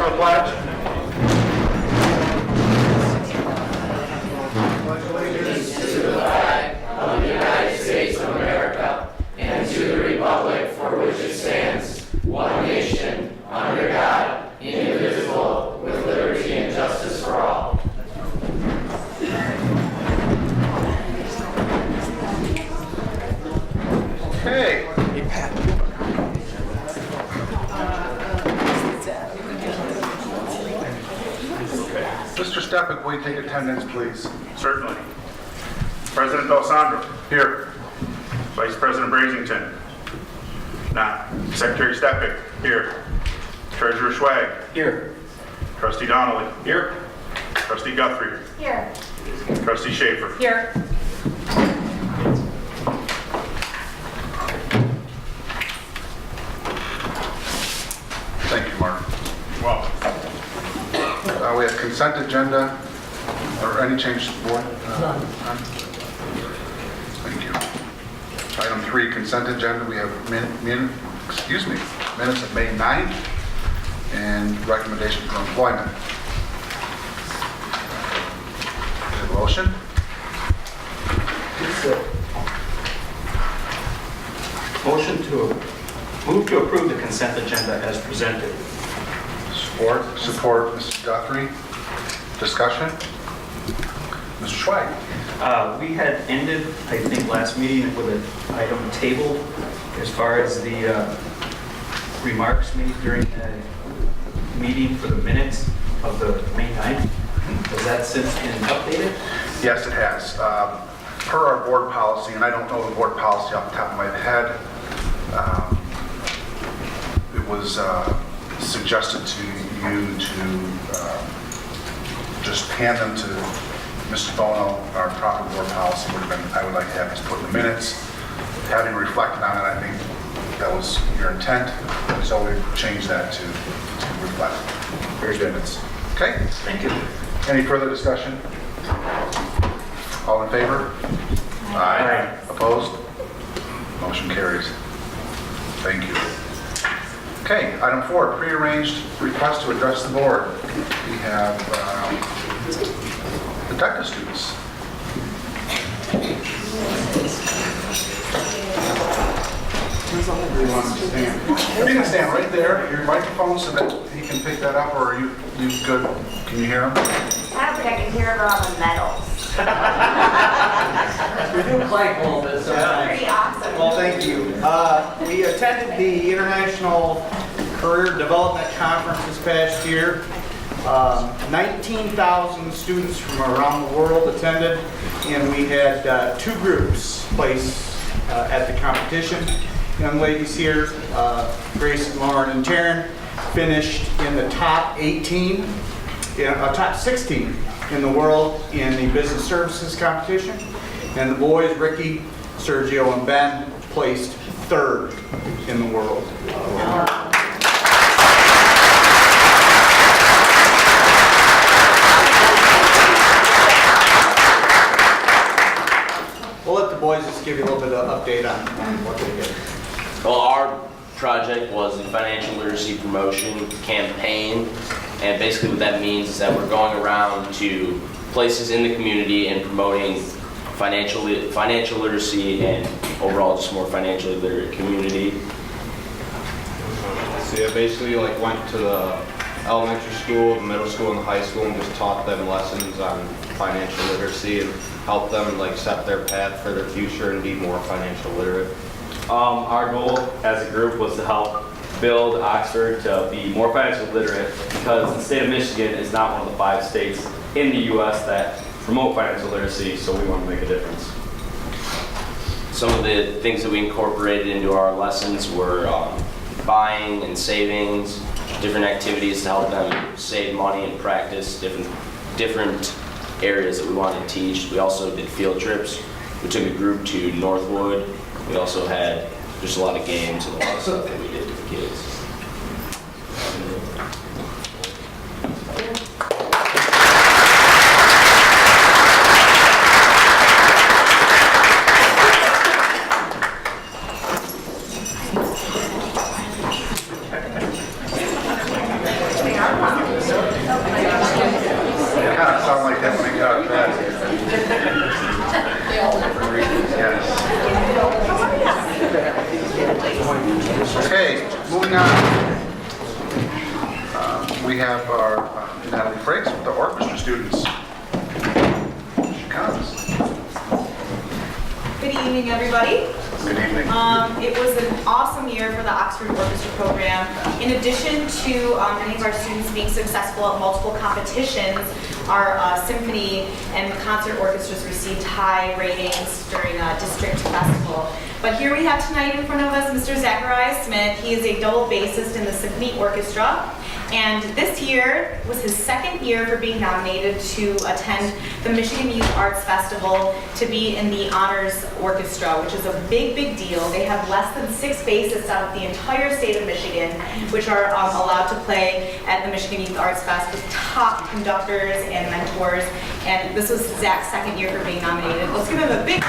for the pledge. Allegiance to the flag of the United States of America and to the republic for which it stands, one nation, under God, indivisible, with liberty and justice for all. Okay. Mr. Stepik, will you take attendance, please? Certainly. President Balsandro. Here. Vice President Brasington. Not. Secretary Stepik. Here. Treasurer Schwag. Here. Trustee Donnelly. Here. Trustee Guthrie. Here. Trustee Schaefer. Here. Thank you, Mark. Well, We have consent agenda, or any change to the board? None. Thank you. Item 3, consent agenda. We have minutes of May 9th and recommendation for employment. Is there a motion? Motion to move to approve the consent agenda as presented. Support, Mr. Guthrie. Discussion? Mr. Schweig. We had ended, I think, last meeting with an item tabled as far as the remarks made during the meeting for the minutes of the May 9th. Has that since been updated? Yes, it has. Per our board policy, and I don't know the board policy off the top of my head, it was suggested to you to just hand them to Mr. Bono. Our proper board policy would have been, I would like to have this put in the minutes. Having reflected on it, I think that was your intent, so we changed that to reflect. Very good. Minutes. Okay? Thank you. Any further discussion? All in favor? Aye. Opposed? Motion carries. Thank you. Okay, item 4, prearranged request to address the board. We have the technical students. Where do you want them to stand? You're going to stand right there, your microphone, so that he can pick that up, or are you good? Can you hear him? I don't think I can hear it on the medals. We do plank a little bit sometimes. Pretty awesome. Well, thank you. We attended the International Career Development Conference this past year. 19,000 students from around the world attended, and we had 2 groups place at the competition. Young ladies here, Grace, Lauren, and Taryn, finished in the top 18, top 16 in the world in the business services competition. And the boys, Ricky, Sergio, and Ben, placed 3rd in the world. We'll let the boys just give you a little bit of update on what they did. Well, our project was the financial literacy promotion campaign, and basically what that means is that we're going around to places in the community and promoting financial literacy and overall just more financially literate community. So yeah, basically went to the elementary school, the middle school, and the high school and just taught them lessons on financial literacy and help them set their path for their future and be more financial literate. Our goal as a group was to help build Oxford to be more financially literate, because the state of Michigan is not one of the 5 states in the U.S. that promote financial literacy, so we want to make a difference. Some of the things that we incorporated into our lessons were buying and savings, different activities to help them save money and practice different areas that we wanted to teach. We also did field trips. We took a group to Northwood. We also had just a lot of games and a lot of stuff that we did with the kids. our best. Yes. Okay, moving on. We have our Natalie Frakes with the orchestra students. She comes. Good evening, everybody. Good evening. It was an awesome year for the Oxford Orchestra Program. In addition to many of our students being successful at multiple competitions, our symphony and concert orchestras received high ratings during a district festival. But here we have tonight in front of us Mr. Zachariah Smith. He is a double bassist in the symphony orchestra. And this year was his second year for being nominated to attend the Michigan Youth Arts Festival to be in the Honors Orchestra, which is a big, big deal. They have less than 6 bassists out of the entire state of Michigan, which are allowed to play at the Michigan Youth Arts Fest with top conductors and mentors. And this was Zach's second year for being nominated. Let's give him a big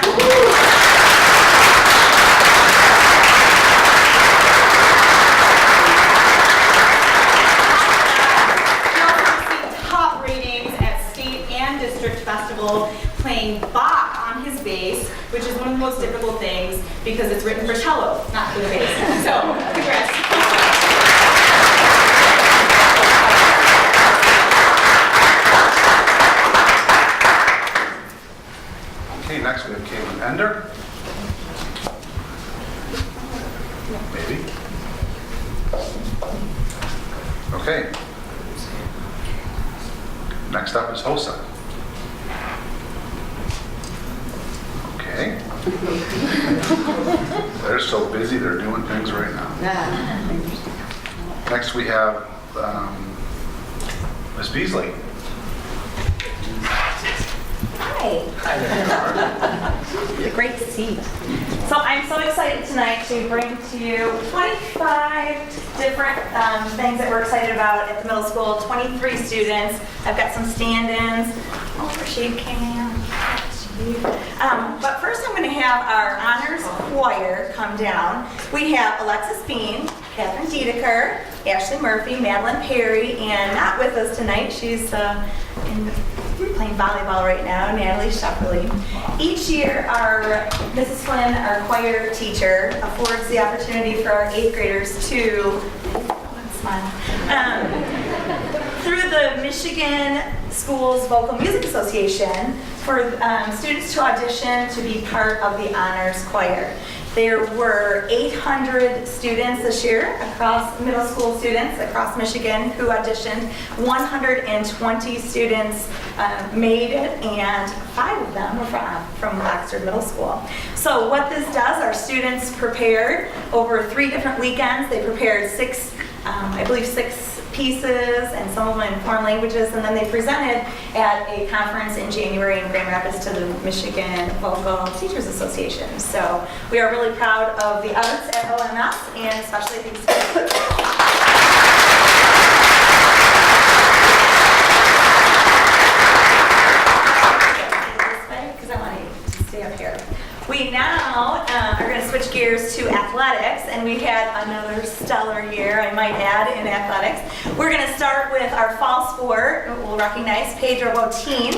festival playing Bach on his bass, which is one of the most difficult things because it's written for cello, not for the bass. So, congrats. Okay, next we have Caitlin Ender. Maybe. Okay. Next up is Hosa. Okay. They're so busy, they're doing things right now. Next we have Ms. Beasley. Hi. Great to see you. So I'm so excited tonight to bring to you 25 different things that we're excited about at the middle school, 23 students. I've got some stand-ins. Oh, Rashid came. But first I'm going to have our honors choir come down. We have Alexis Bean, Catherine Dedeker, Ashley Murphy, Madeline Perry, and not with us tonight. She's playing volleyball right now, Natalie Shepperly. Each year, our Mrs. Flynn, our choir teacher, affords the opportunity for our 8th graders to smile. Through the Michigan Schools Vocal Music Association for students to audition to be part of the honors choir. There were 800 students this year, across middle school students across Michigan who auditioned. 120 students made it, and 5 of them were from Oxford Middle School. So what this does, our students prepared over 3 different weekends. They prepared 6 pieces, and some of them in foreign languages, and then they presented at a conference in January in Grand Rapids to the Michigan Vocal Teachers Association. So we are really proud of the efforts at OMS, and especially these students. Because I want to stay up here. We now are going to switch gears to athletics, and we had another stellar year, I might add, in athletics. We're going to start with our fall sport. We'll recognize Pedro Botín.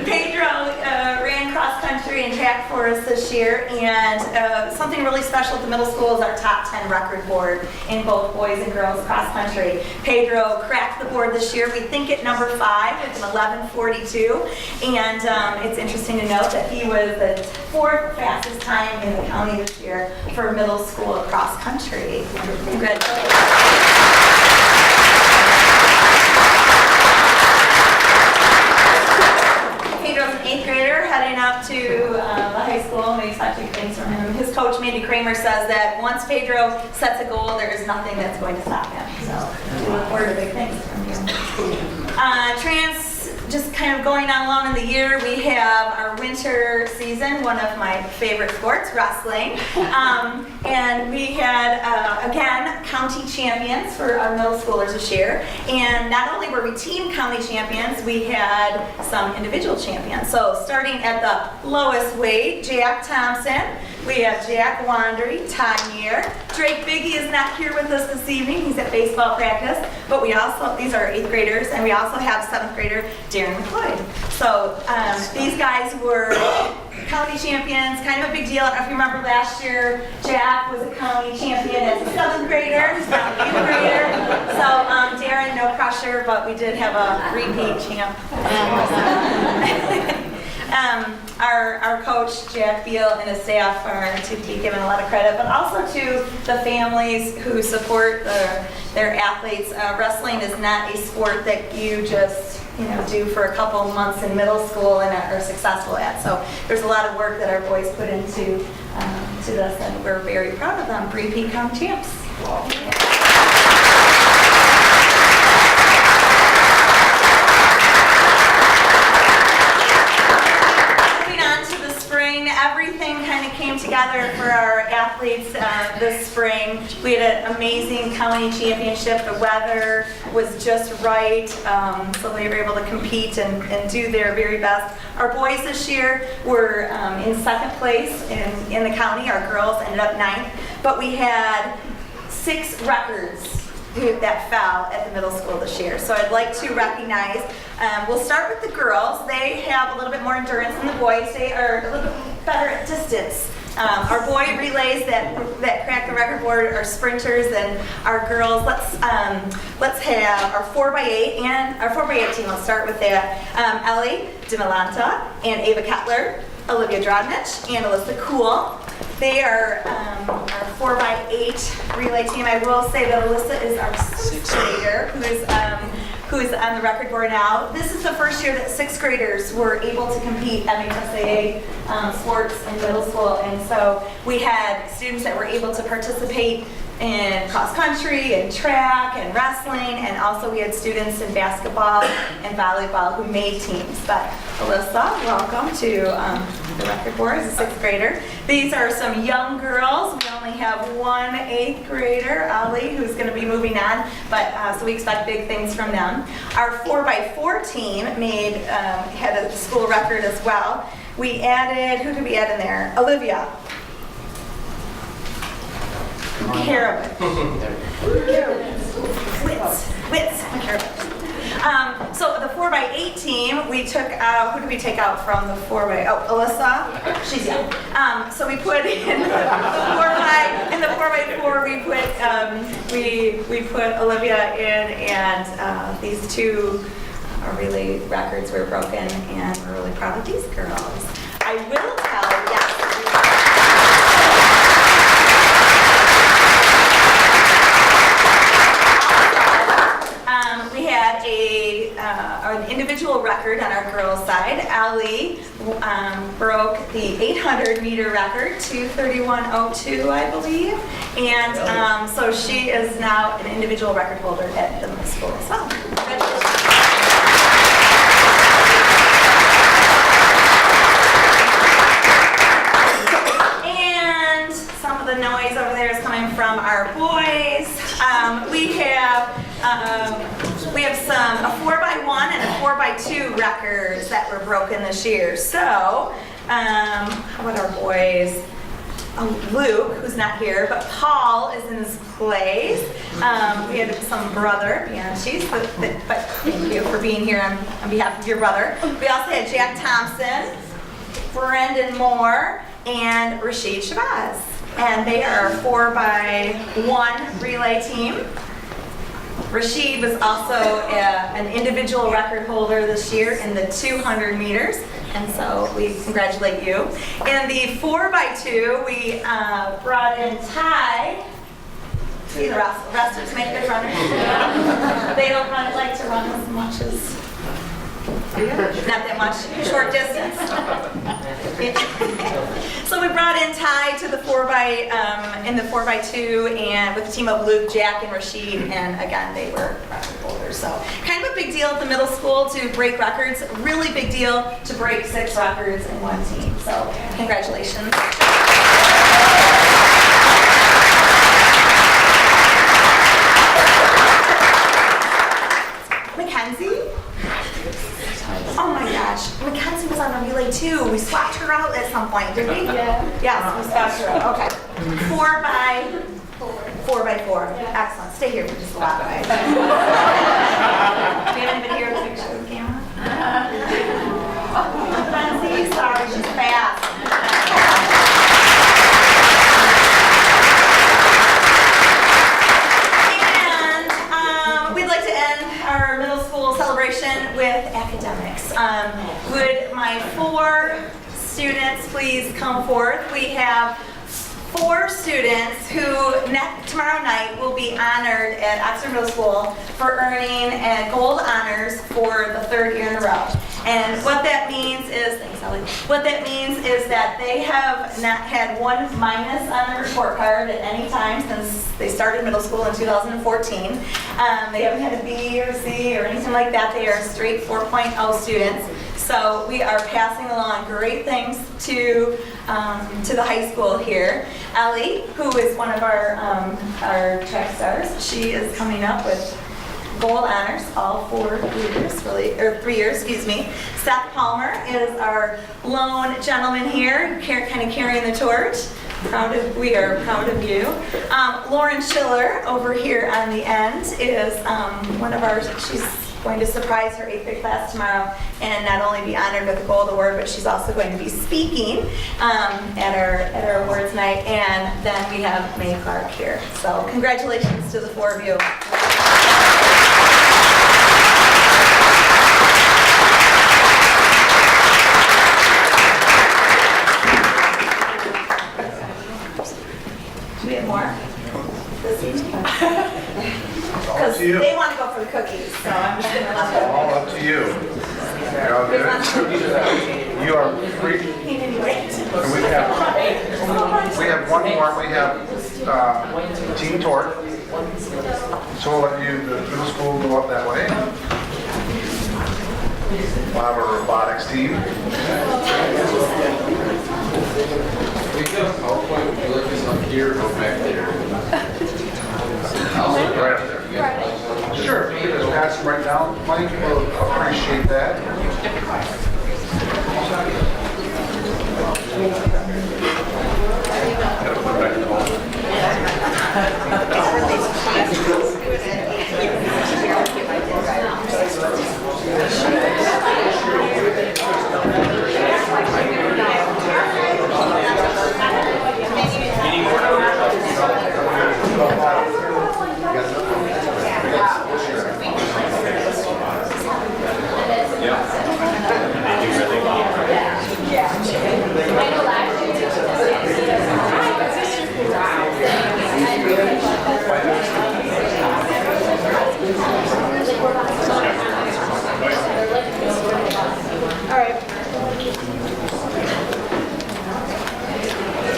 Pedro ran cross country and track for us this year, and something really special at the middle school is our top 10 record board in both boys and girls cross country. Pedro cracked the board this year. We think at number 5 with an 11:42, and it's interesting to note that he was the 4th fastest time in the county this year for middle school cross country. Congratulations. Pedro's an 8th grader heading up to the high school, and we expect big things from him. His coach, Mandy Kramer, says that once Pedro sets a goal, there is nothing that's going to stop him. So we look forward to big things from him. Just kind of going on along in the year, we have our winter season, one of my favorite sports, wrestling. And we had, again, county champions for our middle schoolers this year. And not only were we team county champions, we had some individual champions. So starting at the lowest weight, Jack Thompson, We have Jack Wandry, Tanya. Drake Biggie is not here with us this evening. He's at baseball practice. But we also, these are 8th graders, and we also have 7th grader Darren McCoy. So these guys were county champions, kind of a big deal. I don't know if you remember last year, Jack was a county champion as a 7th grader, he's now an 8th grader. So Darren, no pressure, but we did have a repeat champ. Our coach, Jack Beal, and his staff are to be given a lot of credit, but also to the families who support their athletes. Wrestling is not a sport that you just do for a couple months in middle school and are successful at. So there's a lot of work that our boys put into to this, and we're very proud of them. Repeat county champs. Wow. Everything kind of came together for our athletes this spring. We had an amazing county championship. The weather was just right, so they were able to compete and do their very best. Our boys this year were in 2nd place in the county. Our girls ended up 9th, but we had 6 records that fell at the middle school this year. So I'd like to recognize, we'll start with the girls. They have a little bit more endurance than the boys. They are a little bit better at distance. Our boy relays that crack the record board are sprinters, and our girls, let's have our 4x8 and our 4x8 team. Let's start with that. Ellie DeMilanta and Ava Kettler, Olivia Drodnich, and Alyssa Cool. They are our 4x8 relay team. I will say that Alyssa is our 6th grader who is on the record board now. This is the first year that 6th graders were able to compete MHSAA sports in middle school, and so we had students that were able to participate in cross country and track and wrestling, and also we had students in basketball and volleyball who made teams. But Alyssa, welcome to the record board as a 6th grader. These are some young girls. We only have one 8th grader, Ali, who's going to be moving on, but so we expect big things from them. Our 4x4 team had a school record as well. We added, who did we add in there? Olivia. Carolyn. Wits. So the 4x8 team, we took out, who did we take out from the 4x? Oh, Alyssa. She's young. So we put in the 4x4, we put Olivia in, and these 2 relay records were broken, and we're really proud of these girls. I will tell you, yes. We had an individual record on our girls' side. Ali broke the 800-meter record, 2:31:02, I believe, and so she is now an individual record holder at the middle school as well. Congratulations. And some of the noise over there is coming from our boys. We have some a 4x1 and a 4x2 records that were broken this year. So, how about our boys? Luke, who's not here, but Paul is in his place. We had some brother, Bianchi, but thank you for being here on behalf of your brother. We also had Jack Thompson, Brendan Moore, and Rashid Shabazz. And they are a 4x1 relay team. Rashid was also an individual record holder this year in the 200 meters, and so we congratulate you. In the 4x2, we brought in Ty. See, the wrestlers make good runners. They don't like to run as much as, not that much, short distance. So we brought in Ty to the 4x2, and with a team of Luke, Jack, and Rashid, and again, they were record holders. So kind of a big deal at the middle school to break records, really big deal to break 6 records in one team. So congratulations. Mackenzie? Oh my gosh, Mackenzie was on a relay too. We swapped her her out at some point, did we? Yeah. Yes, we swapped her out, okay. 4 by 4. Excellent, stay here for just a while. Do you have anybody here to picture the camera? Lindsay, sorry, she's fast. And we'd like to end our middle school celebration with academics. Would my 4 students please come forth? We have 4 students who tomorrow night will be honored at Oxford Middle School for earning gold honors for the 3rd year in a row. And what that means is, thanks Ellie, what that means is that they have not had 1 minus on their report card at any time since they started middle school in 2014. They haven't had a B or C or anything like that. They are straight 4.0 students. So we are passing along great things to the high school here. Ellie, who is one of our track stars, she is coming up with gold honors all 4 years, or 3 years, excuse me. Seth Palmer is our lone gentleman here, kind of carrying the torch. We are proud of you. Lauren Schiller over here on the end is one of our, she's going to surprise her 8th grade class tomorrow and not only be honored with the gold award, but she's also going to be speaking at our awards night. And then we have May Clark here. So congratulations to the 4 of you. Do we have more? Because they want to go for the cookies, so I'm just going to let them. All up to you. You're all good? You are free. And we have one more. We have Team Torque. So we'll let the middle school go up that way. We'll have a robotics team. We got a PowerPoint. Would you like this up here or back there? Right up there. Sure, you can just pass them right down. Mike will appreciate that.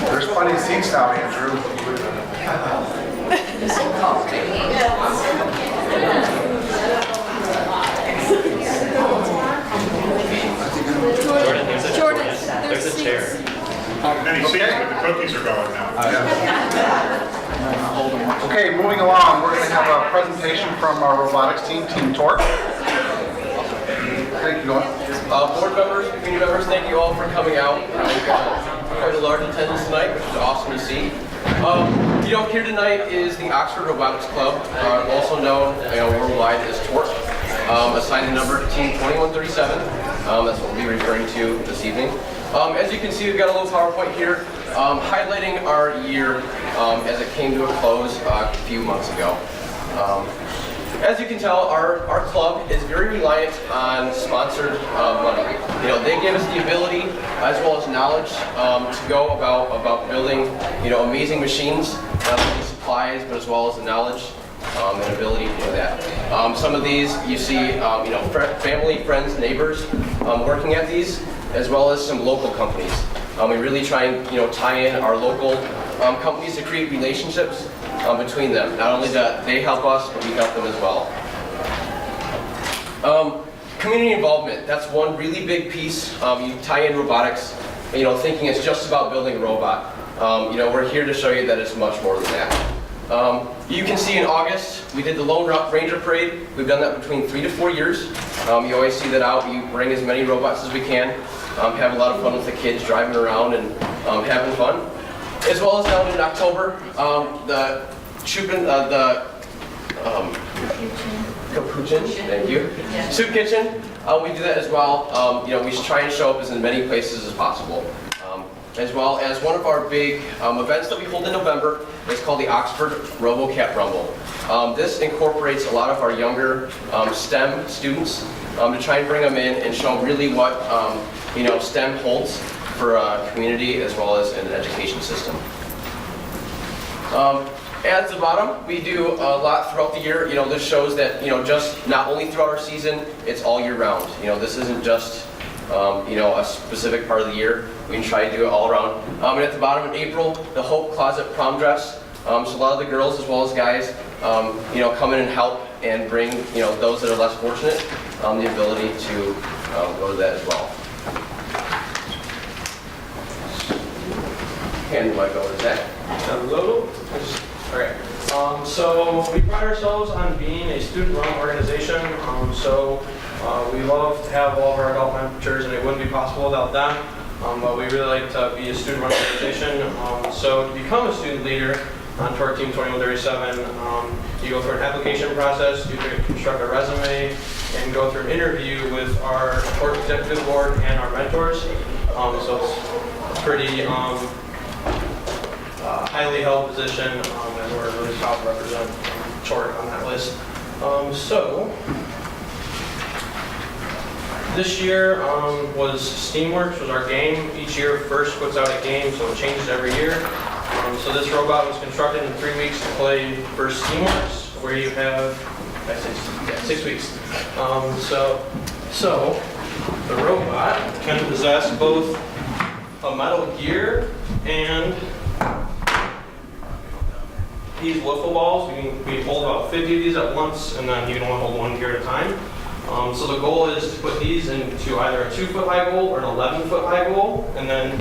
There's plenty of seats now, Andrew. Jordan, there's a chair. Many seats, but the cookies are going now. Okay, moving along, we're going to have a presentation from our robotics team, Team Torque. Thank you, Board members, community members, thank you all for coming out. We've got quite a large attendance tonight, which is awesome to see. Here tonight is the Oxford Robotics Club, also known worldwide as Torque, assigned to number Team 2137. That's what we'll be referring to this evening. As you can see, we've got a little PowerPoint here highlighting our year as it came to a close a few months ago. As you can tell, our club is very reliant on sponsored money. They give us the ability as well as knowledge to go about building amazing machines, not only supplies but as well as the knowledge and ability to do that. Some of these you see, family, friends, neighbors working at these, as well as some local companies. We really try and tie in our local companies to create relationships between them. Not only do they help us, but we help them as well. Community involvement, that's one really big piece. You tie in robotics, thinking it's just about building a robot. We're here to show you that it's much more than that. You can see in August, we did the Lone Ranger Parade. We've done that between 3 to 4 years. You always see that out. We bring as many robots as we can. having a lot of fun with the kids, driving around and having fun. As well as now in October, the Capuchin, thank you. Soup Kitchen, we do that as well. We try and show up as in many places as possible. As well as one of our big events that we hold in November is called the Oxford Robo Camp Rumble. This incorporates a lot of our younger STEM students to try and bring them in and show them really what STEM holds for a community as well as an education system. At the bottom, we do a lot throughout the year. This shows that just not only throughout our season, it's all year round. This isn't just a specific part of the year. We can try to do it all around. And at the bottom in April, the Hope Closet prom dress. So a lot of the girls as well as guys, come in and help and bring those that are less fortunate the ability to go to that as well. And my go to Zach. Hello. Okay. So we pride ourselves on being a student-run organization. We love to have all of our adult mentors, and it wouldn't be possible without them. But we really like to be a student-run organization. So to become a student leader onto our Team 2137, you go through an application process, you construct a resume, and go through an interview with our board executive board and our mentors. So it's pretty highly held position, and we're really proud to represent Torque on that list. This year was Steamworks was our game. Each year First puts out a game, so it changes every year. So this robot was constructed in 3 weeks to play First Steamworks, where you have 6 weeks. So the robot can possess both a metal gear and these wiffle balls. We hold about 50 of these at once, and then you can only hold one gear at a time. So the goal is to put these into either a 2-foot high goal or an 11-foot high goal, and then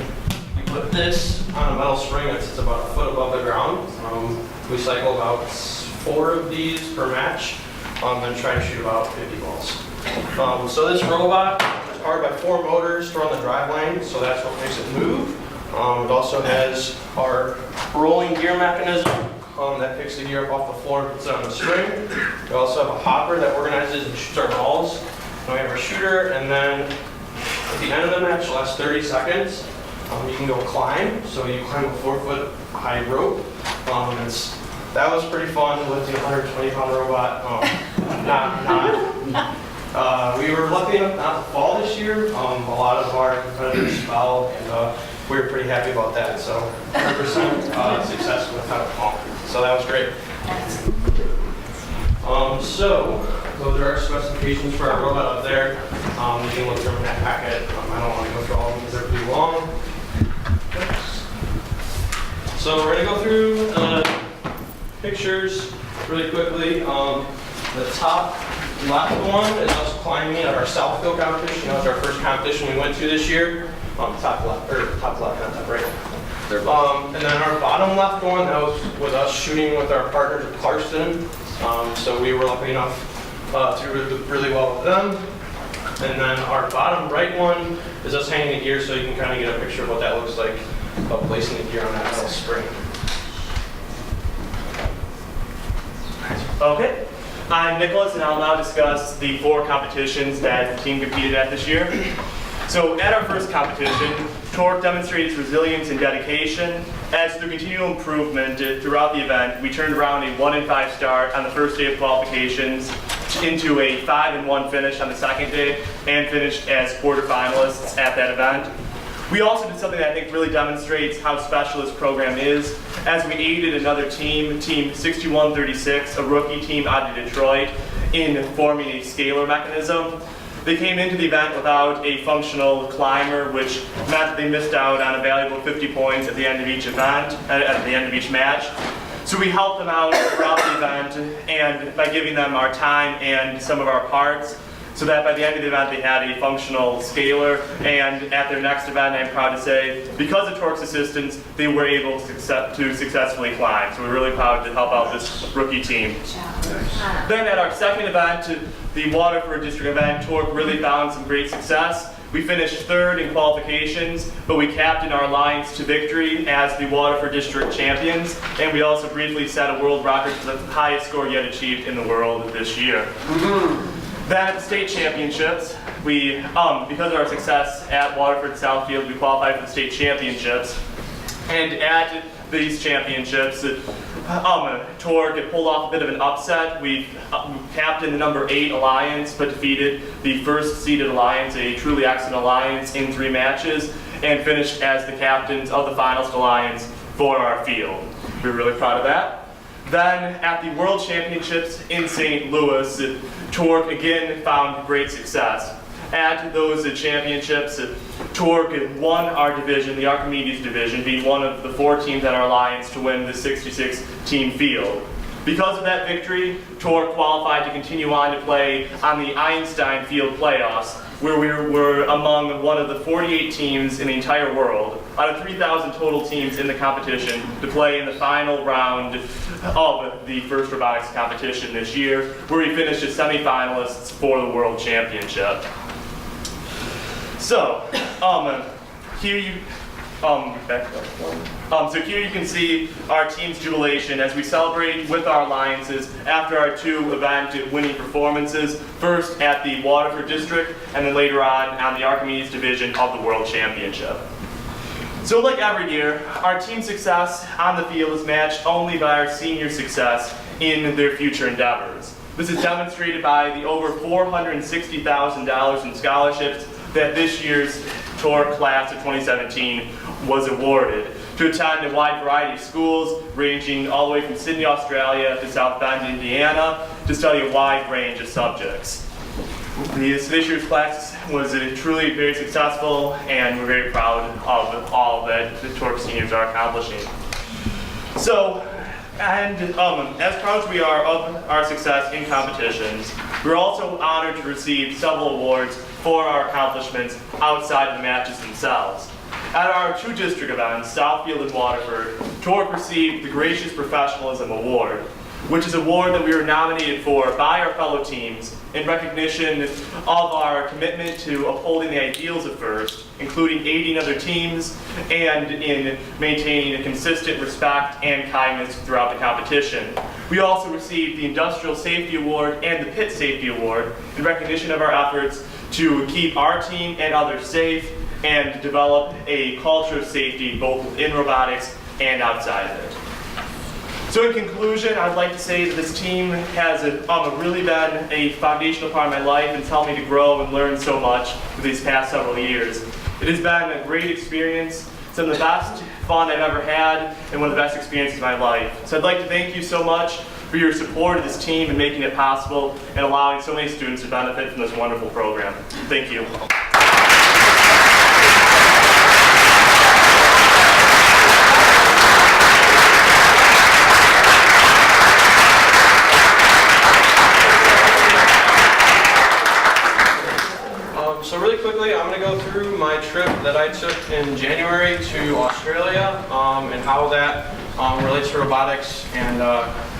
you put this on a metal spring that sits about a foot above the ground. We cycle about 4 of these per match, and try to shoot about 50 balls. So this robot is powered by 4 motors to run the drive line, so that's what makes it move. It also has our rolling gear mechanism that picks the gear up off the floor and puts it on the string. We also have a hopper that organizes and shoots our balls. And we have our shooter, and then at the end of the match, the last 30 seconds, you can go climb. So you climb a 4-foot high rope. That was pretty fun with the 120-pound robot. We were lucky enough not to fall this year. A lot of our competitors fell, and we were pretty happy about that. So 100% success without a fall. So that was great. So those are our specifications for our robot up there. You can look through them in that packet. I don't want to go through all of them because they're pretty long. So we're going to go through the pictures really quickly. The top left one is us climbing at our Southfield competition. That was our first competition we went to this year. Top left, not top right. And then our bottom left one, that was with us shooting with our partners at Clarkston. So we were lucky enough to do really well with them. And then our bottom right one is us hanging the gear, so you can kind of get a picture of what that looks like of placing the gear on that metal spring. Okay, I'm Nicholas, and I'll now discuss the 4 competitions that the team competed at this year. So at our first competition, Torque demonstrated its resilience and dedication. As through continual improvement throughout the event, we turned around a 1-5 start on the first day of qualifications into a 5-1 finish on the second day, and finished as quarterfinalists at that event. We also did something that I think really demonstrates how special this program is, as we aided another team, Team 6136, a rookie team out of Detroit, in forming a scalar mechanism. They came into the event without a functional climber, which meant that they missed out on a valuable 50 points at the end of each event, at the end of each match. So we helped them out throughout the event, and by giving them our time and some of our parts, so that by the end of the event they had a functional scalar, and at their next event, I'm proud to say, because of Torque's assistance, they were able to successfully climb. So we're really proud to help out this rookie team. Then at our second event, the Waterford District event, Torque really found some great success. We finished third in qualifications, but we captained our alliance to victory as the Waterford District champions, and we also briefly set a world record for the highest score yet achieved in the world this year. Then at the state championships, we, because of our success at Waterford Southfield, we qualified for the state championships. And at these championships, Torque pulled off a bit of an upset. We captained the number 8 alliance, but defeated the first seeded alliance, a truly excellent alliance, in 3 matches, and finished as the captains of the finalist alliance for our field. We were really proud of that. Then at the World Championships in St. Louis, Torque again found great success. At those championships, Torque won our division, the Archimedes division, being one of the 4 teams at our alliance to win the 66-team field. Because of that victory, Torque qualified to continue on to play on the Einstein Field playoffs, where we were among one of the 48 teams in the entire world, out of 3,000 total teams in the competition, to play in the final round of the first robotics competition this year, where we finished as semifinalists for the World Championship. So, here you can see our team's jubilation as we celebrate with our alliances after our 2 event winning performances, first at the Waterford District and then later on the Archimedes division of the World Championship. So like every year, our team's success on the field is matched only by our senior success in their future endeavors. This is demonstrated by the over $460,000 in scholarships that this year's Torque class of 2017 was awarded to attend a wide variety of schools ranging all the way from Sydney, Australia to South Bend, Indiana, to study a wide range of subjects. This year's class was truly very successful, and we're very proud of all that the Torque seniors are accomplishing. So, as proud as we are of our success in competitions, we're also honored to receive several awards for our accomplishments outside of the matches themselves. At our 2 district events, Southfield and Waterford, Torque received the Gracious Professionalism Award, which is an award that we were nominated for by our fellow teams in recognition of our commitment to upholding the ideals of FIRST, including aiding other teams and in maintaining a consistent respect and kindness throughout the competition. We also received the Industrial Safety Award and the Pit Safety Award in recognition of our efforts to keep our team and others safe and develop a culture of safety both within robotics and outside of it. So in conclusion, I'd like to say that this team has really been a foundational part of my life and it's helped me to grow and learn so much for these past several years. It has been a great experience, some of the best fun I've ever had, and one of the best experiences of my life. So I'd like to thank you so much for your support of this team and making it possible and allowing so many students to benefit from this wonderful program. Thank you. So really quickly, I'm going to go through my trip that I took in January to Australia and how that relates to robotics and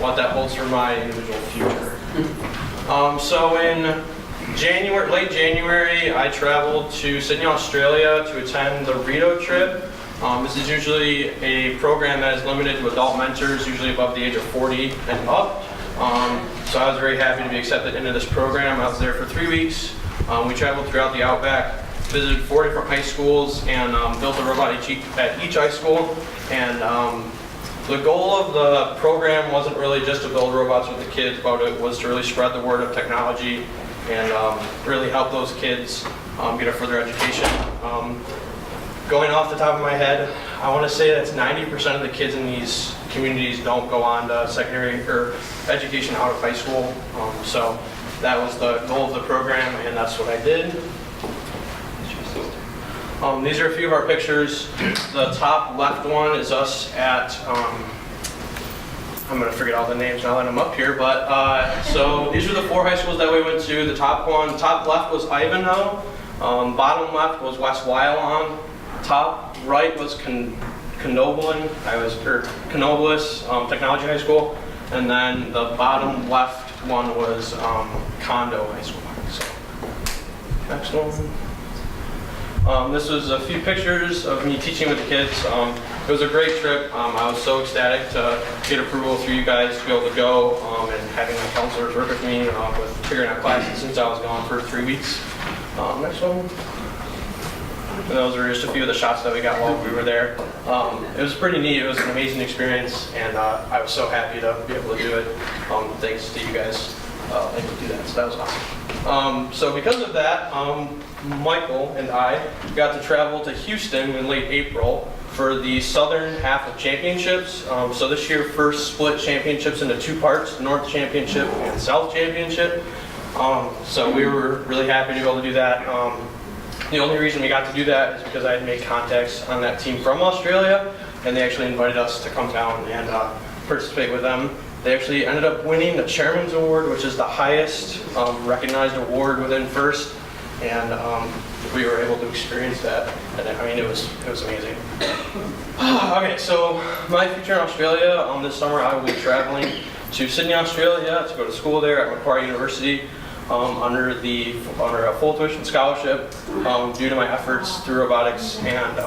what that holds for my individual future. So in late January, I traveled to Sydney, Australia to attend the Rito trip. This is usually a program that is limited to adult mentors, usually above the age of 40 and up. So I was very happy to be accepted into this program. I was there for 3 weeks. We traveled throughout the Outback, visited 4 different high schools, and built a robot at each high school. And the goal of the program wasn't really just to build robots with the kids, but it was to really spread the word of technology and really help those kids get a further education. Going off the top of my head, I want to say that's 90% of the kids in these communities don't go on to secondary or education out of high school. So that was the goal of the program, and that's what I did. These are a few of our pictures. The top left one is us at, I'm going to forget all the names now that I'm up here, but so these are the 4 high schools that we went to. The top left was Ivanhoe, bottom left was West Wyalong, top right was Knoebelen Technology High School, and then the bottom left one was Condo High School. So, next one. This was a few pictures of me teaching with the kids. It was a great trip. I was so ecstatic to get approval through you guys to be able to go and having my counselors work with me with figuring out classes since I was gone for 3 weeks. Next one. And those were just a few of the shots that we got while we were there. It was pretty neat. It was an amazing experience, and I was so happy to be able to do it. Thanks to you guys able to do that. So that was awesome. So because of that, Michael and I got to travel to Houston in late April for the southern half of championships. So this year, first split championships into 2 parts, North Championship and South Championship. So we were really happy to be able to do that. The only reason we got to do that is because I had made contacts on that team from Australia, and they actually invited us to come down and participate with them. They actually ended up winning the Chairman's Award, which is the highest recognized award within FIRST, and we were able to experience that. And I mean, it was amazing. Okay, so my future in Australia, this summer I will be traveling to Sydney, Australia to go to school there at Macquarie University. Under a full tuition scholarship due to my efforts through robotics, and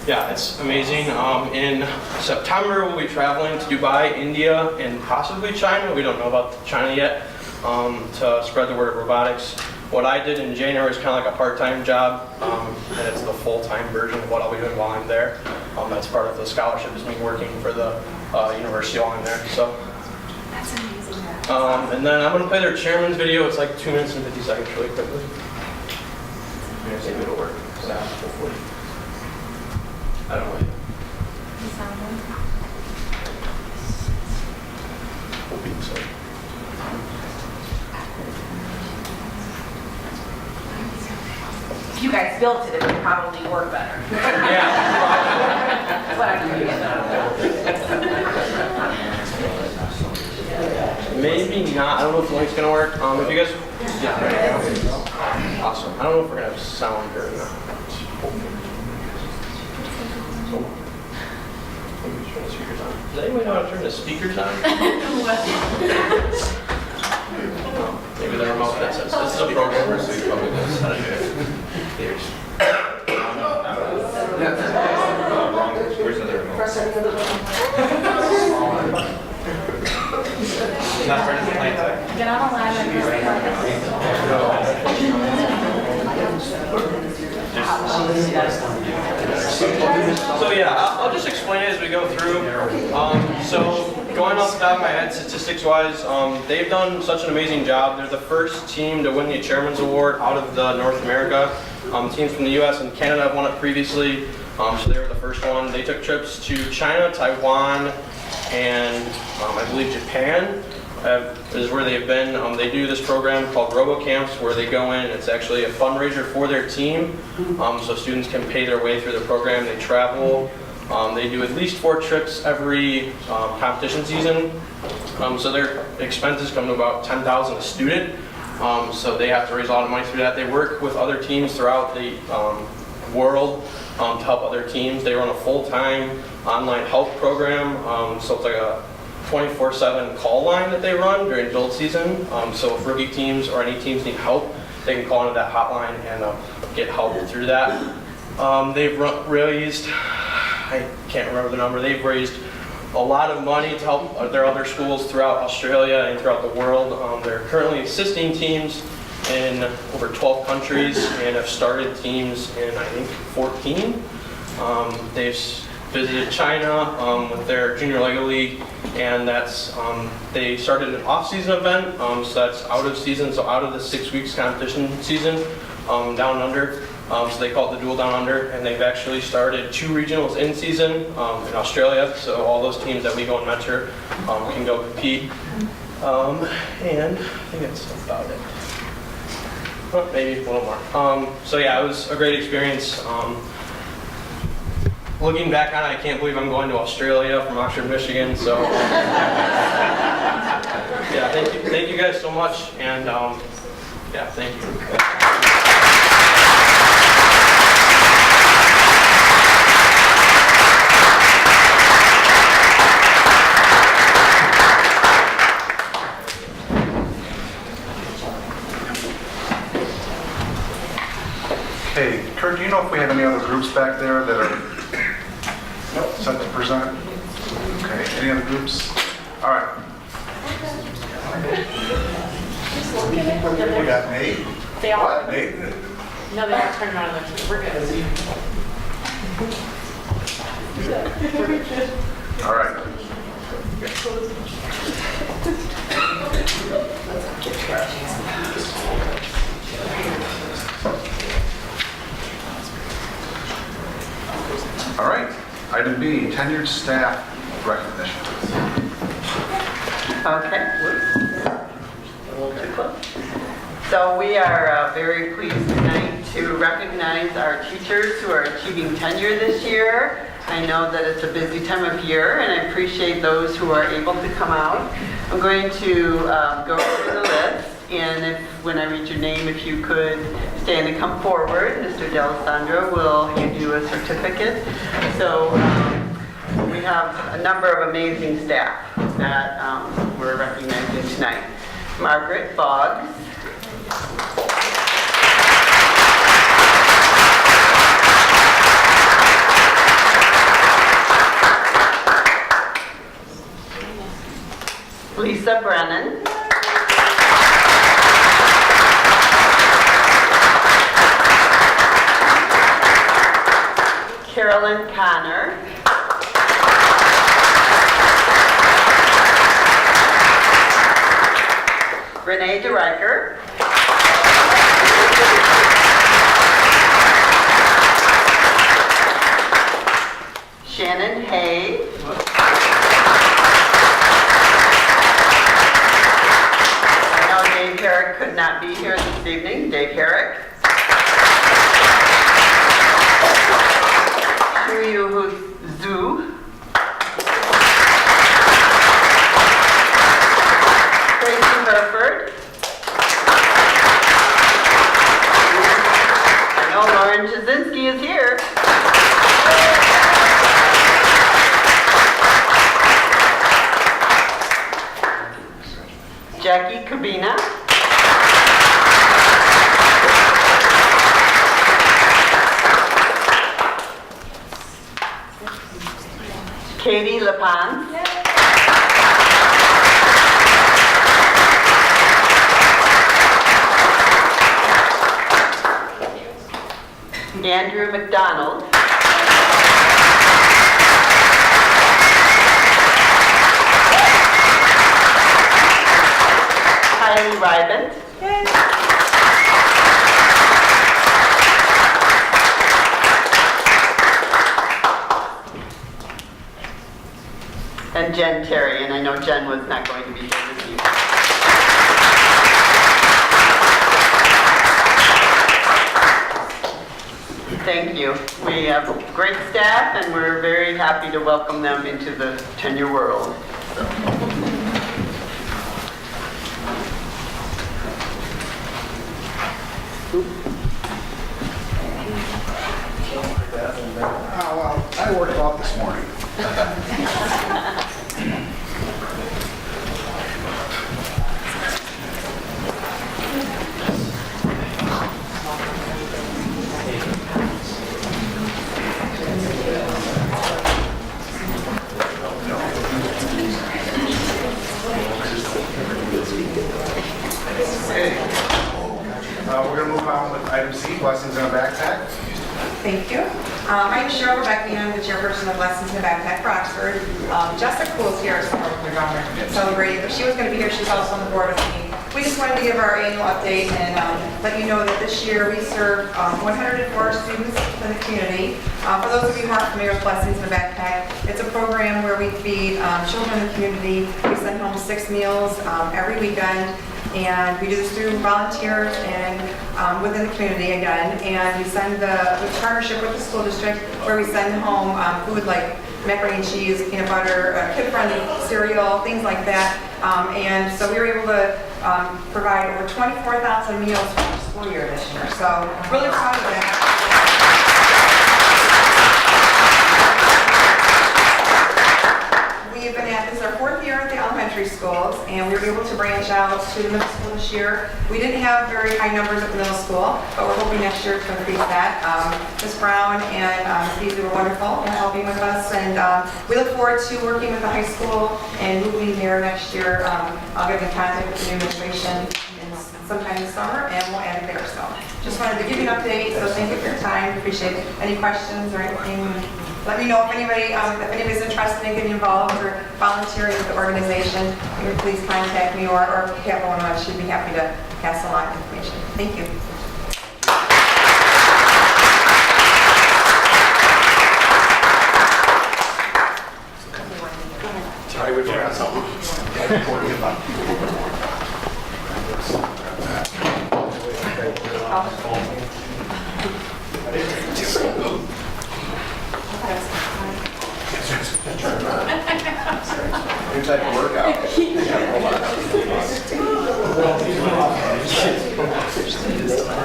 yeah, it's amazing. In September we'll be traveling to Dubai, India, and possibly China. We don't know about China yet, to spread the word of robotics. What I did in January is kind of like a part-time job, and it's the full-time version of what I'll be doing while I'm there. That's part of the scholarship, is me working for the university while I'm there. So. That's amazing. And then I'm going to play their chairman's video. It's like 2 minutes and 50 seconds really quickly. Maybe it'll work. Yeah, hopefully. I don't know. Hoping so. If you guys built it, it would probably work better. Yeah. That's what I'm going to get. Maybe not. I don't know if the link's going to work. If you guys... Yeah, there you go. Awesome. I don't know if we're going to have sound or not. Does anyone know how to turn the speakers on? Maybe the remote that says this is a programmer, so you probably knows how to do it. Here's. Where's the remote? Not ready to play tech. Get on the line. So yeah, I'll just explain it as we go through. So going off the top of my head, statistics-wise, they've done such an amazing job. They're the first team to win the Chairman's Award out of the North America. Teams from the US and Canada have won it previously, so they were the first one. They took trips to China, Taiwan, and I believe Japan is where they've been. They do this program called Robo Camps where they go in. It's actually a fundraiser for their team, so students can pay their way through the program. They travel. They do at least 4 trips every competition season. So their expenses come to about $10,000 a student. So they have to raise a lot of money through that. They work with other teams throughout the world to help other teams. They run a full-time online help program. So it's like a 24/7 call line that they run during build season. So if rookie teams or any teams need help, they can call into that hotline and get help through that. They've raised, I can't remember the number, they've raised a lot of money to help their other schools throughout Australia and throughout the world. They're currently assisting teams in over 12 countries and have started teams in, I think, 14. They've visited China with their Junior Lego League, and that's they started an off-season event, so that's out of season, so out of the 6 weeks competition season, down under. So they call it the Dual Down Under, and they've actually started 2 regionals in season in Australia, so all those teams that we go and mentor can go compete. And I think that's about it. Well, maybe a little more. So yeah, it was a great experience. Looking back on it, I can't believe I'm going to Australia from Oxford, Michigan. So yeah, thank you guys so much, and yeah, thank you. Okay, Kurt, do you know if we have any other groups back there that are set to present? Okay, any other groups? All right. We got Nate. They all, What, Nate? no, they all turned around and we're good. All right. All right. Item B, tenured staff recognition. Okay. So we are very pleased tonight to recognize our teachers who are achieving tenure this year. I know that it's a busy time of year, and I appreciate those who are able to come out. I'm going to go through the list, and when I read your name, if you could stand and come forward, Mr. D'Alessandro will hand you a certificate. So we have a number of amazing staff that we're recognizing tonight. Margaret Boggs. Lisa Brennan. Carolyn Connor. Renee DeRiker. Shannon Hay. I know Dave Herrick could not be here this evening. Dave Herrick. Shuyu Zhu. Tracy Herford. I know Lauren Jasinski is here. Jackie Cabina. Katie LaPan. Andrew McDonald. Kylie Rybent. And Jen Terry, and I know Jen was not going to be here this evening. Thank you. We have great staff, and we're very happy to welcome them into the tenure world. Oh, well, I worked out this morning. Okay. We're going to move on with item C, blessings in a backpack. Thank you. I'm Cheryl Rebecca, I'm the chairperson of Lessons in the Backpack for Oxford. Jessica is here, so we're celebrating, but she was going to be here, she's also on the board with me. We just wanted to give our annual update and let you know that this year we served 104 students in the community. For those of you who aren't familiar with Lessons in the Backpack, it's a program where we feed children in the community. We send home 6 meals every weekend. And we do this through volunteers and within the community again. And we send the partnership with the school district where we send home food like macaroni and cheese, peanut butter, kid-friendly cereal, things like that. And so we were able to provide over 24,000 meals for the school year this year. So really proud of that. We've been at this our 4th year at the elementary schools, and we were able to branch out to the middle school this year. We didn't have very high numbers at the middle school, but we're hoping next year to increase that. Ms. Brown and Ms. Beasley were wonderful in helping with us, and we look forward to working with the high school and moving there next year. I'll get in contact with the new administration sometime this summer, and we'll add it there. So just wanted to give you an update, so thank you for your time. Appreciate it. Any questions or anything? Let me know if anybody's interested in getting involved or volunteering with the organization. You can please contact me or Capital One. She'd be happy to pass along information. Thank you. Sorry, we forgot something. New type of workout.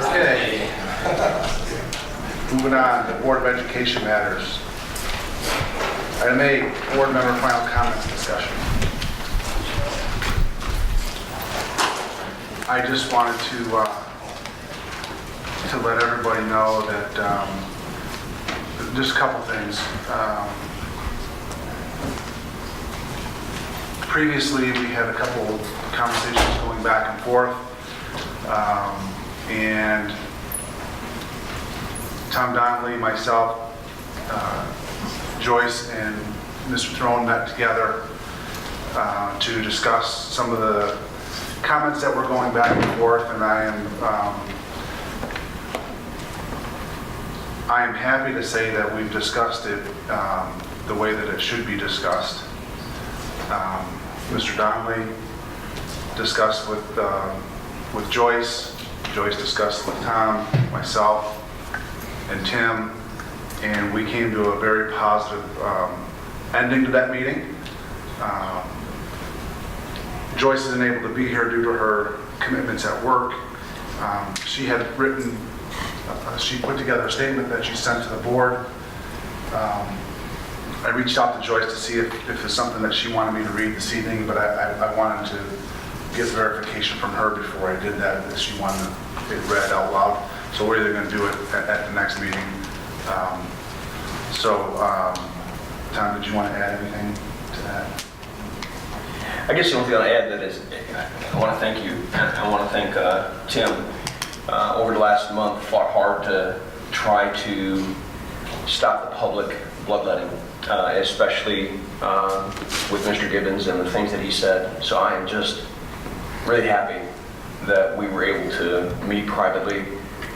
Okay. Moving on to Board of Education matters. Item A, board member final comments discussion. I just wanted to let everybody know that just a couple things. Previously, we had a couple conversations going back and forth, and Tom Donnelly, myself, Joyce, and Mr. Throne met together to discuss some of the comments that were going back and forth, and I am happy to say that we've discussed it the way that it should be discussed. Mr. Donnelly discussed with Joyce. Joyce discussed with Tom, myself, and Tim, and we came to a very positive ending to that meeting. Joyce isn't able to be here due to her commitments at work. She had written, she put together a statement that she sent to the board. I reached out to Joyce to see if it's something that she wanted me to read this evening, but I wanted to get verification from her before I did that, that she wanted it read out loud. So we're either going to do it at the next meeting. Tom, did you want to add anything to that? I guess the only thing I'll add that is I want to thank you, and I want to thank Tim. Over the last month, fought hard to try to stop the public bloodletting, especially with Mr. Gibbons and the things that he said. So I am just really happy that we were able to meet privately,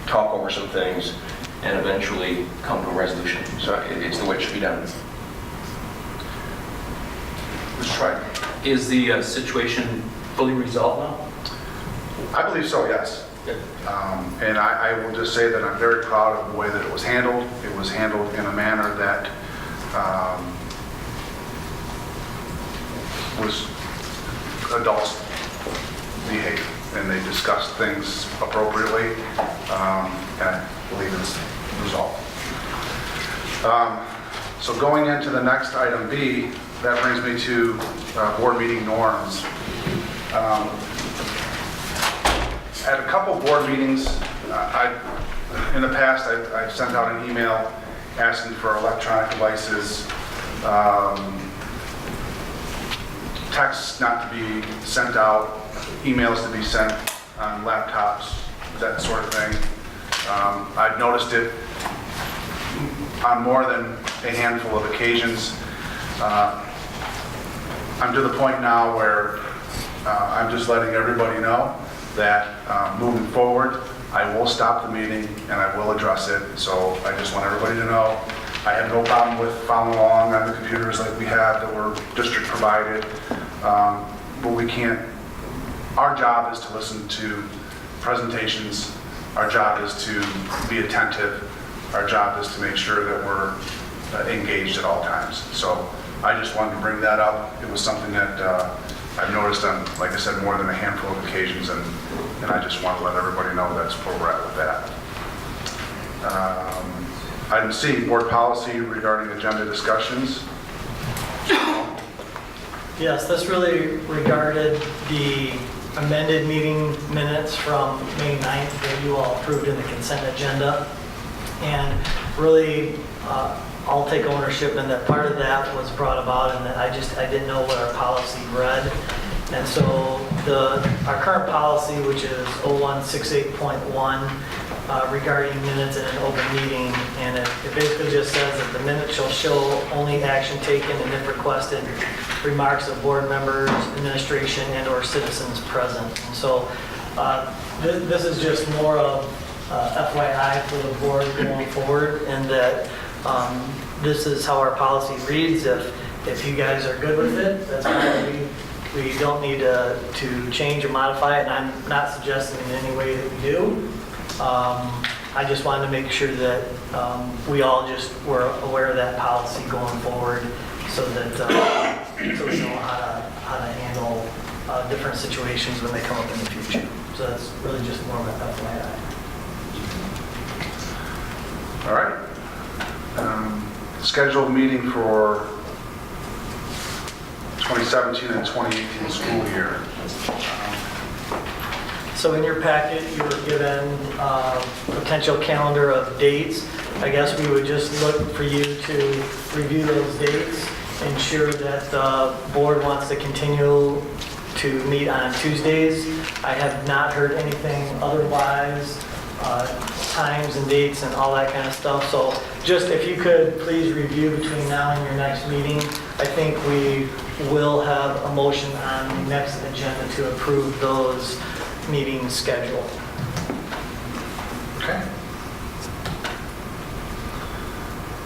talk over some things, and eventually come to a resolution. So it's the way it should be done. Let's try. Is the situation fully resolved now? I believe so, yes. And I will just say that I'm very proud of the way that it was handled. It was handled in a manner that was adults behave, and they discussed things appropriately, and I believe it's resolved. So going into the next item B, that brings me to board meeting norms. At a couple board meetings, in the past, I've sent out an email asking for electronic devices, texts not to be sent out, emails to be sent on laptops, that sort of thing. I've noticed it on more than a handful of occasions. I'm to the point now where I'm just letting everybody know that moving forward, I will stop the meeting and I will address it. So I just want everybody to know I have no problem with following along on the computers like we have that were district provided. But we can't, our job is to listen to presentations. Our job is to be attentive. Our job is to make sure that we're engaged at all times. So I just wanted to bring that up. It was something that I've noticed on, like I said, more than a handful of occasions, and I just want to let everybody know that's where we're at with that. Item C, board policy regarding agenda discussions. Yes, this really regarded the amended meeting minutes from May 9th that you all approved in the consent agenda. And really, I'll take ownership in that part of that was brought about and that I didn't know what our policy read. And so our current policy, which is 0168.1, regarding minutes in an open meeting, and it basically just says that the minutes shall show only action taken and if requested remarks of board members, administration, and/or citizens present. And so this is just more of FYI for the board going forward, and that this is how our policy reads. If you guys are good with it, that's fine. We don't need to change or modify it, and I'm not suggesting in any way that we do. I just wanted to make sure that we all just were aware of that policy going forward, so that so we know how to handle different situations when they come up in the future. So that's really just more of an FYI. All right. Scheduled meeting for 2017 and 2018 school year. So in your packet, you were given a potential calendar of dates. I guess we would just look for you to review those dates, ensure that the board wants to continue to meet on Tuesdays. I have not heard anything otherwise, times and dates and all that kind of stuff. So just if you could please review between now and your next meeting. I think we will have a motion on the next agenda to approve those meeting schedule. Okay.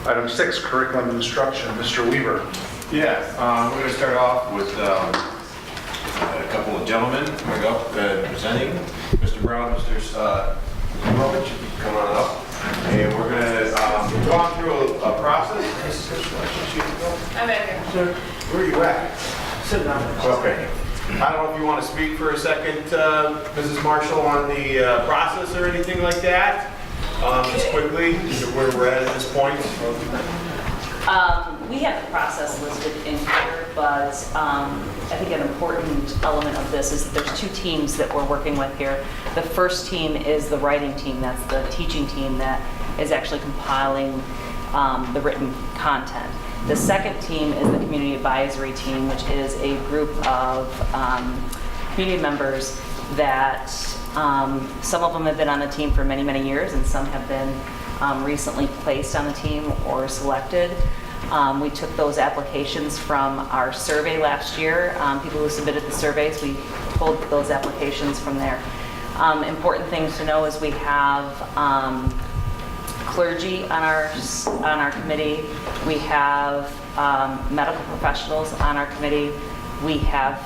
Item 6, curriculum instruction. Mr. Weaver. Yeah, we're going to start off with a couple of gentlemen coming up presenting. Mr. Brown, Mr. Robotics, come on up. And we're going to go on through a process. I'm back here. Sir, where are you at? Sit down. Okay. I don't know if you want to speak for a second, Mrs. Marshall, on the process or anything like that. Just quickly, where we're at this point. We have the process listed in here, but I think an important element of this is that there's two teams that we're working with here. The first team is the writing team. That's the teaching team that is actually compiling the written content. The second team is the community advisory team, which is a group of community members that some of them have been on the team for many, many years, and some have been recently placed on the team or selected. We took those applications from our survey last year. People who submitted the surveys, we pulled those applications from there. Important things to know is we have clergy on our committee. We have medical professionals on our committee. We have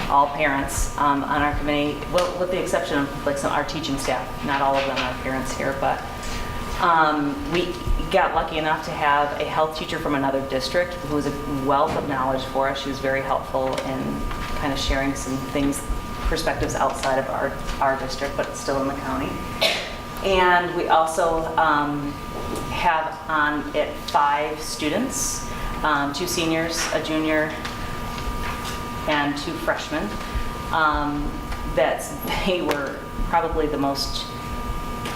all parents on our committee, well, with the exception of like our teaching staff. Not all of them are parents here, but we got lucky enough to have a health teacher from another district who was a wealth of knowledge for us. She was very helpful in kind of sharing some things, perspectives outside of our district, but still in the county. And we also have on it 5 students, 2 seniors, a junior, and 2 freshmen. They were probably the most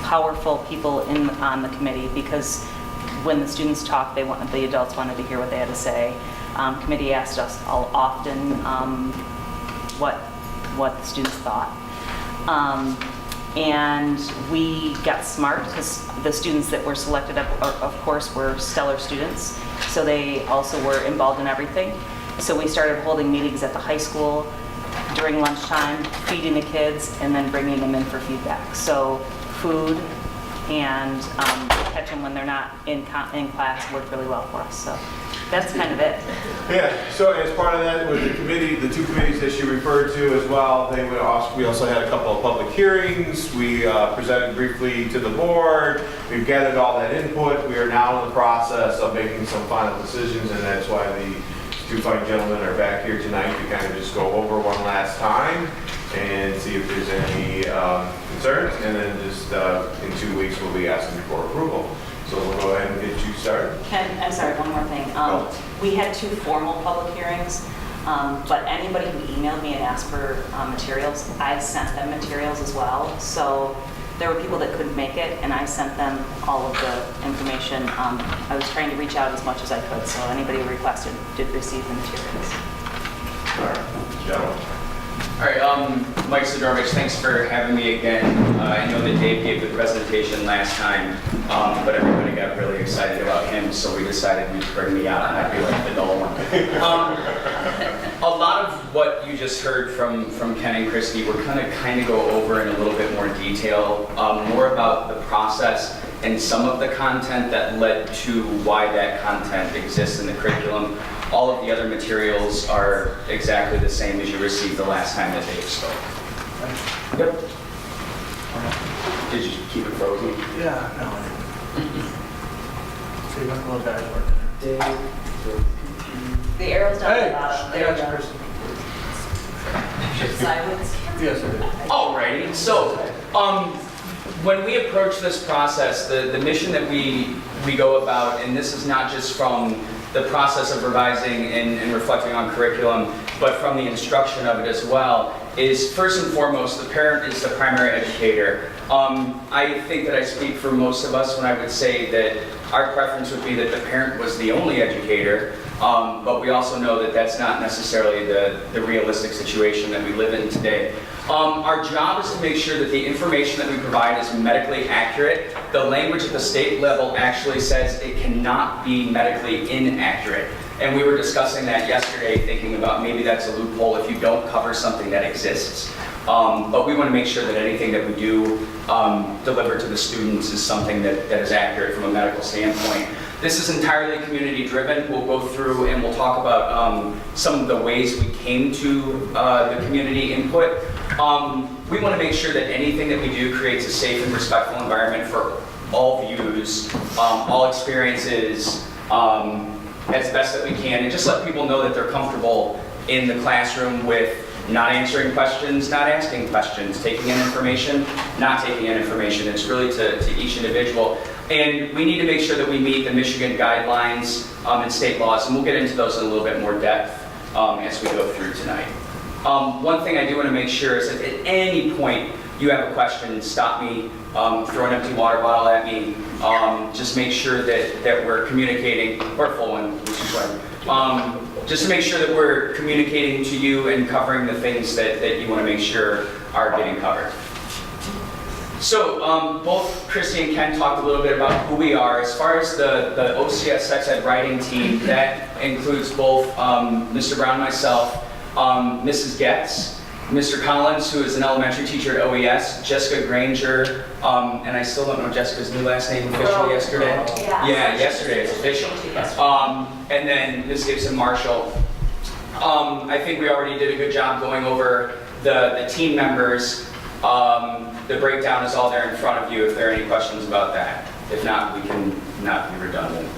powerful people on the committee, because when the students talked, the adults wanted to hear what they had to say. Committee asked us all often what the students thought. And we got smart, because the students that were selected, of course, were stellar students. So they also were involved in everything. So we started holding meetings at the high school during lunchtime, feeding the kids, and then bringing them in for feedback. So food and catch them when they're not in class worked really well for us. So that's kind of it. Yeah, so as part of that, with the committee, the 2 committees that she referred to as well, we also had a couple of public hearings. We presented briefly to the board. We've gathered all that input. We are now in the process of making some final decisions, and that's why the 2 fine gentlemen are back here tonight to kind of just go over one last time and see if there's any concerns, and then just in 2 weeks we'll be asking for approval. So we'll go ahead and get you started. I'm sorry, one more thing. We had 2 formal public hearings. But anybody who emailed me and asked for materials, I sent them materials as well. So there were people that couldn't make it, and I sent them all of the information. I was trying to reach out as much as I could, so anybody who requested did receive the materials. All right, Mike Sidorovich, thanks for having me again. I know that Dave gave the presentation last time, but everybody got really excited about him, so we decided we'd bring me out and I'd be like the dull one. A lot of what you just heard from Ken and Christy, we're kind of go over in a little bit more detail, more about the process and some of the content that led to why that content exists in the curriculum. All of the other materials are exactly the same as you received the last time that Dave spoke. Yep. Did you keep it frozen? Yeah, no. So you want to close that work? The arrow's down Hey, the bottom. There you go. Silence. Yes, it is. Alrighty, so when we approach this process, the mission that we go about, and this is not just from the process of revising and reflecting on curriculum, but from the instruction of it as well, is first and foremost, the parent is the primary educator. I think that I speak for most of us when I would say that our preference would be that the parent was the only educator, but we also know that that's not necessarily the realistic situation that we live in today. Our job is to make sure that the information that we provide is medically accurate. The language at the state level actually says it cannot be medically inaccurate. And we were discussing that yesterday, thinking about maybe that's a loophole if you don't cover something that exists. But we want to make sure that anything that we do deliver to the students is something that is accurate from a medical standpoint. This is entirely community driven. We'll go through and we'll talk about some of the ways we came to the community input. We want to make sure that anything that we do creates a safe and respectful environment for all views, all experiences, as best that we can, and just let people know that they're comfortable in the classroom with not answering questions, not asking questions, taking in information, not taking in information. It's really to each individual. And we need to make sure that we meet the Michigan guidelines and state laws, and we'll get into those in a little bit more depth as we go through tonight. One thing I do want to make sure is that at any point you have a question, stop me, throw an empty water bottle at me, just make sure that we're communicating, or a full one, which is fine. Just to make sure that we're communicating to you and covering the things that you want to make sure are getting covered. So both Christy and Ken talked a little bit about who we are. As far as the OCS Sex Ed writing team, that includes both Mr. Brown, myself, Mrs. Getz, Mr. Collins, who is an elementary teacher at OES, Jessica Granger, and I still don't know Jessica's new last name officially yesterday. Yeah, yesterday it's official. And then Ms. Gibson Marshall. I think we already did a good job going over the team members. The breakdown is all there in front of you if there are any questions about that. If not, we can not be redundant.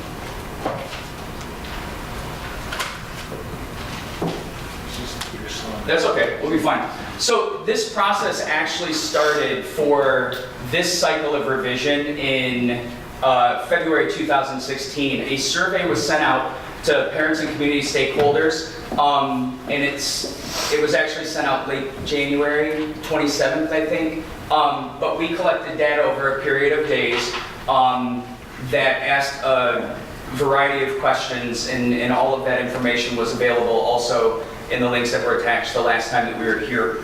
That's okay, we'll be fine. So this process actually started for this cycle of revision in February 2016. A survey was sent out to parents and community stakeholders, and it was actually sent out late January 27th, I think. But we collected data over a period of days that asked a variety of questions, and all of that information was available also in the links that were attached the last time that we were here.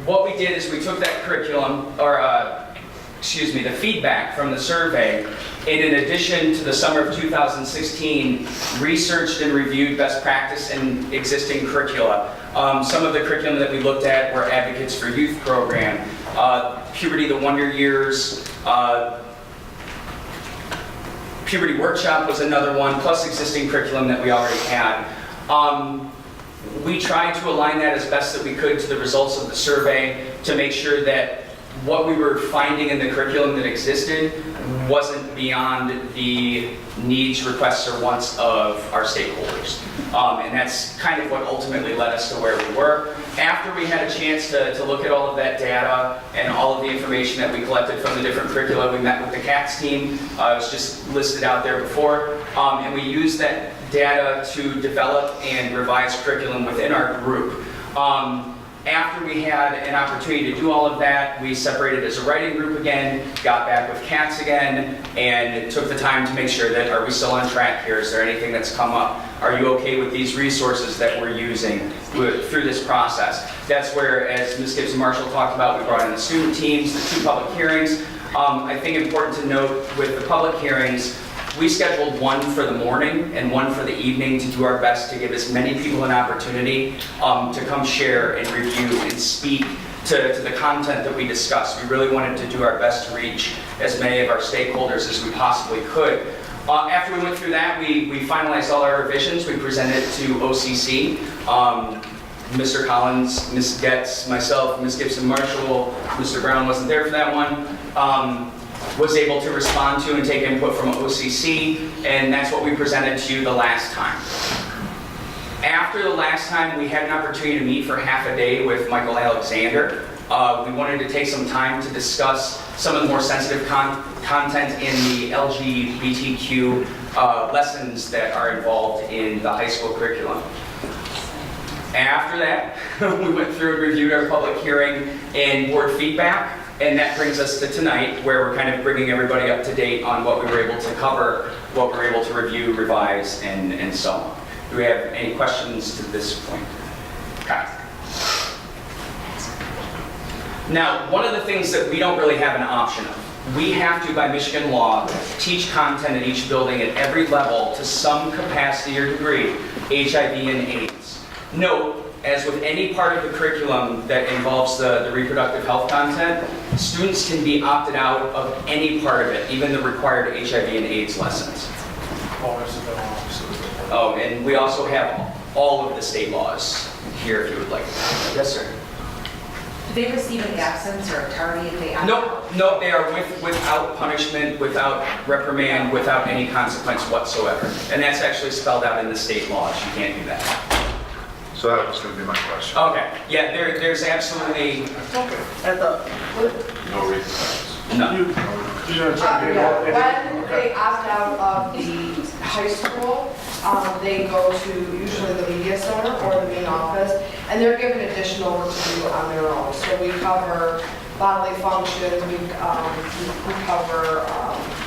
What we did is we took that curriculum, the feedback from the survey, and in addition to the summer of 2016, researched and reviewed best practice and existing curricula. Some of the curriculum that we looked at were Advocates for Youth program, Puberty the Wonder Years, Puberty Workshop was another one, plus existing curriculum that we already had. We tried to align that as best that we could to the results of the survey to make sure that what we were finding in the curriculum that existed wasn't beyond the needs, requests, or wants of our stakeholders. And that's kind of what ultimately led us to where we were. After we had a chance to look at all of that data and all of the information that we collected from the different curricula, we met with the CATS team. It was just listed out there before. And we used that data to develop and revise curriculum within our group. After we had an opportunity to do all of that, we separated as a writing group again, got back with Katz again, and took the time to make sure that, are we still on track here? Is there anything that's come up? Are you okay with these resources that we're using through this process? That's where, as Ms. Gibson-Marshall talked about, we brought in the student teams, the 2 public hearings. I think important to note with the public hearings, we scheduled one for the morning and one for the evening to do our best to give as many people an opportunity to come share and review and speak to the content that we discussed. We really wanted to do our best to reach as many of our stakeholders as we possibly could. After we went through that, we finalized all our revisions. We presented it to OCC. Mr. Collins, Ms. Getz, myself, Ms. Gibson-Marshall, Mr. Brown wasn't there for that one. Was able to respond to and take input from OCC, and that's what we presented to you the last time. After the last time, we had an opportunity to meet for half a day with Michael Alexander. We wanted to take some time to discuss some of the more sensitive content in the LGBTQ lessons that are involved in the high school curriculum. After that, we went through and reviewed our public hearing and board feedback. And that brings us to tonight, where we're kind of bringing everybody up to date on what we were able to cover, what we were able to review, revise, and so on. Do we have any questions to this point? Okay. Now, one of the things that we don't really have an option of, we have to, by Michigan law, teach content in each building at every level to some capacity or degree, HIV and AIDS. Note, as with any part of the curriculum that involves the reproductive health content, students can be opted out of any part of it, even the required HIV and AIDS lessons. Oh, and we also have all of the state laws here if you would like. Yes, sir. Do they receive an absence or a tardy if they opt out? No, they are without punishment, without reprimand, without any consequence whatsoever. And that's actually spelled out in the state laws. You can't do that. So that was going to be my question. Okay. Yeah, there's absolutely... No reasons. No. When they opt out of the high school, they go to usually the media center or the main office, and they're given additional work to do on their own. So we cover bodily functions, we cover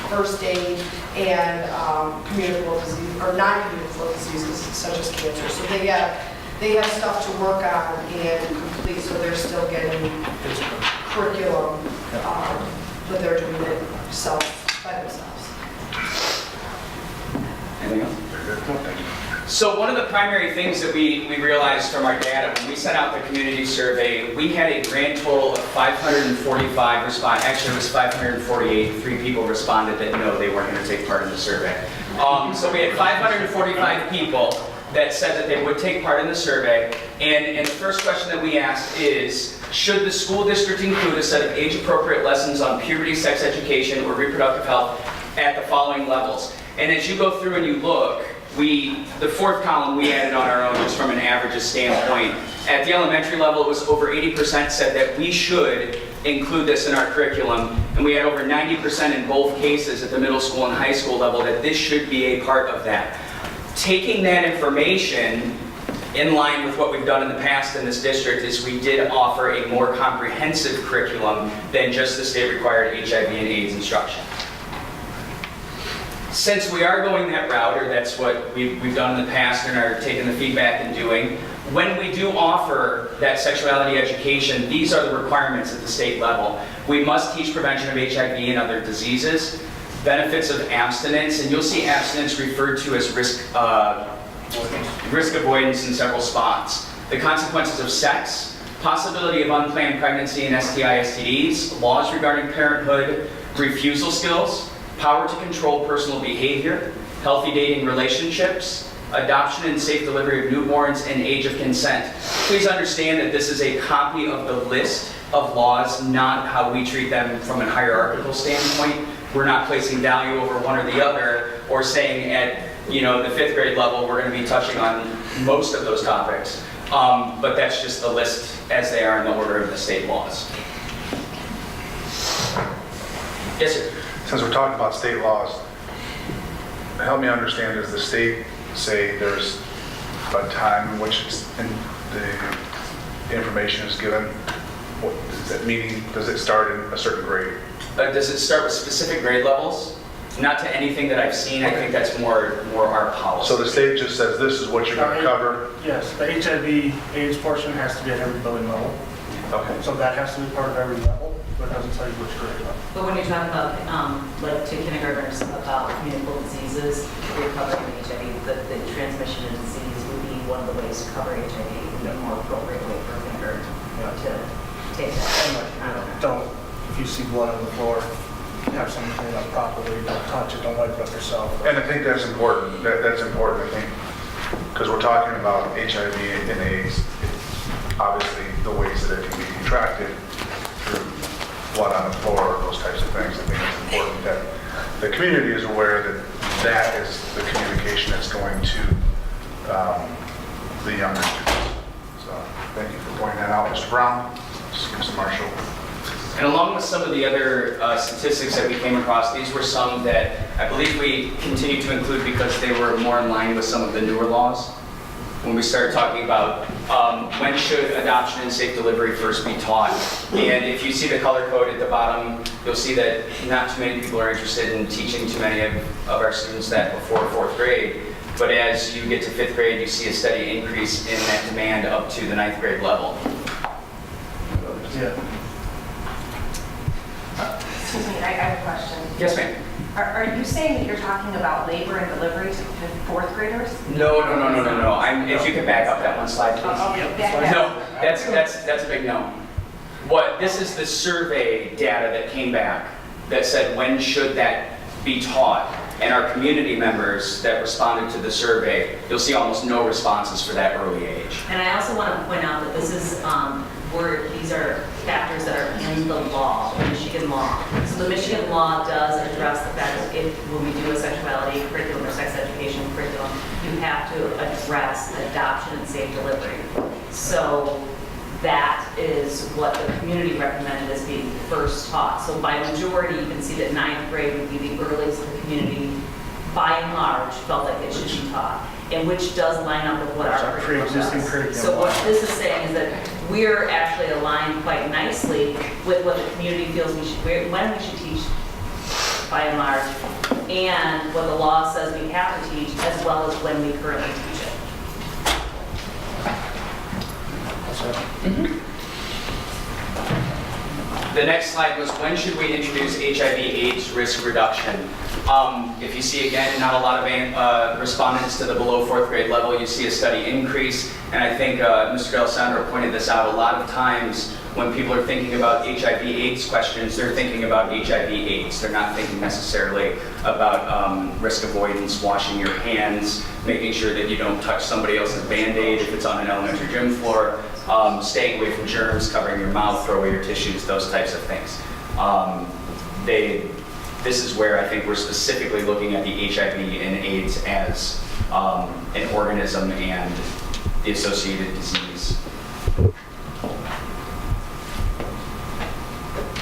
first aid and communicable disease, or non-communicable diseases such as cancer. So they have stuff to work on and complete, so they're still getting curriculum, but they're doing it by themselves. Anything else? So one of the primary things that we realized from our data, when we sent out the community survey, we had a grand total of 545 respond. Actually, it was 548. 3 people responded that no, they weren't going to take part in the survey. So we had 545 people that said that they would take part in the survey. And the first question that we asked is, should the school district include a set of age-appropriate lessons on puberty, sex education, or reproductive health at the following levels? And as you go through and you look, the fourth column we added on our own just from an averages standpoint. At the elementary level, it was over 80% said that we should include this in our curriculum, and we had over 90% in both cases at the middle school and high school level that this should be a part of that. Taking that information in line with what we've done in the past in this district is we did offer a more comprehensive curriculum than just the state required HIV and AIDS instruction. Since we are going that route, or that's what we've done in the past and are taking the feedback and doing, when we do offer that sexuality education, these are the requirements at the state level. We must teach prevention of HIV and other diseases, benefits of abstinence, and you'll see abstinence referred to as risk avoidance in several spots. The consequences of sex, possibility of unplanned pregnancy and STI/STDs, laws regarding parenthood, refusal skills, power to control personal behavior, healthy dating relationships, adoption and safe delivery of newborns, and age of consent. Please understand that this is a copy of the list of laws, not how we treat them from a hierarchical standpoint. We're not placing value over one or the other, or saying at the 5th grade level we're going to be touching on most of those topics. But that's just the list as they are in the order of the state laws. Yes, sir. Since we're talking about state laws, help me understand, does the state say there's a time in which the information is given? What does that mean? Does it start in a certain grade? Does it start with specific grade levels? Not to anything that I've seen. I think that's more our policy. So the state just says this is what you're going to cover? Yes, the HIV/AIDS portion has to be at every building level. Okay. So that has to be part of every level, but it doesn't tell you which grade level. But when you're talking about, like to kindergartners, about communicable diseases, you're covering HIV, the transmission of disease would be one of the ways to cover HIV. It would be a more appropriate way for a kindergarten to take that. Don't, if you see blood on the floor, have someone clean it up properly, don't touch it, don't wipe it up yourself. And I think that's important. That's important, I think, because we're talking about HIV and AIDS. Obviously, the ways that it can be contracted through blood on the floor, those types of things. I think it's important that the community is aware that that is the communication that's going to the younger students. So thank you for pointing that out, Mr. Brown. Mr. Marshall. And along with some of the other statistics that we came across, these were some that I believe we continue to include because they were more in line with some of the newer laws. When we started talking about when should adoption and safe delivery first be taught. And if you see the color code at the bottom, you'll see that not too many people are interested in teaching too many of our students that before 4th grade. But as you get to 5th grade, you see a steady increase in that demand up to the 9th grade level. Yeah. Excuse me, I have a question. Yes, ma'am. Are you saying that you're talking about labor and delivery to 4th graders? No. If you can back up that one slide, please. No, that's a big no. This is the survey data that came back that said when should that be taught? And our community members that responded to the survey, you'll see almost no responses for that early age. And I also want to point out that this is these are factors that are in the law, the Michigan law. So the Michigan law does address the fact that when we do a sexuality curriculum or sex education curriculum, you have to address adoption and safe delivery. So that is what the community recommended as being first taught. So by majority, you can see that 9th grade would be the earliest the community, by and large, felt like it should be taught, and which does line up with what our curriculum does. So what this is saying is that we're actually aligned quite nicely with what the community feels when we should teach, by and large, and what the law says we have to teach, as well as when we currently teach it. The next slide was when should we introduce HIV/AIDS risk reduction? If you see again, not a lot of respondents to the below 4th grade level, you see a steady increase. And I think Mr. D'Alessandro pointed this out. A lot of times when people are thinking about HIV/AIDS questions, they're thinking about HIV/AIDS. They're not thinking necessarily about risk avoidance, washing your hands, making sure that you don't touch somebody else's Band-Aid if it's on an elementary gym floor, staying away from germs, covering your mouth, throw away your tissues, those types of things. This is where I think we're specifically looking at the HIV and AIDS as an organism and the associated disease.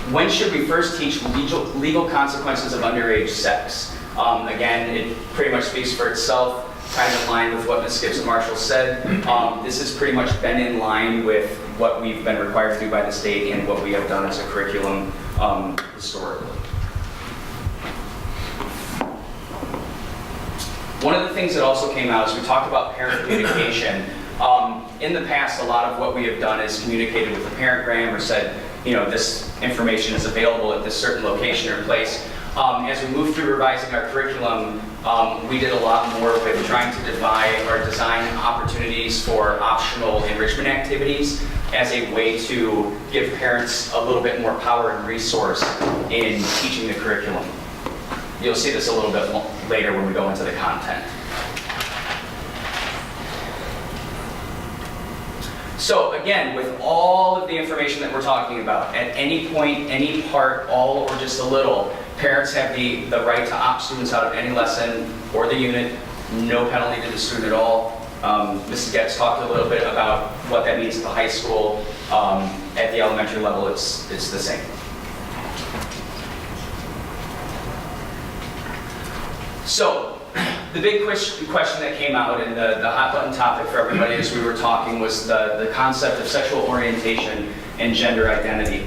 When should we first teach legal consequences of underage sex? Again, it pretty much speaks for itself, kind of in line with what Ms. Gibson-Marshall said. This has pretty much been in line with what we've been required to do by the state and what we have done as a curriculum historically. One of the things that also came out is we talked about parent communication. In the past, a lot of what we have done is communicated with the parentgram or said, this information is available at this certain location or place. As we moved through revising our curriculum, we did a lot more with trying to design opportunities for optional enrichment activities as a way to give parents a little bit more power and resource in teaching the curriculum. You'll see this a little bit later when we go into the content. So again, with all of the information that we're talking about, at any point, any part, all or just a little, parents have the right to opt students out of any lesson or the unit, no penalty to the student at all. Mrs. Getz talked a little bit about what that means at the high school. At the elementary level, it's the same. So, The big question that came out and the hot button topic for everybody as we were talking was the concept of sexual orientation and gender identity.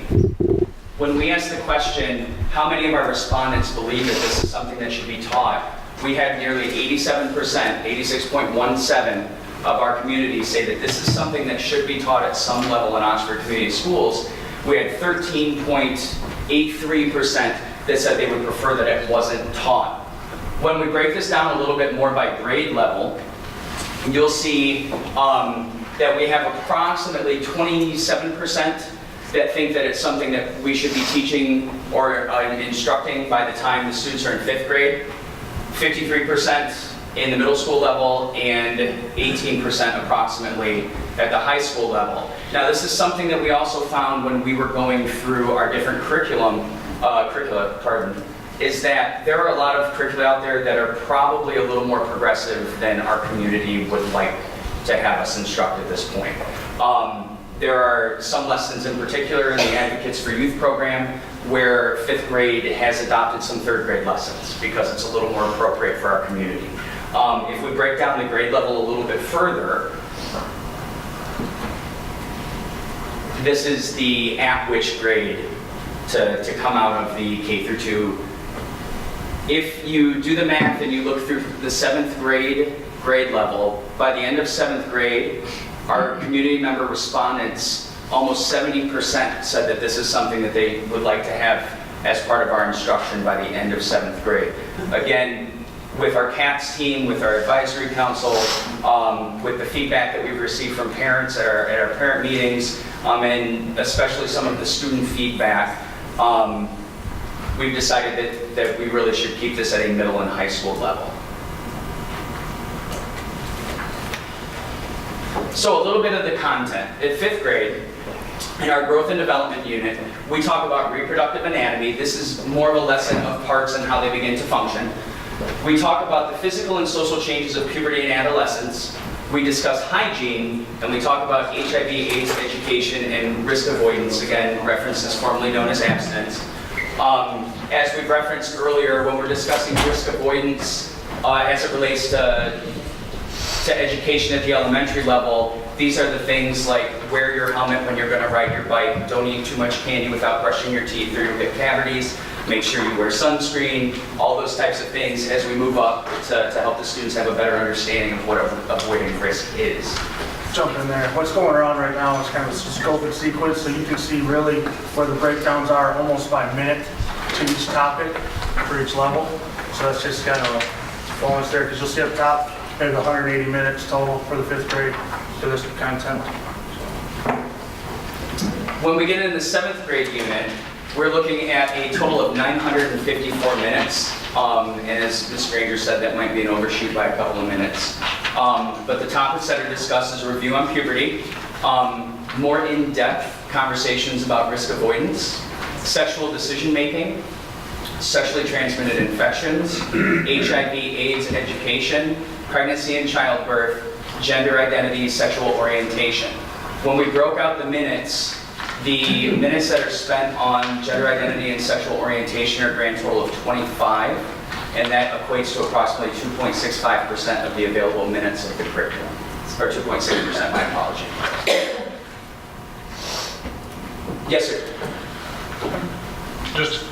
When we asked the question, how many of our respondents believe that this is something that should be taught, we had nearly 87%, 86.17 of our community say that this is something that should be taught at some level in Oxford Community Schools. We had 13.83% that said they would prefer that it wasn't taught. When we break this down a little bit more by grade level, you'll see that we have approximately 27% that think that it's something that we should be teaching or instructing by the time the students are in 5th grade, 53% in the middle school level, and 18% approximately at the high school level. Now, this is something that we also found when we were going through our different curricula, is that there are a lot of curricula out there that are probably a little more progressive than our community would like to have us instruct at this point. There are some lessons in particular in the Advocates for Youth program where 5th grade has adopted some 3rd grade lessons because it's a little more appropriate for our community. If we break down the grade level a little bit further, this is the at-which grade to come out of the K through 2. If you do the math and you look through the 7th grade level, by the end of 7th grade, our community member respondents, almost 70% said that this is something that they would like to have as part of our instruction by the end of 7th grade. Again, with our CATS team, with our advisory council, with the feedback that we've received from parents at our parent meetings, and especially some of the student feedback, we've decided that we really should keep this at a middle and high school level. So a little bit of the content. At 5th grade, in our growth and development unit, we talk about reproductive anatomy. This is more of a lesson of parts and how they begin to function. We talk about the physical and social changes of puberty and adolescence. We discuss hygiene, and we talk about HIV/AIDS education and risk avoidance. Again, reference is formerly known as abstinence. As we referenced earlier, when we're discussing risk avoidance as it relates to education at the elementary level, these are the things like wear your helmet when you're going to ride your bike, don't eat too much candy without brushing your teeth or you'll get cavities, make sure you wear sunscreen, all those types of things as we move up to help the students have a better understanding of what avoiding risk is. Jump in there. What's going on right now is kind of a scope and sequence, so you can see really where the breakdowns are almost by minute to each topic for each level. So that's just kind of a bonus there, because you'll see up top, there's 180 minutes total for the 5th grade for this content. When we get into the 7th grade unit, we're looking at a total of 954 minutes. And as Ms. Granger said, that might be an overshoot by a couple of minutes. But the topics that are discussed is a review on puberty, more in-depth conversations about risk avoidance, sexual decision-making, sexually transmitted infections, HIV/AIDS education, pregnancy and childbirth, gender identity, sexual orientation. When we broke out the minutes that are spent on gender identity and sexual orientation are a grand total of 25, and that equates to approximately 2.65% of the available minutes of the curriculum, or 2.6%, my apology. Yes, sir. Just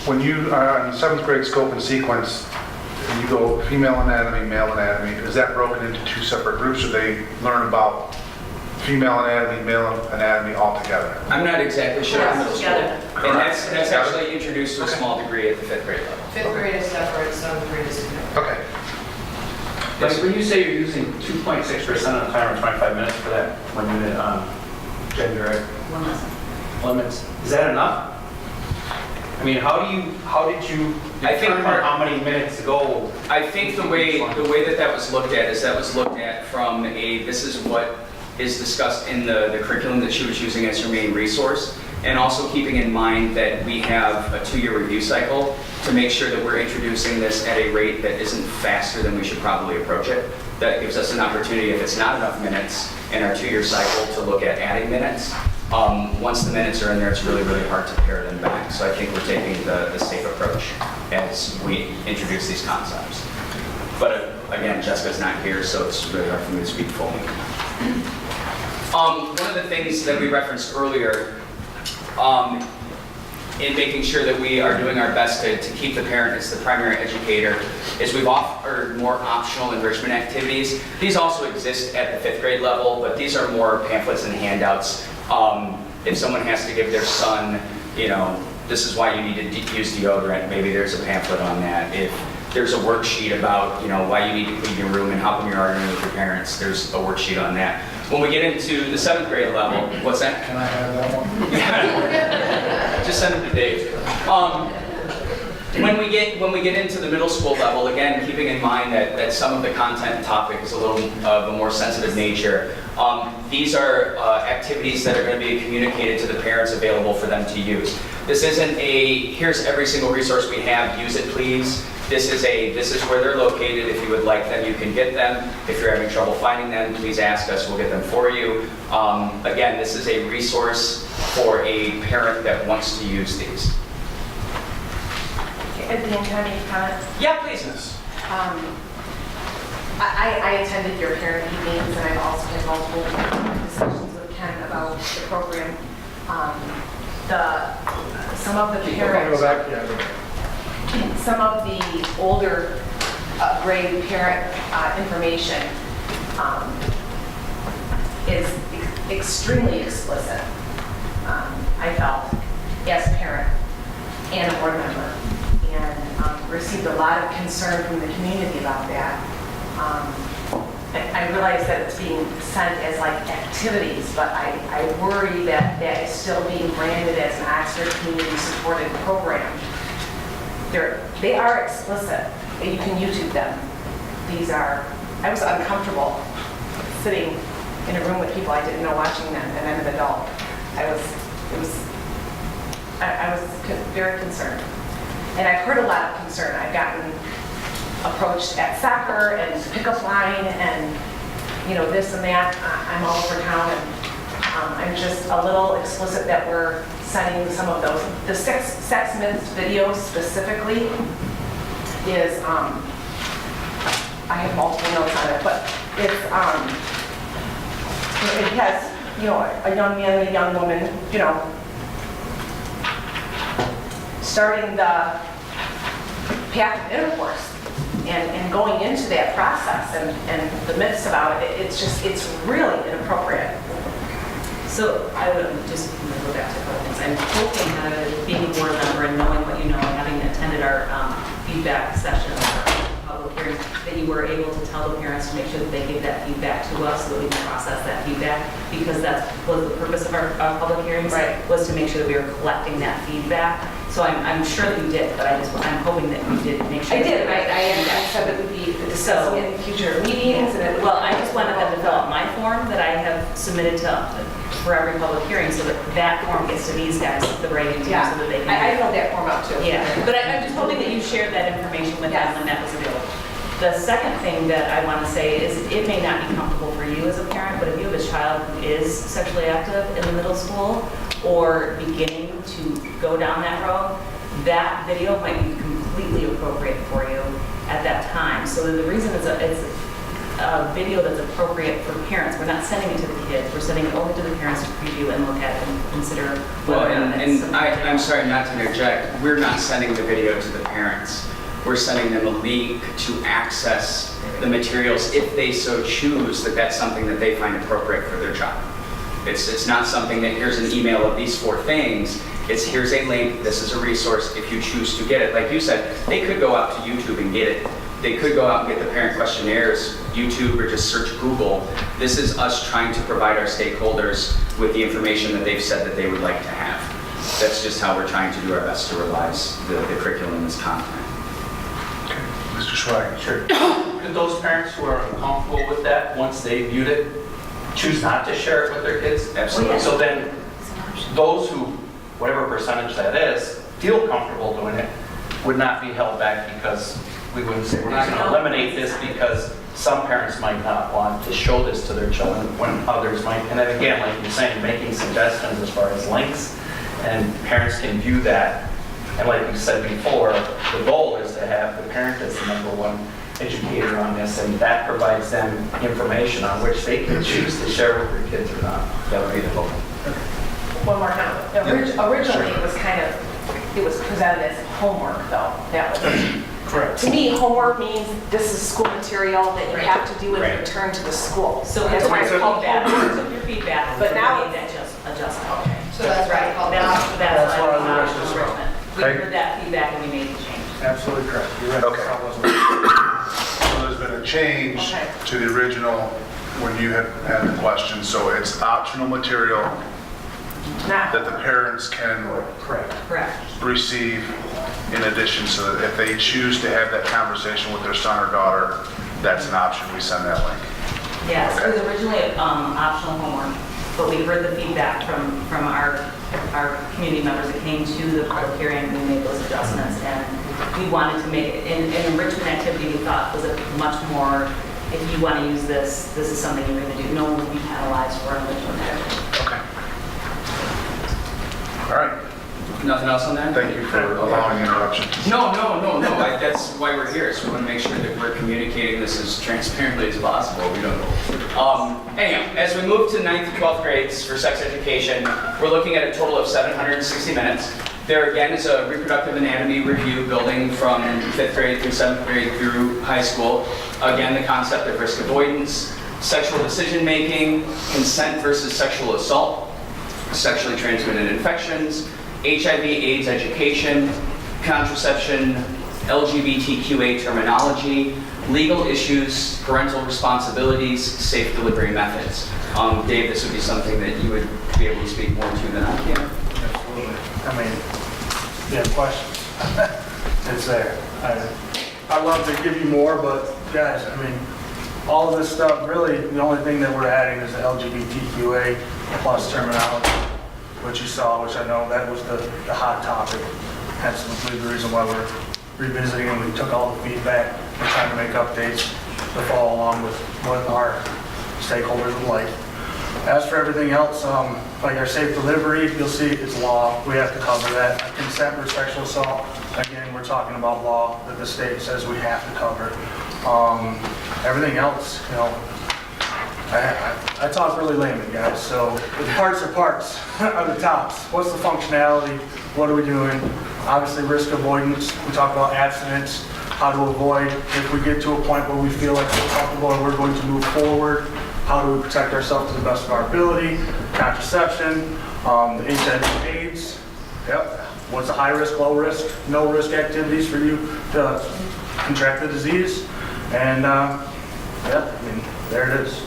when you are on the 7th grade scope and sequence, and you go female anatomy, male anatomy, is that broken into 2 separate groups, or they learn about female anatomy, male anatomy all together? I'm not exactly sure. Yes, together. And that's actually introduced to a small degree at the 5th grade level. 5th grade is separate, 7th grade is together. Okay. Like when you say you're using 2.6% of the time or 25 minutes for that 1 minute on gender limits, is that enough? I mean, how did you determine how many minutes to go? I think the way that was looked at is that was looked at from this is what is discussed in the curriculum that she was using as her main resource, and also keeping in mind that we have a 2-year review cycle to make sure that we're introducing this at a rate that isn't faster than we should probably approach it. That gives us an opportunity, if it's not enough minutes in our 2-year cycle, to look at adding minutes. Once the minutes are in there, it's really, really hard to pare them back. So I think we're taking the safe approach as we introduce these concepts. But again, Jessica's not here, so it's really hard for me to speak fully. One of the things that we referenced earlier, in making sure that we are doing our best to keep the parent as the primary educator, is we've offered more optional enrichment activities. These also exist at the 5th grade level, but these are more pamphlets and handouts. If someone has to give their son, this is why you need to use deodorant, maybe there's a pamphlet on that. If there's a worksheet about, why you need to clean your room and how come you're arguing with your parents, there's a worksheet on that. When we get into the 7th grade level, what's that? Can I have that one? Yeah. Just send it to Dave. When we get into the middle school level, again, keeping in mind that some of the content topic is a little of a more sensitive nature, these are activities that are going to be communicated to the parents available for them to use. This isn't here's every single resource we have, use it please. This is where they're located. If you would like them, you can get them. If you're having trouble finding them, please ask us, we'll get them for you. Again, this is a resource for a parent that wants to use these. Anthony, can I make a comment? Yeah, please. I attended your parent meetings, and I've also had multiple discussions with Ken about the program. Some of the parents, some of the older grade parent information is extremely explicit. I felt as a parent and a board member, and received a lot of concern from the community about that. I realize that it's being sent as like activities, but I worry that that is still being branded as an Oxford community supported program. They are explicit. You can YouTube them. I was uncomfortable sitting in a room with people I didn't know watching them, and I'm an adult. I was very concerned. And I've heard a lot of concern. I've gotten approached at soccer and pickup line and, this and that. I'm all over town, and I'm just a little explicit that we're sending some of those. The sex myths videos specifically is, I have multiple notes on it, but it's, it has, a young man and a young woman, starting the path of intercourse and going into that process and the myths about it. It's really inappropriate. So I would just go back to a couple things. I'm hoping that being a board member and knowing what you know, having attended our feedback sessions, public hearings, that you were able to tell the parents to make sure that they give that feedback to us so that we can process that feedback, because that was the purpose of our public hearings, was to make sure that we were collecting that feedback. So I'm sure that you did, but I'm hoping that you did make sure. I did. I said it would be discussing it in future meetings. And well, I just wanted them to fill out my form that I have submitted for every public hearing, so that form gets to these guys, the writing team, so that they can. I filled that form out too. Yeah, but I'm just hoping that you shared that information with them when that was available. The second thing that I want to say is it may not be comfortable for you as a parent, but if you have a child who is sexually active in the middle school or beginning to go down that road, that video might be completely appropriate for you at that time. So the reason it's a video that's appropriate for parents. We're not sending it to the kids. We're sending it only to the parents to preview and look at and consider. Well, and I'm sorry not to interject. We're not sending the video to the parents. We're sending them a link to access the materials if they so choose that that's something that they find appropriate for their child. It's not something that here's an email of these 4 things. It's here's a link, this is a resource if you choose to get it. Like you said, they could go out to YouTube and get it. They could go out and get the parent questionnaires, YouTube, or just search Google. This is us trying to provide our stakeholders with the information that they've said that they would like to have. That's just how we're trying to do our best to revise the curriculum and this content. Mr. Schweig. Sure. Could those parents who are uncomfortable with that, once they viewed it, choose not to share it with their kids? Absolutely. So then those who, whatever percentage that is, feel comfortable doing it, would not be held back because we wouldn't say we're not going to eliminate this because some parents might not want to show this to their children when others might. And then again, like you're saying, making suggestions as far as links, and parents can view that. And like you said before, the goal is to have the parent as the #1 educator on this, and that provides them information on which they can choose to share with their kids or not. That would be the goal. One more time. Originally, it was presented as homework, though. That was, Correct. to me, homework means this is school material that you have to do and Right. return to the school. So that's why it's called feedback, homework. took your feedback, But now made that adjustment. Okay. So that's right. That's why why the rest is wrong. Enrichment. We Okay. heard that feedback and we made the change. Absolutely correct. You're right. Okay. That wasn't- So there's been a change Okay. to the original when you had the question. So it's optional material Now, that the parents can Correct. Correct. receive in addition, so that if they choose to have that conversation with their son or daughter, that's an option. We send that link. Yes, it was originally optional homework, but we heard the feedback from our community members that came to the public hearing. We made those adjustments, and we wanted to make it an enrichment activity. We thought was a much more, if you want to use this, this is something you're going to do. No one will be penalized for enrichment activity. Okay. All right. Nothing else on that? Thank you for allowing the interruption. No. That's why we're here. So we want to make sure that we're communicating this as transparently as possible. We don't. Anyhow, as we move to 9th to 12th grades for sex education, we're looking at a total of 760 minutes. There again is a reproductive anatomy review building from 5th grade through 7th grade through high school. Again, the concept of risk avoidance, sexual decision making, consent versus sexual assault, sexually transmitted infections, HIV/AIDS education, contraception, LGBTQA terminology, legal issues, parental responsibilities, safe delivery methods. Dave, this would be something that you would be able to speak more to than I can. Absolutely. I mean, if you have questions, it's there. I'd love to give you more, but guys, I mean, all of this stuff, really, the only thing that we're adding is the LGBTQA plus terminology, which you saw, which I know that was the hot topic. Hence the reason why we're revisiting, and we took all the feedback and trying to make updates to follow along with what our stakeholders would like. As for everything else, like our safe delivery, you'll see it's law. We have to cover that. Consent for sexual assault, again, we're talking about law that the state says we have to cover. Everything else, you know, I talk really layman, guys, so the parts are parts are the tops. What's the functionality? What are we doing? Obviously, risk avoidance. We talk about abstinence, how to avoid. If we get to a point where we feel like we're comfortable and we're going to move forward, how do we protect ourselves to the best of our ability? Contraception, the HIV/AIDS. Yep. What's the high risk, low risk, no risk activities for you to contract the disease? And yeah, I mean, there it is.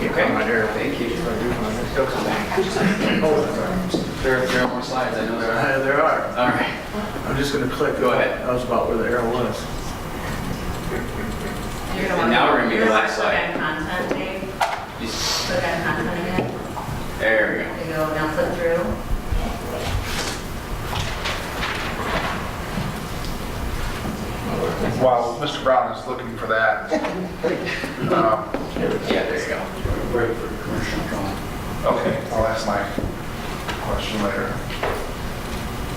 Okay, my dear, thank you. There are more slides, I know there are. There are. All right. I'm just going to click. Go ahead. That was about where the arrow was. And now we're going to be the last Click slide. on content, Dave. Just- Click on content again. There we go. There you go, now click through. While Mr. Brown is looking for that, Yeah, there you go. okay, I'll ask my question later.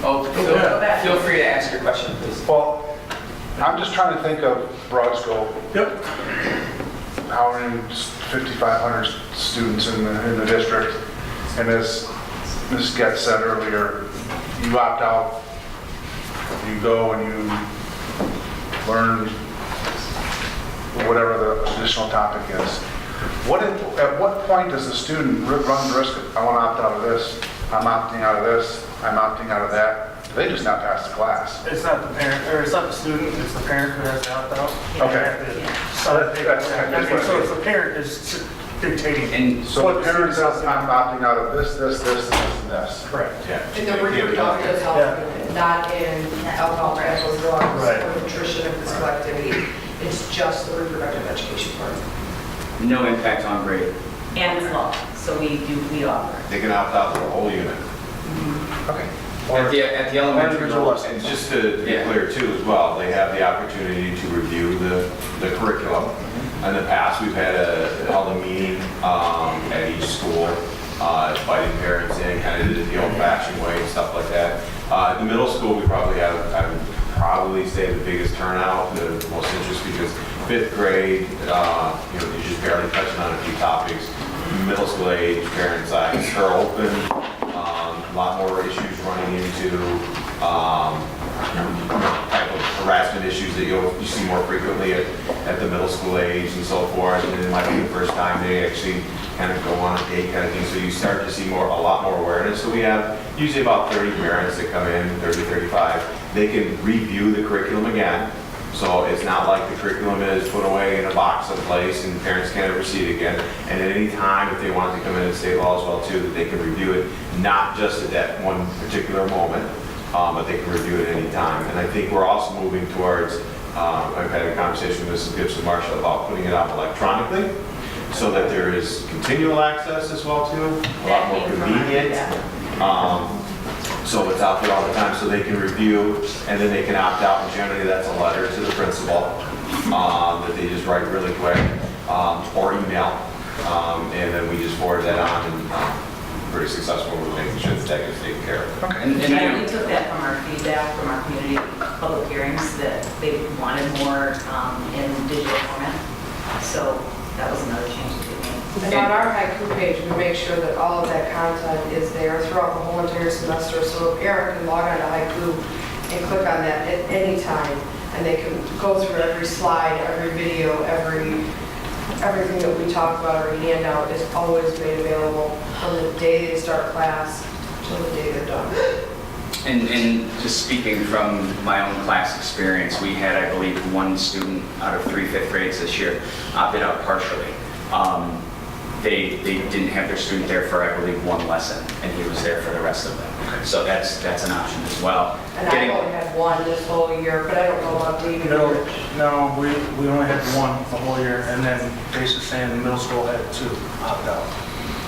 Oh, feel free to ask your question, please. Well, I'm just trying to think of broad scope. Yep. How many 5,500 students in the district? And as Ms. Getz said earlier, you opt out, you go and you learn whatever the additional topic is. At what point does the student run the risk of, I want to opt out of this, I'm opting out of this, I'm opting out of that? They just not pass the class. It's not the parent, or it's not the student, it's the parent who has to opt out. Okay. So it's the parent is dictating. And So the parent says, I'm opting out of this, and this. Correct. Yeah. And then we're doing doctors health, not in alcohol, medical drugs, Right. or nutrition or physical activity. It's just the reproductive education part. No impact on grade. And it's law, so we offer. They can opt out for the whole unit. Okay. At the elementary level. And just to be Yeah. clear too, as well, they have the opportunity to review the curriculum. In the past, we've held a meeting at each school inviting parents in, kind of did it the old-fashioned way and stuff like that. The middle school, we probably have, I would probably say, the biggest turnout, the most interest, because 5th grade, you're just barely touching on a few topics. Middle school age, parents' eyes are open, a lot more issues running into type of harassment issues that you see more frequently at the middle school age and so forth. And it might be the first time they actually kind of go on a date kind of thing. So you start to see a lot more awareness. So we have usually about 30 parents that come in, 30, 35. They can review the curriculum again. So it's not like the curriculum is put away in a box someplace and parents can't ever see it again. And at any time, if they want to come in and state law as well too, that they can review it, not just at that one particular moment, but they can review it at any time. And I think we're also moving towards, I've had a conversation with Mrs. Gibson Marshall about putting it out electronically so that there is continual access as well too, a lot more convenient. So it's out there all the time so they can review and then they can opt out, and generally that's a letter to the principal that they just write really quick or email, and then we just forward that on, and pretty successful with making sure the tech is taken care of. And we took that from our feedback from our community public hearings that they wanted more in digital format. So that was another change that we made. And on our haiku page, we make sure that all of that content is there throughout the whole entire semester, so a parent can log on to haiku and click on that at any time, and they can go through every slide, every video, everything that we talk about, every handout is always made available from the day they start class till the day they're done. And just speaking from my own class experience, we had, I believe, one student out of 3 5th grades this year opted out partially. They didn't have their student there for, I believe, one lesson, and he was there for the rest of them. So that's an option as well. And I've only had one this whole year, but I don't know about David. No, we only had one the whole year, and then basically saying the middle school had 2 opt out.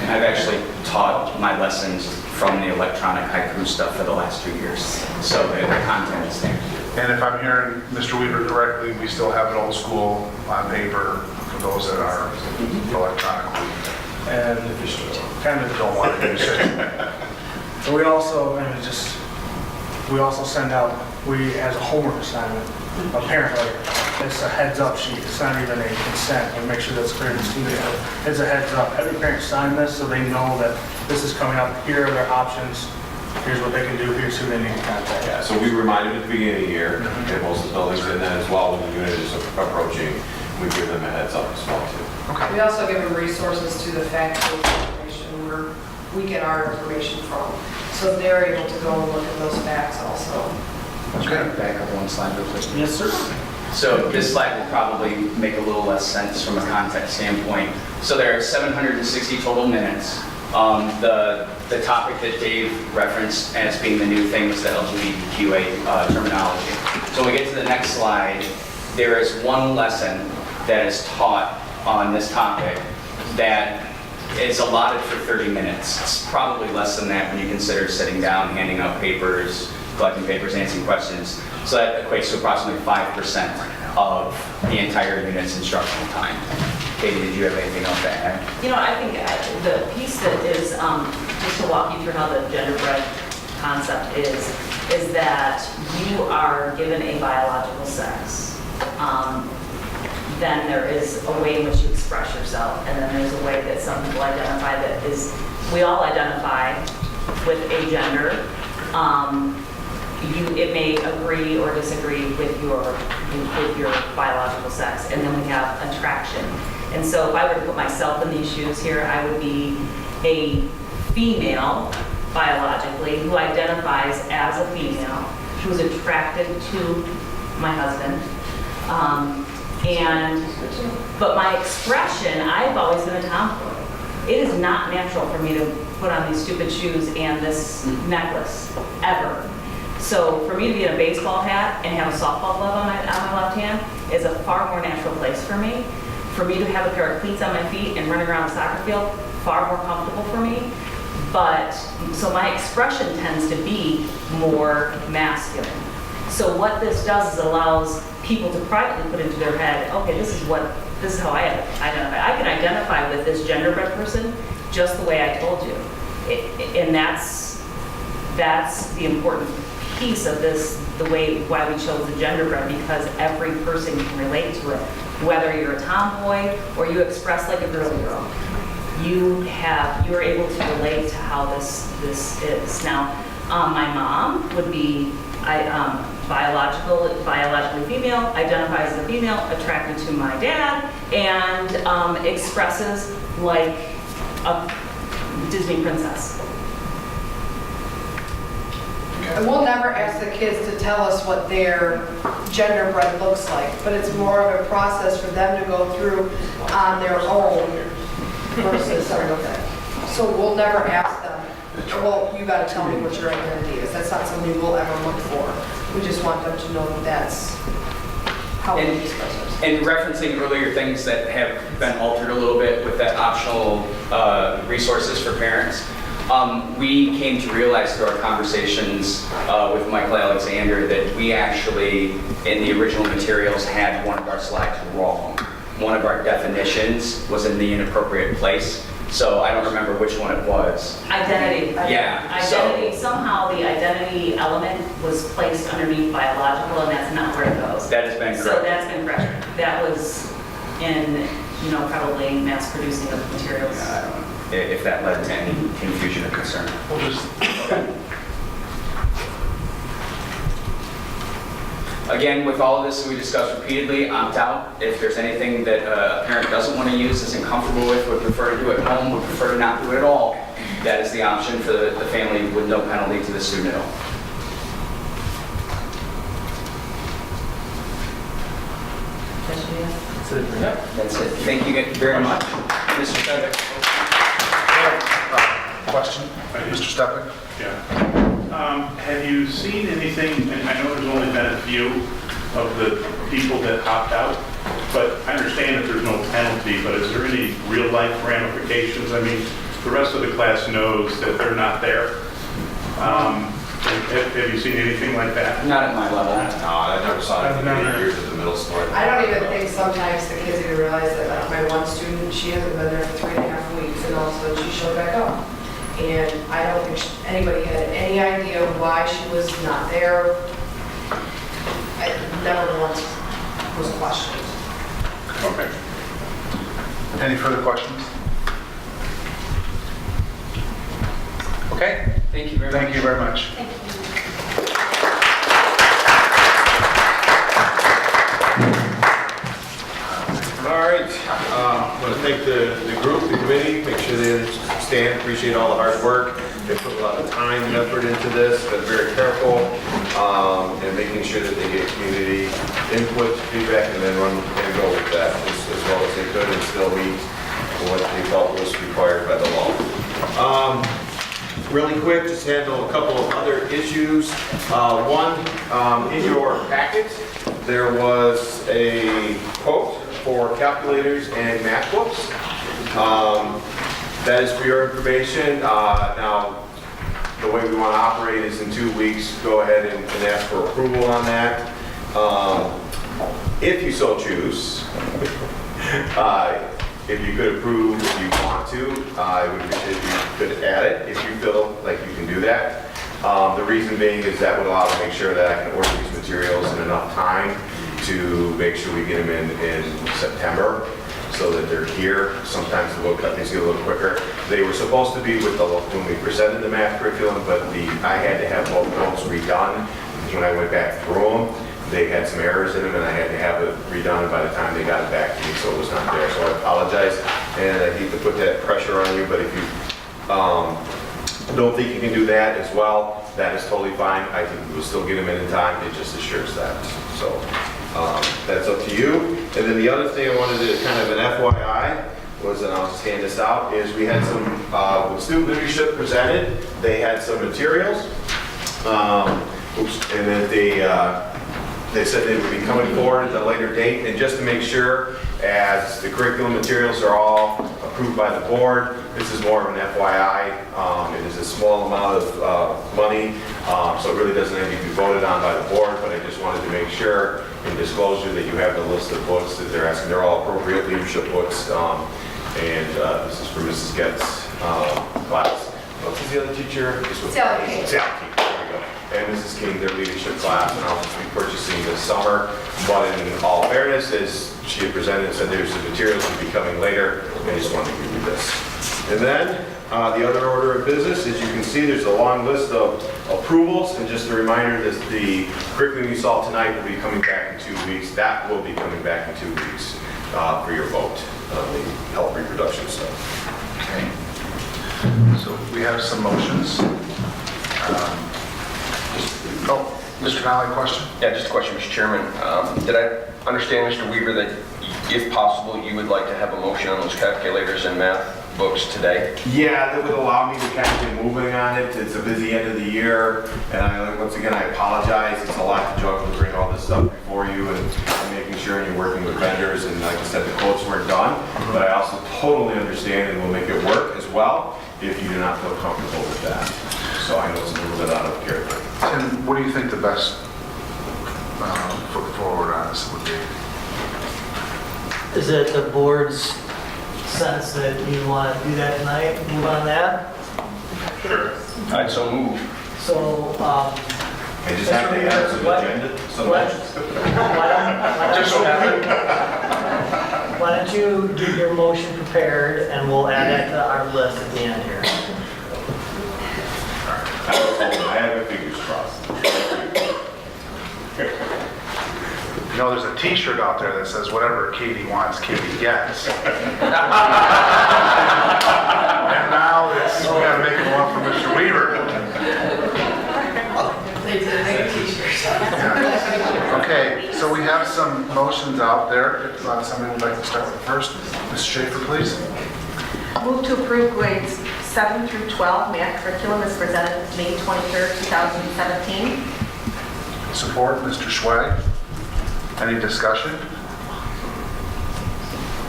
And I've actually taught my lessons from the electronic haiku stuff for the last 2 years. So the content is there. And if I'm hearing Mr. Weaver correctly, we still have an old school on paper for those that are electronically. And kind of don't want to use it. And we also, send out, as a homework assignment, apparently, it's a heads up sheet. It's not even a consent. We make sure that's clear to the student. It's a heads up. Every parent sign this so they know that this is coming up. Here are their options. Here's what they can do. Here's who they need to contact. Yeah, so we remind them at the beginning of the year at most of the buildings, and then as well when the unit is approaching, we give them a heads up as well too. We also give them resources to the fact-based information where we get our information from. So they're able to go and look at those facts also. Can I back up one slide real quick? Yes, sir. So this slide will probably make a little less sense from a context standpoint. So there are 760 total minutes. The topic that Dave referenced as being the new thing was the LGBTQA terminology. So when we get to the next slide, there is one lesson that is taught on this topic that is allotted for 30 minutes. It's probably less than that when you consider sitting down, handing out papers, collecting papers, answering questions. So that equates to approximately 5% of the entire unit's instructional time. Katie, did you have anything else to add? I think the piece that is, just to walk you through how the genderbread concept is that you are given a biological sex. Then there is a way in which you express yourself, and then there's a way that some people identify that is, we all identify with a gender. It may agree or disagree with your biological sex, and then we have attraction. And so if I were to put myself in these shoes here, I would be a female biologically who identifies as a female, who's attracted to my husband. But my expression, I've always been a tomboy. It is not natural for me to put on these stupid shoes and this necklace, ever. So for me to be in a baseball hat and have a softball glove on my left hand is a far more natural place for me. For me to have a pair of cleats on my feet and run around the soccer field, far more comfortable for me. But, so my expression tends to be more masculine. So what this does is allows people to privately put into their head, okay, this is how I identify. I can identify with this genderbread person just the way I told you. And that's the important piece of this, why we chose the genderbread, because every person can relate to it. Whether you're a tomboy or you express like a girly girl, you are able to relate to how this is. Now, my mom would be biologically female, identifies as a female, attracted to my dad, and expresses like a Disney princess. And we'll never ask the kids to tell us what their genderbread looks like, but it's more of a process for them to go through on their own versus something. So we'll never ask them, well, you got to tell me what your identity is. That's not something we'll ever look for. We just want them to know that that's how we express ourselves. And referencing earlier things that have been altered a little bit with that optional resources for parents, we came to realize through our conversations with Michael Alexander that we actually, in the original materials, had one of our slides wrong. One of our definitions was in the inappropriate place. So I don't remember which one it was. Identity. Yeah. Identity. Somehow the identity element was placed underneath biological, and that's not where it goes. That has been corrected. So that's been corrected. That was in, probably mass producing of materials. I don't know if that led to any confusion or concern. We'll just, Again, with all of this we discussed repeatedly, opt out. If there's anything that a parent doesn't want to use, isn't comfortable with, would prefer to do at home, would prefer to not do it at all, that is the option for the family with no penalty to the student at all. That's it. Thank you very much. Mr. Stevick. question? Mr. Steppen? Yeah. Have you seen anything, and I know there's only been a few of the people that opt out, but I understand that there's no penalty, but is there any real life ramifications? I mean, the rest of the class knows that they're not there. Have you seen anything like that? Not at my level. No, I never saw it in 8 years at the middle school. I don't even think sometimes the kids even realize that, like my one student, she hasn't been there for 3.5 weeks, and all of a sudden she showed back up. And I don't think anybody had any idea why she was not there. I never once was questioned. Okay. Any further questions? Okay. Thank you very much. Thank you very much. All right, I want to thank the group, the committee, make sure they understand, appreciate all the hard work. They put a lot of time and effort into this, been very careful, and making sure that they get community input, feedback, and then run and go with that as well as they could and still meet what they felt was required by the law. Really quick, just handle a couple of other issues. One, in your packet, there was a quote for calculators and math books. That is for your information. Now, the way we want to operate is in 2 weeks, go ahead and ask for approval on that. If you so choose, if you could approve if you want to, I would appreciate if you could add it if you feel like you can do that. The reason being is that would allow to make sure that I can order these materials in enough time to make sure we get them in September so that they're here. Sometimes the book cut things get a little quicker. They were supposed to be with when we presented the math curriculum, but I had to have both books redone because when I went back through them, they had some errors in them and I had to have it redone by the time they got it back to me, so it was not there. So I apologize, and I hate to put that pressure on you, but if you don't think you can do that as well, that is totally fine. I think we'll still get them in time. It just assures that. So that's up to you. And then the other thing I wanted to kind of an FYI was, and I'll just hand this out, is we had some, when student leadership presented, they had some materials. And then they said they would be coming forward at a later date, and just to make sure, as the curriculum materials are all approved by the board, this is more of an FYI. It is a small amount of money, so it really doesn't need to be voted on by the board, but I just wanted to make sure in disclosure that you have the list of books that they're asking. They're all appropriate leadership books, and this is for Mrs. Getz. class. What's the other teacher? Sally King. Sally King, there we go. And Mrs. King, their leadership class, and I'll just be purchasing this summer. But in all fairness, as she had presented, said there's some materials to be coming later. I just wanted to give you this. And then the other order of business, as you can see, there's a long list of approvals, and just a reminder that the curriculum you saw tonight will be coming back in 2 weeks. That will be coming back in 2 weeks for your vote on the health reproduction stuff. Okay. So we have some motions. Mr. Nally, question? Yeah, just a question, Mr. Chairman. Did I understand, Mr. Weaver, that if possible, you would like to have a motion on those calculators and math books today? Yeah, that would allow me to kind of get moving on it. It's a busy end of the year, and once again, I apologize. It's a lot to juggle to bring all this stuff before you and making sure you're working with vendors. And like I said, the quotes weren't done, but I also totally understand and will make it work as well if you do not feel comfortable with that. So I know it's a little bit out of character. Tim, what do you think the best foot forward on this would be? Is it the board's sense that you want to do that tonight, move on that? Sure. I'd so move. So, I just have to add to the agenda. Why don't you get your motion prepared and we'll add that to our list at the end here. I have my fingers crossed. You know, there's a T-shirt out there that says, whatever Katie wants, Katie gets. And now we gotta make one for Mr. Weaver. They did make a t-shirt. Okay, so we have some motions out there. If somebody would like to start with first. Ms. Schaefer, please. Move to approve grades 7 through 12 math curriculum as presented May 23rd, 2017. Support, Mr. Schwag. Any discussion?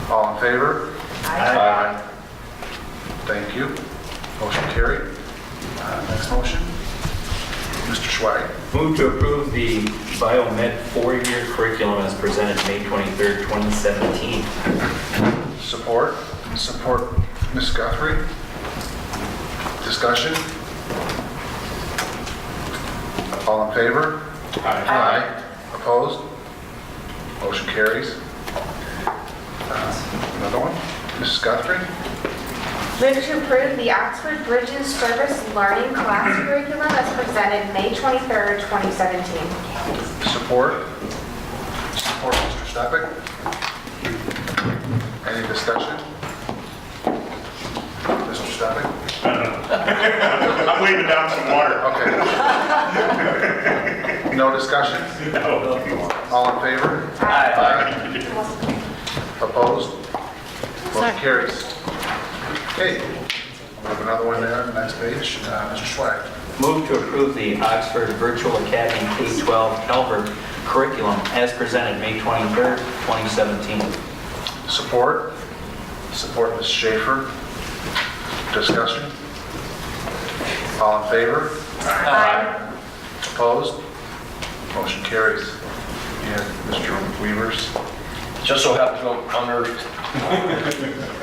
All in favor? Aye. Thank you. Motion carried. Next motion. Mr. Schwag. Move to approve the Biomed 4-year curriculum as presented May 23rd, 2017. Support. Support, Ms. Guthrie. Discussion? All in favor? Aye. Opposed? Motion carries. Another one? Mrs. Guthrie? Move to approve the Oxford Bridges Service Learning class curriculum as presented May 23rd, 2017. Support. Support, Mr. Stepek. Any discussion? Mr. Stepek? I'm waving down some water. Okay. No discussion? No. All in favor? Aye. Opposed? Motion carries. Okay. We have another one there on the next page. Mr. Schwag. Move to approve the Oxford Virtual Academy K-12 Calvert curriculum as presented May 23rd, 2017. Support. Support, Ms. Schaefer. Discussion? All in favor? Aye. Opposed? Motion carries. And Mr. Weaver's. Just so happens to under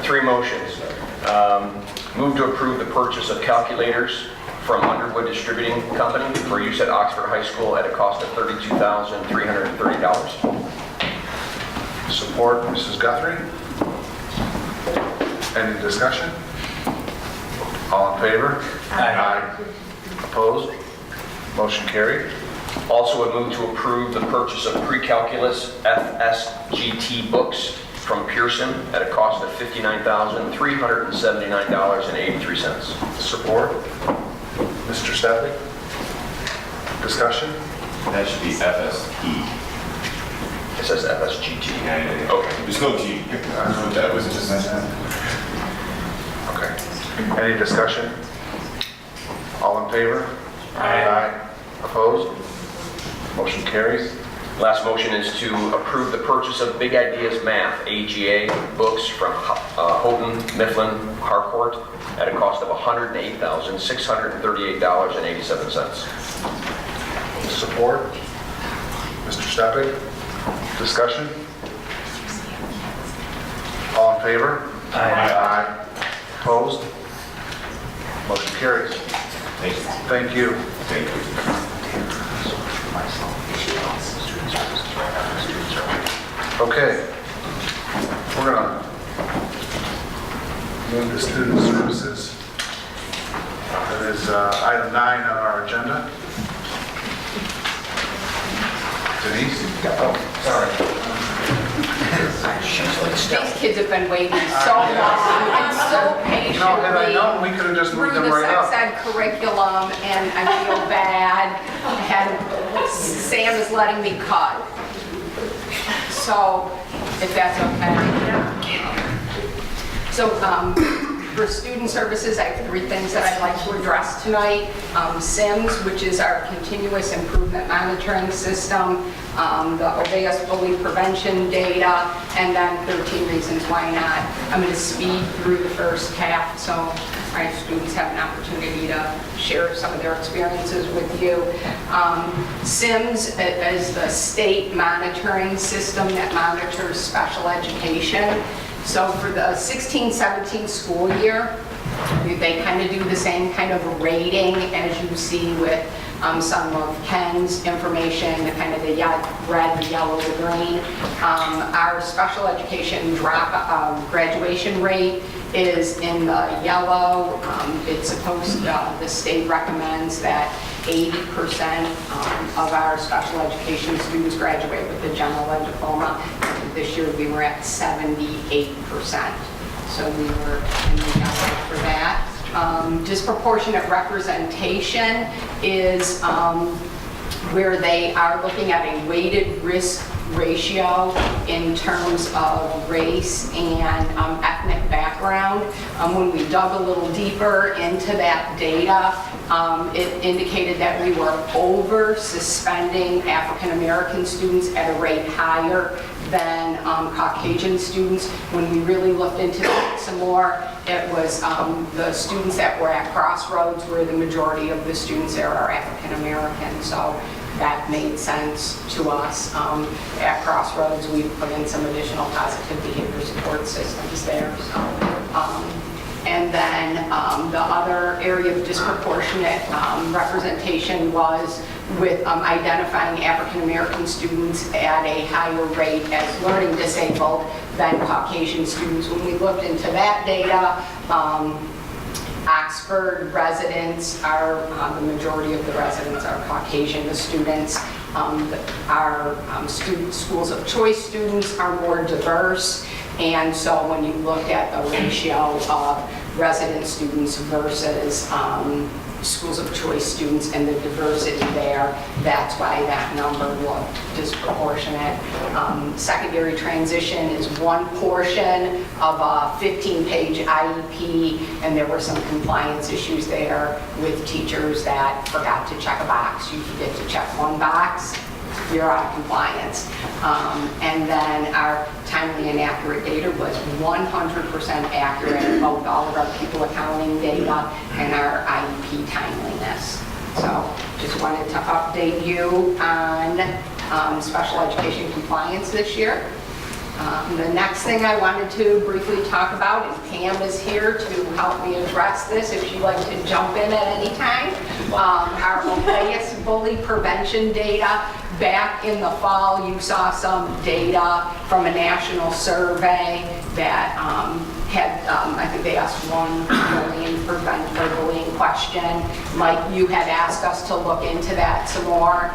3 motions. Move to approve the purchase of calculators from Underwood Distributing Company for use at Oxford High School at a cost of $32,330. Support, Mrs. Guthrie. Any discussion? All in favor? Aye. Opposed? Motion carried. Also would move to approve the purchase of pre-calculus FSGT books from Pearson at a cost of $59,379.83. Support. Mr. Stepek. Discussion? That should be FSE. It says FSGT. Yeah. Okay. There's no G. That was just... Okay. Any discussion? All in favor? Aye. Opposed? Motion carries. Last motion is to approve the purchase of Big Ideas Math, AGA, books from Houghton, Mifflin, Harcourt at a cost of $108,638.87. Support. Mr. Stepek. Discussion? All in favor? Aye. Opposed? Motion carries. Thank you. Thank you. Okay, we're gonna move to student services. That is item 9 on our agenda. Denise? Oh, sorry. These kids have been waiting so long and so patiently. No, had I known, we could have just moved them right up. Through the sex ed curriculum, and I feel bad. And Sam is letting me cut. So, if that's okay. So, for student services, I have 3 things that I'd like to address tonight. SIMS, which is our continuous improvement monitoring system, the Obeas bully prevention data, and then 13 reasons why not. I'm going to speed through the first half so my students have an opportunity to share some of their experiences with you. SIMS is the state monitoring system that monitors special education. So for the 16-17 school year, they kind of do the same kind of rating as you see with some of Ken's information, the kind of the red, the yellow, the green. Our special education graduation rate is in the yellow. It's supposed, the state recommends that 80% of our special education students graduate with a general ed diploma. This year we were at 78%. So we were in the yellow for that. Disproportionate representation is where they are looking at a weighted risk ratio in terms of race and ethnic background. When we dug a little deeper into that data, it indicated that we were over suspending African American students at a rate higher than Caucasian students. When we really looked into that some more, it was the students that were at Crossroads where the majority of the students there are African American. So that made sense to us. At Crossroads, we put in some additional positive behavior support systems there. So, and then the other area of disproportionate representation was with identifying African American students at a higher rate as learning disabled than Caucasian students. When we looked into that data, Oxford residents are, the majority of the residents are Caucasian. The students, our schools of choice students are more diverse. And so when you look at the ratio of resident students versus schools of choice students and the diversity there, that's why that number looked disproportionate. Secondary transition is one portion of a 15-page IEP, and there were some compliance issues there with teachers that forgot to check a box. You forget to check one box, you're out of compliance. And then our timely and accurate data was 100% accurate, both all of our pupil accounting data and our IEP timeliness. So just wanted to update you on special education compliance this year. The next thing I wanted to briefly talk about, and Pam is here to help me address this if she'd like to jump in at any time. Our Obeas bully prevention data. Back in the fall, you saw some data from a national survey that had, I think they asked 1 million prevent bullying question. Mike, you had asked us to look into that some more.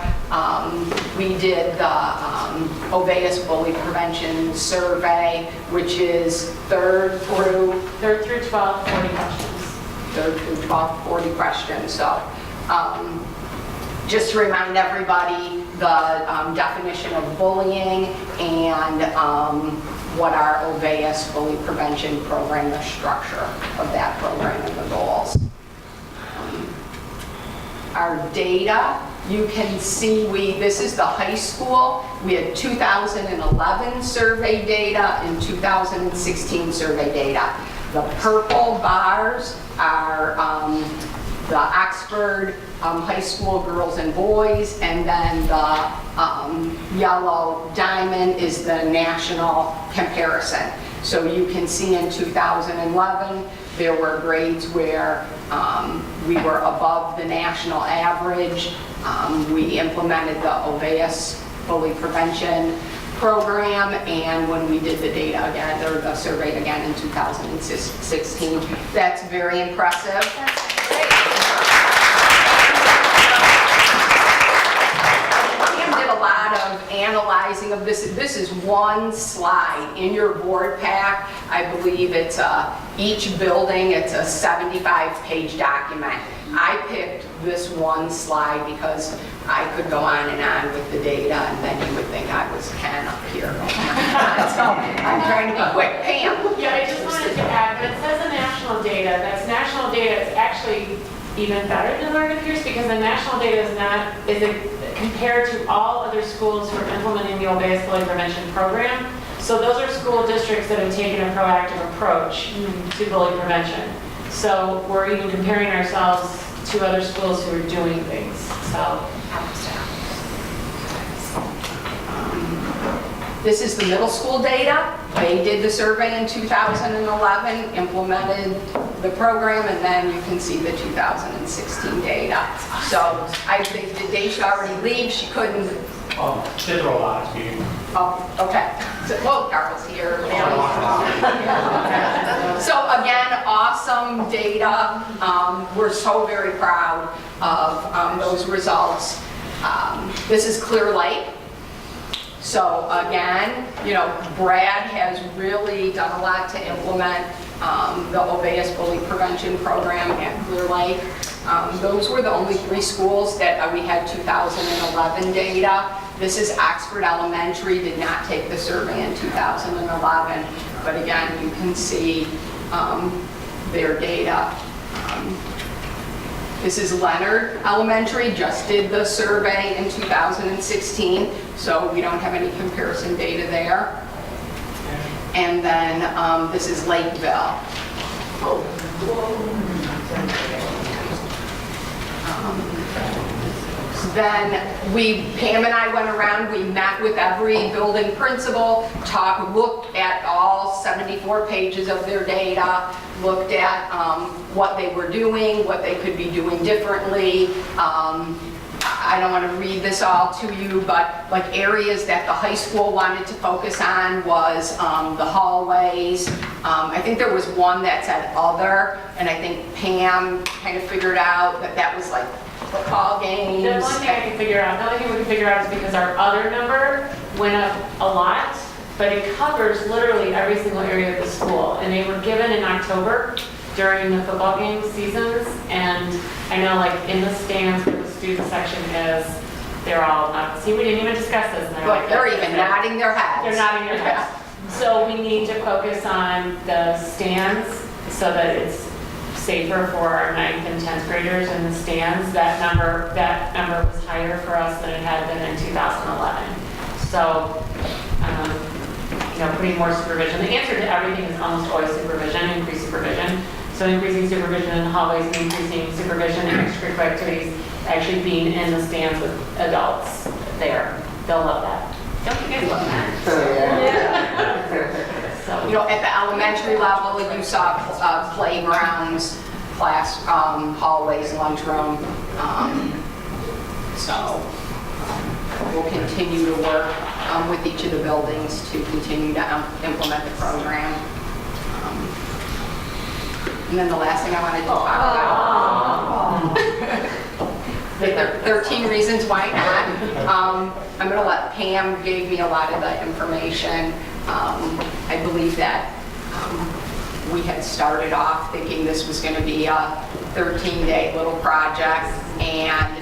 We did the Obeas bully prevention survey, which is 3rd through 12, 40 questions. 3rd through 12, 40 questions. So just to remind everybody, the definition of bullying and what our Obeas bully prevention program, the structure of that program and the goals. Our data, you can see this is the high school. We had 2011 survey data and 2016 survey data. The purple bars are the Oxford High School girls and boys, and then the yellow diamond is the national comparison. So you can see in 2011, there were grades where we were above the national average. We implemented the OVAS bully prevention program, and when we did the data again, or the survey again in 2016, that's very impressive. Pam did a lot of analyzing of this. This is one slide in your board pack. I believe it's each building, it's a 75-page document. I picked this one slide because I could go on and on with the data, and then you would think I was Ken up here. So I'm trying to be quick. Pam? Yeah, I just wanted to add, but it says the national data. That's national data. It's actually even better than learning peers because the national data compared to all other schools who are implementing the OVAS bully prevention program. So those are school districts that have taken a proactive approach to bully prevention. So we're even comparing ourselves to other schools who are doing things. So this is the middle school data. They did the survey in 2011, implemented the program, and then you can see the 2016 data. So I think did Daisha already leave? She couldn't. Did roll out to you. Oh, okay. So, well, Carl's here. So again, awesome data. We're so very proud of those results. This is Clear Lake. So again, you know, Brad has really done a lot to implement the OVAS bully prevention program at Clear Lake. Those were the only 3 schools that we had 2011 data. This is Oxford Elementary, did not take the survey in 2011, but again, you can see their data. This is Leonard Elementary, just did the survey in 2016, so we don't have any comparison data there. And then this is Lakeville. Then Pam and I went around, we met with every building principal, looked at all 74 pages of their data, looked at what they were doing, what they could be doing differently. I don't want to read this all to you, but like areas that the high school wanted to focus on was the hallways. I think there was one that said other, and I think Pam kind of figured out that that was like football games. the only thing I can figure out, the only thing we can figure out is because our other number went up a lot, but it covers literally every single area of the school. And they were given in October during the football game seasons. And I know like in the stands where the student section is, they're all not, see, we didn't even discuss this. And They're even nodding their heads. They're nodding their heads. So we need to focus on the stands so that it's safer for our 9th and 10th graders in the stands. That number was higher for us than it had been in 2011. So, you know, putting more supervision. The answer to everything is almost always supervision, increased supervision. So increasing supervision in the hallways and increasing supervision in extracurricular activities, actually being in the stands with adults there. They'll love that. Don't you guys love that? Yeah. So, you know, at the elementary level, you saw playgrounds, class, hallways, lunchroom. So we'll continue to work with each of the buildings to continue to implement the program. And then the last thing I wanted to talk about, the 13 reasons why not. I'm going to let Pam give me a lot of the information. I believe that we had started off thinking this was going to be a 13-day little project, and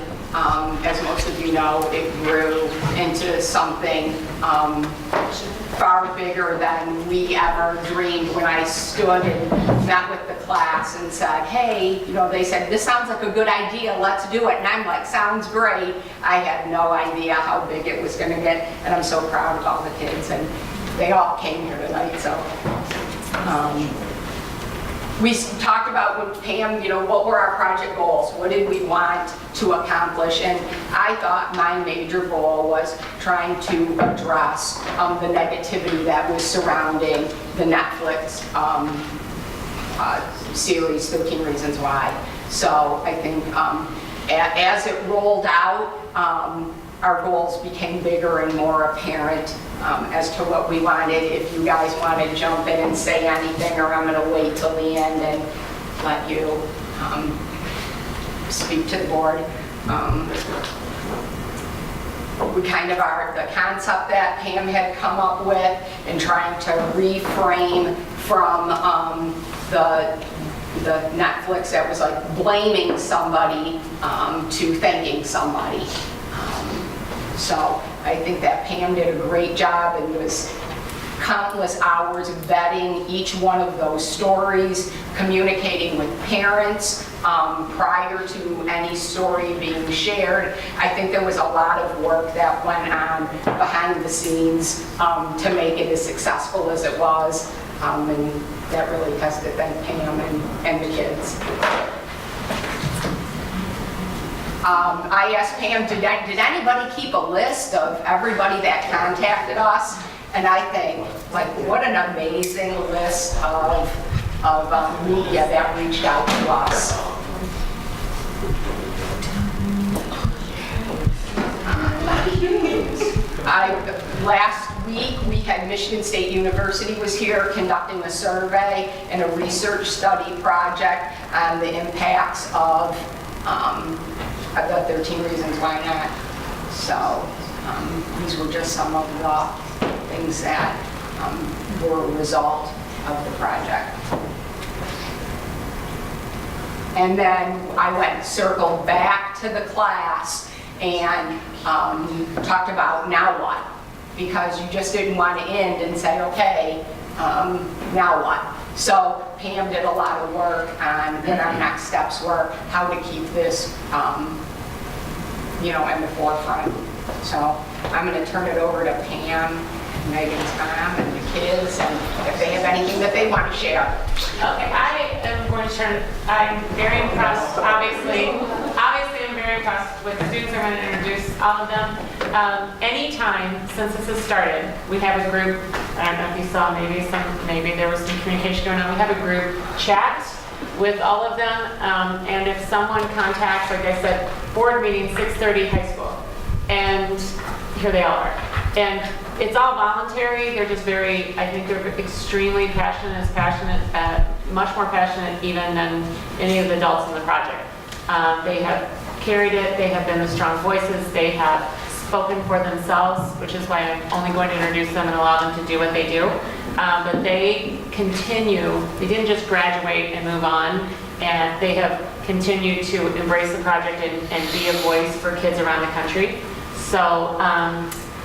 as most of you know, it grew into something far bigger than we ever dreamed. When I stood and met with the class and said, hey, you know, they said, this sounds like a good idea, let's do it. And I'm like, sounds great. I had no idea how big it was going to get, and I'm so proud of all the kids, and they all came here tonight, so. we talked about with Pam, what were our project goals? What did we want to accomplish? And I thought my major goal was trying to address the negativity that was surrounding the Netflix series, 13 Reasons Why. So I think as it rolled out, our goals became bigger and more apparent as to what we wanted. If you guys want to jump in and say anything, or I'm going to wait till the end and let you speak to the board. We kind of are, the concept that Pam had come up with and trying to reframe from the Netflix that was like blaming somebody to thanking somebody. So I think that Pam did a great job, and was countless hours vetting each one of those stories, communicating with parents prior to any story being shared. I think there was a lot of work that went on behind the scenes to make it as successful as it was, and that really has to thank Pam and the kids. I asked Pam, did anybody keep a list of everybody that contacted us? And I think, like, what an amazing list of media that reached out to us. Last week, we had Michigan State University was here conducting a survey and a research study project on the impacts of the 13 Reasons Why Not. So these were just some of the things that were a result of the project. And then I circled back to the class and talked about now what? Because you just didn't want to end and say, okay, now what? So Pam did a lot of work on, and our next steps were how to keep this, in the forefront. So I'm going to turn it over to Pam, Megan, Tom, and the kids, and if they have anything that they want to share. Okay, I am going to turn, I'm very impressed, obviously I'm very impressed with the students. I'm going to introduce all of them. Anytime since this has started, we have a group, I don't know if you saw, maybe there was some communication going on. We have a group chat with all of them, and if someone contacts, like I said, board meeting 6:30 high school, and here they all are. And it's all voluntary. They're just I think they're extremely passionate, much more passionate even than any of the adults in the project. They have carried it. They have been the strong voices. They have spoken for themselves, which is why I'm only going to introduce them and allow them to do what they do. But they continue, they didn't just graduate and move on, and they have continued to embrace the project and be a voice for kids around the country. So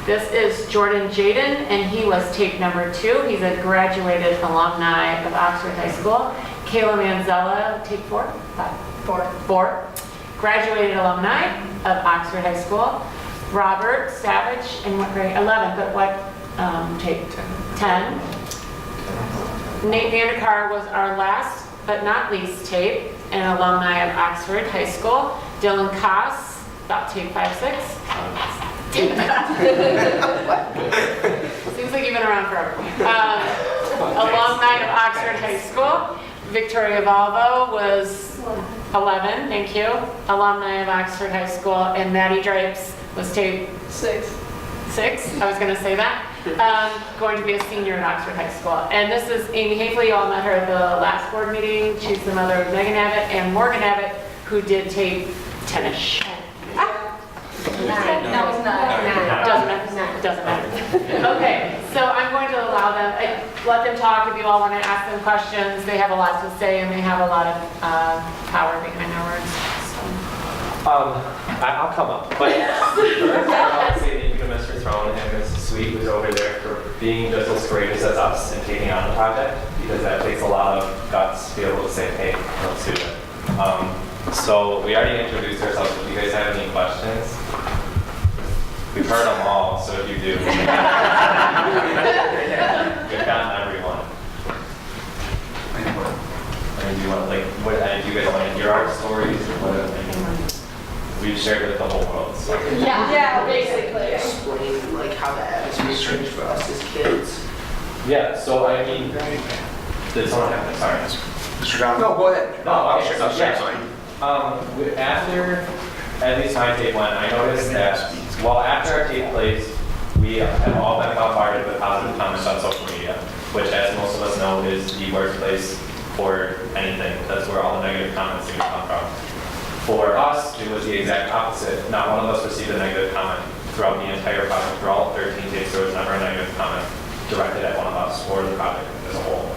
this is Jordan Jaden, and he was tape number 2. He's a graduated alumni of Oxford High School. Kayla Manzella, tape 4? 4. Graduated alumni of Oxford High School. Robert Savage, in what grade? 11, but what tape? 10. Nate Vandekar was our last but not least tape, an alumni of Oxford High School. Dylan Koss, about tape 5, 6. Seems like you've been around forever. Alumni of Oxford High School. Victoria Valvo was 11, thank you. Alumni of Oxford High School. And Maddie Drapes was tape 6. I was going to say that. Going to be a senior at Oxford High School. And this is Amy Hafley. You all met her at the last board meeting. She's the mother of Megan Abbott and Morgan Abbott, who did tape 10-ish. Doesn't matter. Okay, so I'm going to allow them, let them talk if you all want to ask them questions. They have a lot to say and they have a lot of power behind their words. I'll come up, but I'll say thank you to Mr. Throne and Mrs. Sweet, who's over there, for being just as courageous as us and taking on the project, because that takes a lot of guts to be able to say, hey, let's do it. So we already introduced ourselves. If you guys have any questions, we've heard them all, so if you do, we've gotten everyone. stories, we've shared with the whole world. So. Yeah, basically. Explain like how the atmosphere changed for us as kids. Yeah, so I mean, did someone have, sorry. Mr. Donovan? No, go ahead. No, okay, I'll so share yeah. After, at least my tape went, I noticed that, well, after our tape plays, we have all been bombarded with positive comments on social media, which, as most of us know, is the worst place for anything. That's where all the negative comments seem to come from. For us, it was the exact opposite. Not one of us received a negative comment throughout the entire project. Through all 13 tapes, there was never a negative comment directed at one of us or the project as a whole.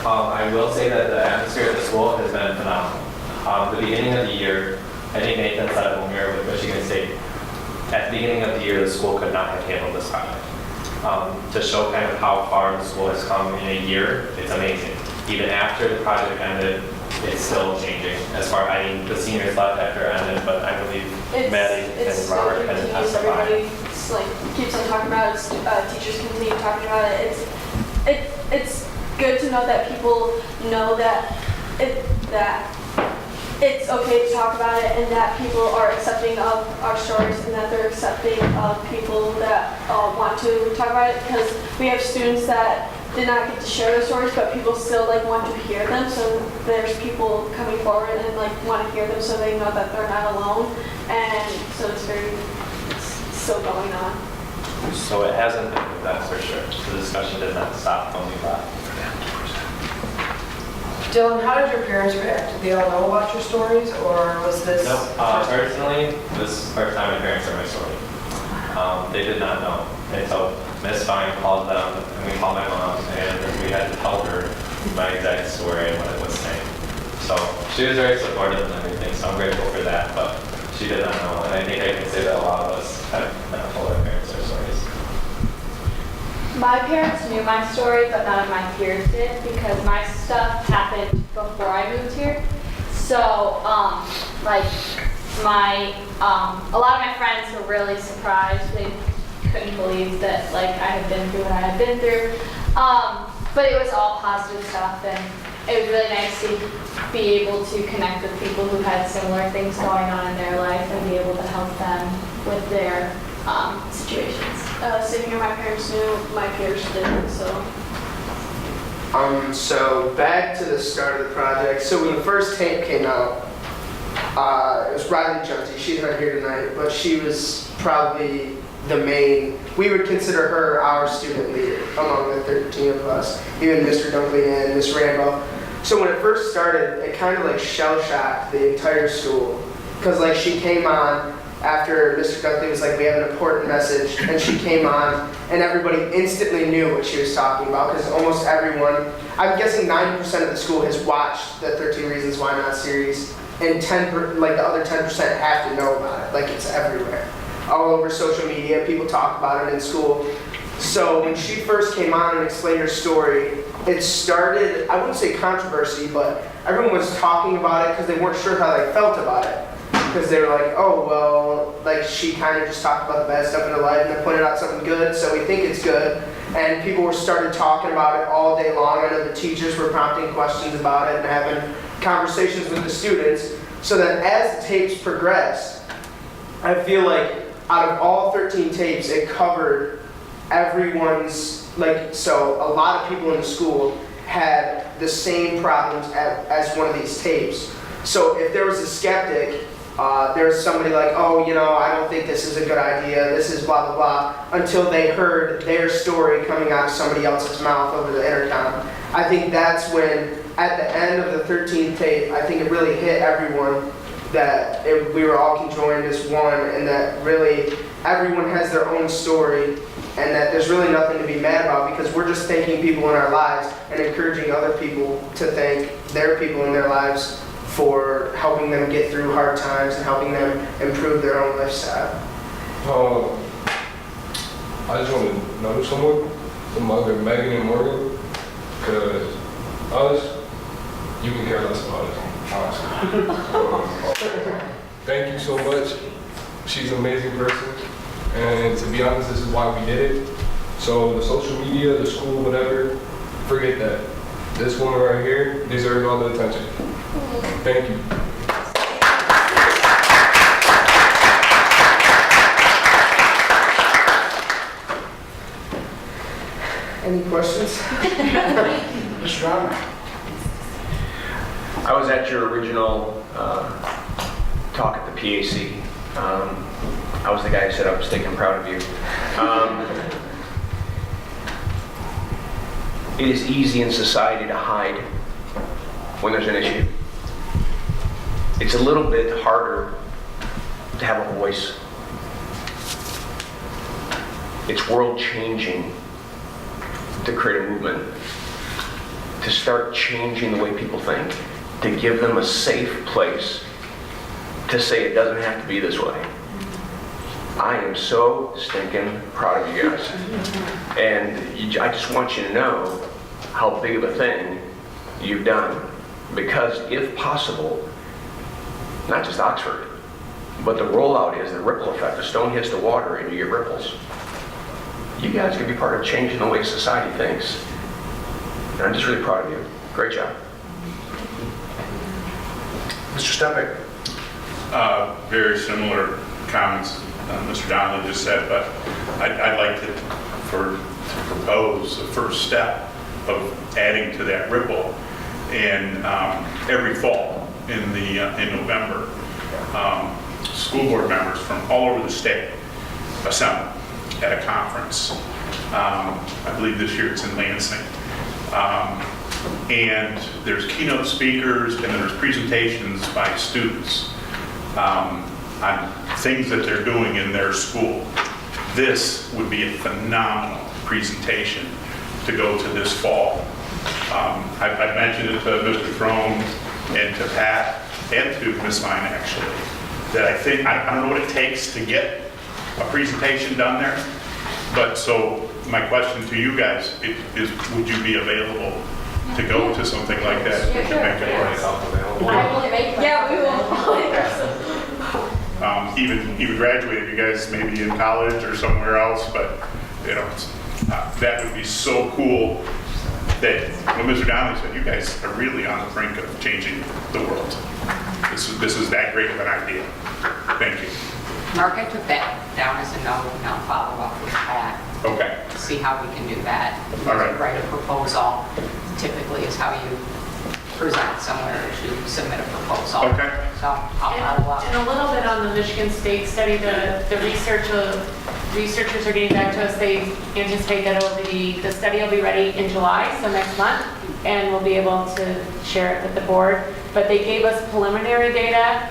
I will say that the atmosphere at the school has been phenomenal. The beginning of the year, I think Nathan said it when we were with Michigan State. At the beginning of the year, the school could not have handled this project. To show kind of how far the school has come in a year, it's amazing. Even after the project ended, it's still changing. As far, I mean, the seniors left after it ended, but I believe Maddie and Robert can testify. Everybody keeps on talking about it. Teachers continue talking about it. It's good to know that people know that it's okay to talk about it, and that people are accepting of our stories, and that they're accepting of people that want to talk about it, because we have students that did not get to share their stories, but people still want to hear them. So there's people coming forward and want to hear them, so they know that they're not alone. And so it's still going on. So it hasn't been, that's for sure. The discussion did not stop when we left. Dylan, how did your parents react? Did they all know about your stories, or was this? No, personally, this is the first time my parents heard my story. They did not know. And so Miss Fine called them, and we called my mom, and we had to tell her my exact story and what it was saying. So she was very supportive and everything, so I'm grateful for that, but she did not know. And I think I can say that a lot of us have not told our parents our stories. My parents knew my story, but none of my peers did, because my stuff happened before I moved here. So, a lot of my friends were really surprised. They couldn't believe that, I had been through what I had been through. But it was all positive stuff, and it was really nice to be able to connect with people who had similar things going on in their life and be able to help them with their situations. Sitting here, my parents knew, my peers didn't, so. So back to the start of the project. So when the first tape came out, it was Riley Junty. She's not here tonight, but she was probably the main, we would consider her our student leader among the 13 of us, even Mr. Dunkley and Miss Rambo. So when it first started, it kind of shell-shocked the entire school, because she came on after Mr. Dunkley was we have an important message, and she came on, and everybody instantly knew what she was talking about, because almost everyone, I'm guessing 90% of the school has watched the 13 Reasons Why Not series, and the other 10% have to know about it. It's everywhere. All over social media, people talk about it in school. So when she first came on and explained her story, it started, I wouldn't say controversy, but everyone was talking about it because they weren't sure how they felt about it. Because they were she kind of just talked about the bad stuff in her life and then pointed out something good, so we think it's good. And people started talking about it all day long. I know the teachers were prompting questions about it and having conversations with the students. So that as the tapes progressed, I feel out of all 13 tapes, it covered everyone's, so a lot of people in the school had the same problems as one of these tapes. So if there was a skeptic, there's somebody I don't think this is a good idea, this is blah, blah, blah, until they heard their story coming out of somebody else's mouth over the intercom. I think that's when, at the end of the 13th tape, I think it really hit everyone that we were all conjoined as one, and that really everyone has their own story, and that there's really nothing to be mad about, because we're just thanking people in our lives and encouraging other people to thank their people in their lives for helping them get through hard times and helping them improve their own lifestyle. I just want to know someone, some other Megan and Morgan, because us, you can care less about us, honestly. Thank you so much. She's an amazing person, and to be honest, this is why we did it. So the social media, the school, whatever, forget that. This woman right here deserves all the attention. Thank you. Any questions? Mr. Rahman? I was at your original talk at the PAC. I was the guy who said I was thinking proud of you. It is easy in society to hide when there's an issue. It's a little bit harder to have a voice. It's world-changing to create a movement, to start changing the way people think, to give them a safe place to say it doesn't have to be this way. I am so stinking proud of you guys. And I just want you to know how big of a thing you've done. Because if possible, not just Oxford, but the rollout is the ripple effect. The stone hits the water and you get ripples. You guys can be part of changing the way society thinks. And I'm just really proud of you. Great job. Mr. Stepek. Very similar comments Mr. Donnelly just said, but I'd like to propose the first step of adding to that ripple. And every fall in November, school board members from all over the state assemble at a conference. I believe this year it's in Lansing. And there's keynote speakers and there's presentations by students on things that they're doing in their school. This would be a phenomenal presentation to go to this fall. I've mentioned it to Mr. Throne and to Pat and to Ms. Vine actually, that I think, I don't know what it takes to get a presentation done there, but so my question to you guys is would you be available to go to something like that? Yeah, sure. Make it available? I will make it. Yeah, we will. Even graduated, you guys maybe in college or somewhere else, but you know, that would be so cool that when Mr. Donnelly said, you guys are really on the brink of changing the world. This is that great of an idea. Thank you. Mark, I took that down as a note, and I'll follow up with that. Okay. See how we can do that. All right. Write a proposal, typically is how you present somewhere, you submit a proposal. Okay. So I'll follow up. And a little bit on the Michigan State study, the researchers are getting back to us. They anticipate that the study will be ready in July, so next month, and we'll be able to share it with the board. But they gave us preliminary data.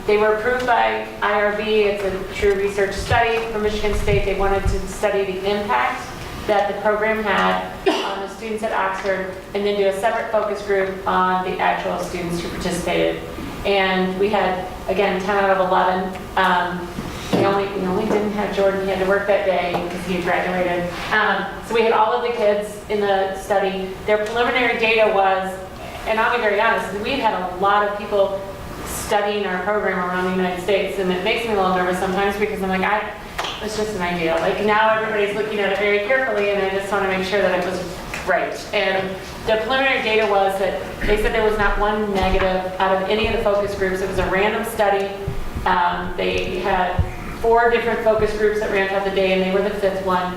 They were approved by IRB. It's a true research study from Michigan State. They wanted to study the impact that the program had on the students at Oxford, and then do a separate focus group on the actual students who participated. And we had, again, 10 out of 11. We only didn't have Jordan. He had to work that day because he had graduated. So we had all of the kids in the study. Their preliminary data was, and I'll be very honest, we've had a lot of people studying our program around the United States, and it makes me a little nervous sometimes because I'm like, it's just an idea. Like now everybody's looking at it very carefully, and I just want to make sure that it was right. And the preliminary data was that they said there was not one negative out of any of the focus groups. It was a random study. They had 4 different focus groups that ran throughout the day, and they were the 5th one.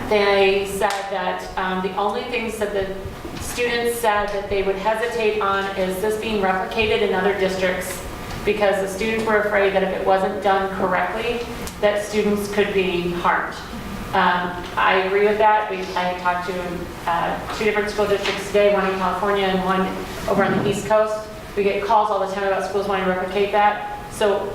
They said that the only things that the students said that they would hesitate on is this being replicated in other districts, because the students were afraid that if it wasn't done correctly, that students could be harmed. I agree with that. I talked to 2 different school districts today, one in California and one over on the East Coast. We get calls all the time about schools wanting to replicate that. So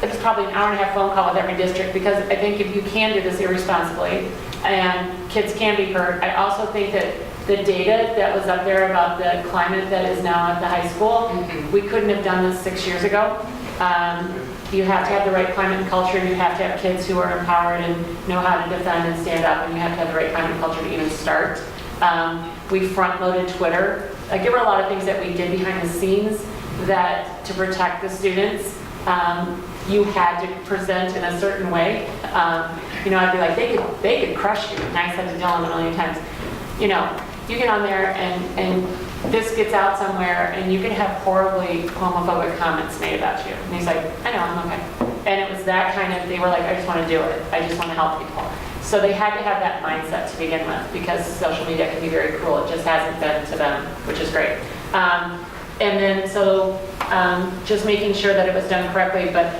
it's probably an hour-and-a-half phone call with every district, because I think if you can do this irresponsibly and kids can be hurt, I also think that the data that was up there about the climate that is now at the high school, we couldn't have done this 6 years ago. You have to have the right climate and culture, and you have to have kids who are empowered and know how to defend and stand up, and you have to have the right climate and culture to even start. We front-loaded Twitter. Like, there were a lot of things that we did behind the scenes that to protect the students, you had to present in a certain way. You know, I'd be like, they could crush you. And I said to Dylan a million times, you know, you get on there and this gets out somewhere and you can have horribly homophobic comments made about you. And he's like, I know, I'm okay. And it was that kind of, they were like, I just want to do it. I just want to help people. So they had to have that mindset to begin with, because social media can be very cruel. It just hasn't been to them, which is great. And then just making sure that it was done correctly, but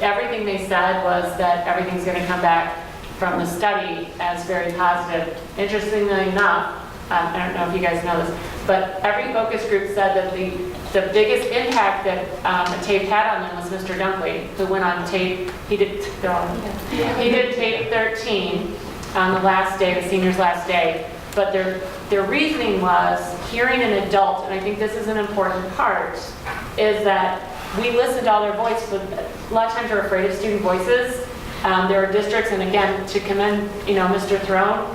everything they said was that everything's going to come back from the study as very positive. Interestingly enough, I don't know if you guys know this, but every focus group said that the biggest impact that the tape had on them was Mr. Dunkley, who went on tape. He did tape 13 on the last day, the senior's last day. But their reasoning was hearing an adult, and I think this is an important part, is that we listen to all their voice, but a lot of times we're afraid of student voices. There are districts, and again, to commend, Mr. Throne,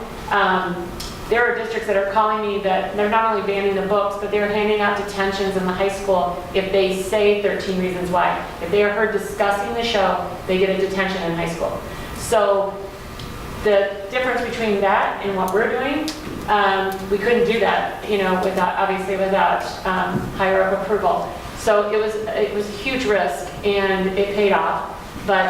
there are districts that are calling me that they're not only banning the books, but they're handing out detentions in the high school if they say 13 reasons why. If they are heard discussing the show, they get a detention in high school. So the difference between that and what we're doing, we couldn't do that, without higher up approval. So it was a huge risk, and it paid off. But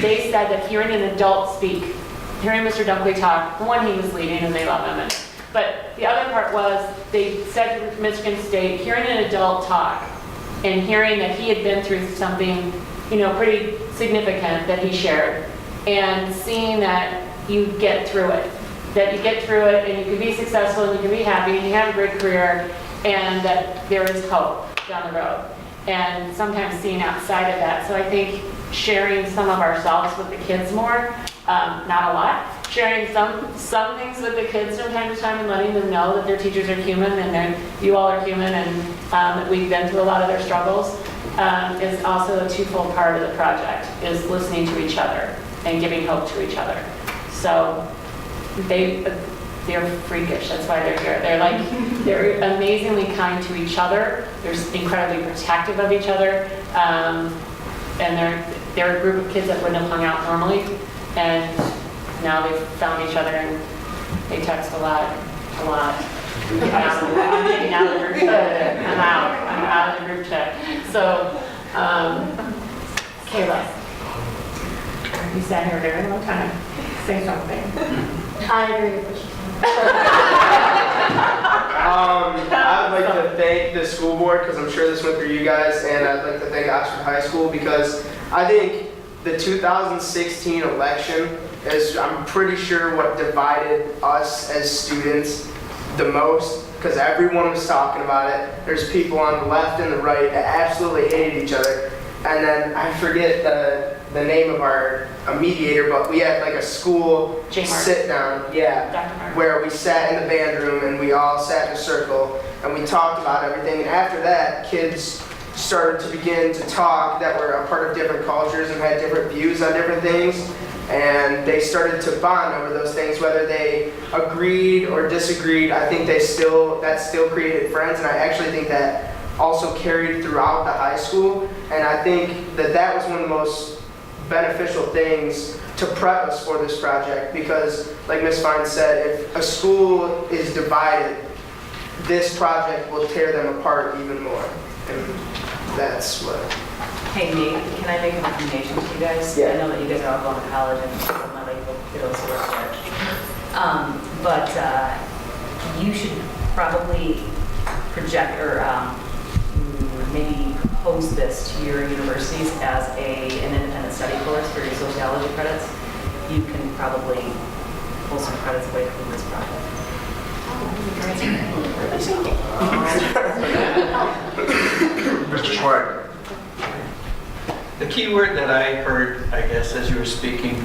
they said that hearing an adult speak, hearing Mr. Dunkley talk, the one he was leading, and they love him. But the other part was, they said to Michigan State, hearing an adult talk and hearing that he had been through something, pretty significant that he shared, and seeing that you get through it. That you get through it and you can be successful and you can be happy and you have a great career, and that there is hope down the road. And sometimes seeing outside of that. So I think sharing some of ourselves with the kids more, not a lot, sharing some things with the kids from time to time and letting them know that their teachers are human and you all are human, and that we've been through a lot of their struggles, is also a twofold part of the project, is listening to each other and giving hope to each other. So they're freakish, that's why they're here. They're amazingly kind to each other. They're incredibly protective of each other. And they're a group of kids that wouldn't have hung out normally. And now they've found each other and they text a lot. I'm getting out of the group chat. I'm out of the group chat. So, Kayla, you sat here a very long time. Say something. I agree with what you I would like to thank the school board, because I'm sure this went through you guys, and I'd like to thank Oxford High School, because I think the 2016 election is, I'm pretty sure, what divided us as students the most, because everyone was talking about it. There's people on the left and the right that absolutely hated each other. And then I forget the name of our mediator, but we had like a school sit down, where we sat in the band room and we all sat in a circle and we talked about everything. And after that, kids started to begin to talk that were a part of different cultures and had different views on different things. And they started to bond over those things, whether they agreed or disagreed. I think that still created friends, and I actually think that also carried throughout the high school. And I think that was one of the most beneficial things to prep us for this project, because like Ms. Fine said, if a school is divided, this project will tear them apart even more. And that's what... Hey Nate, can I make a recommendation to you guys? Yeah. I know that you guys are all going to college and my lady kiddos who work there. But you should probably project or maybe post this to your universities as an independent study course for your sociology credits. You can probably pull some credits away from this project. Mr. Schweig. The key word that I heard, I guess, as you were speaking,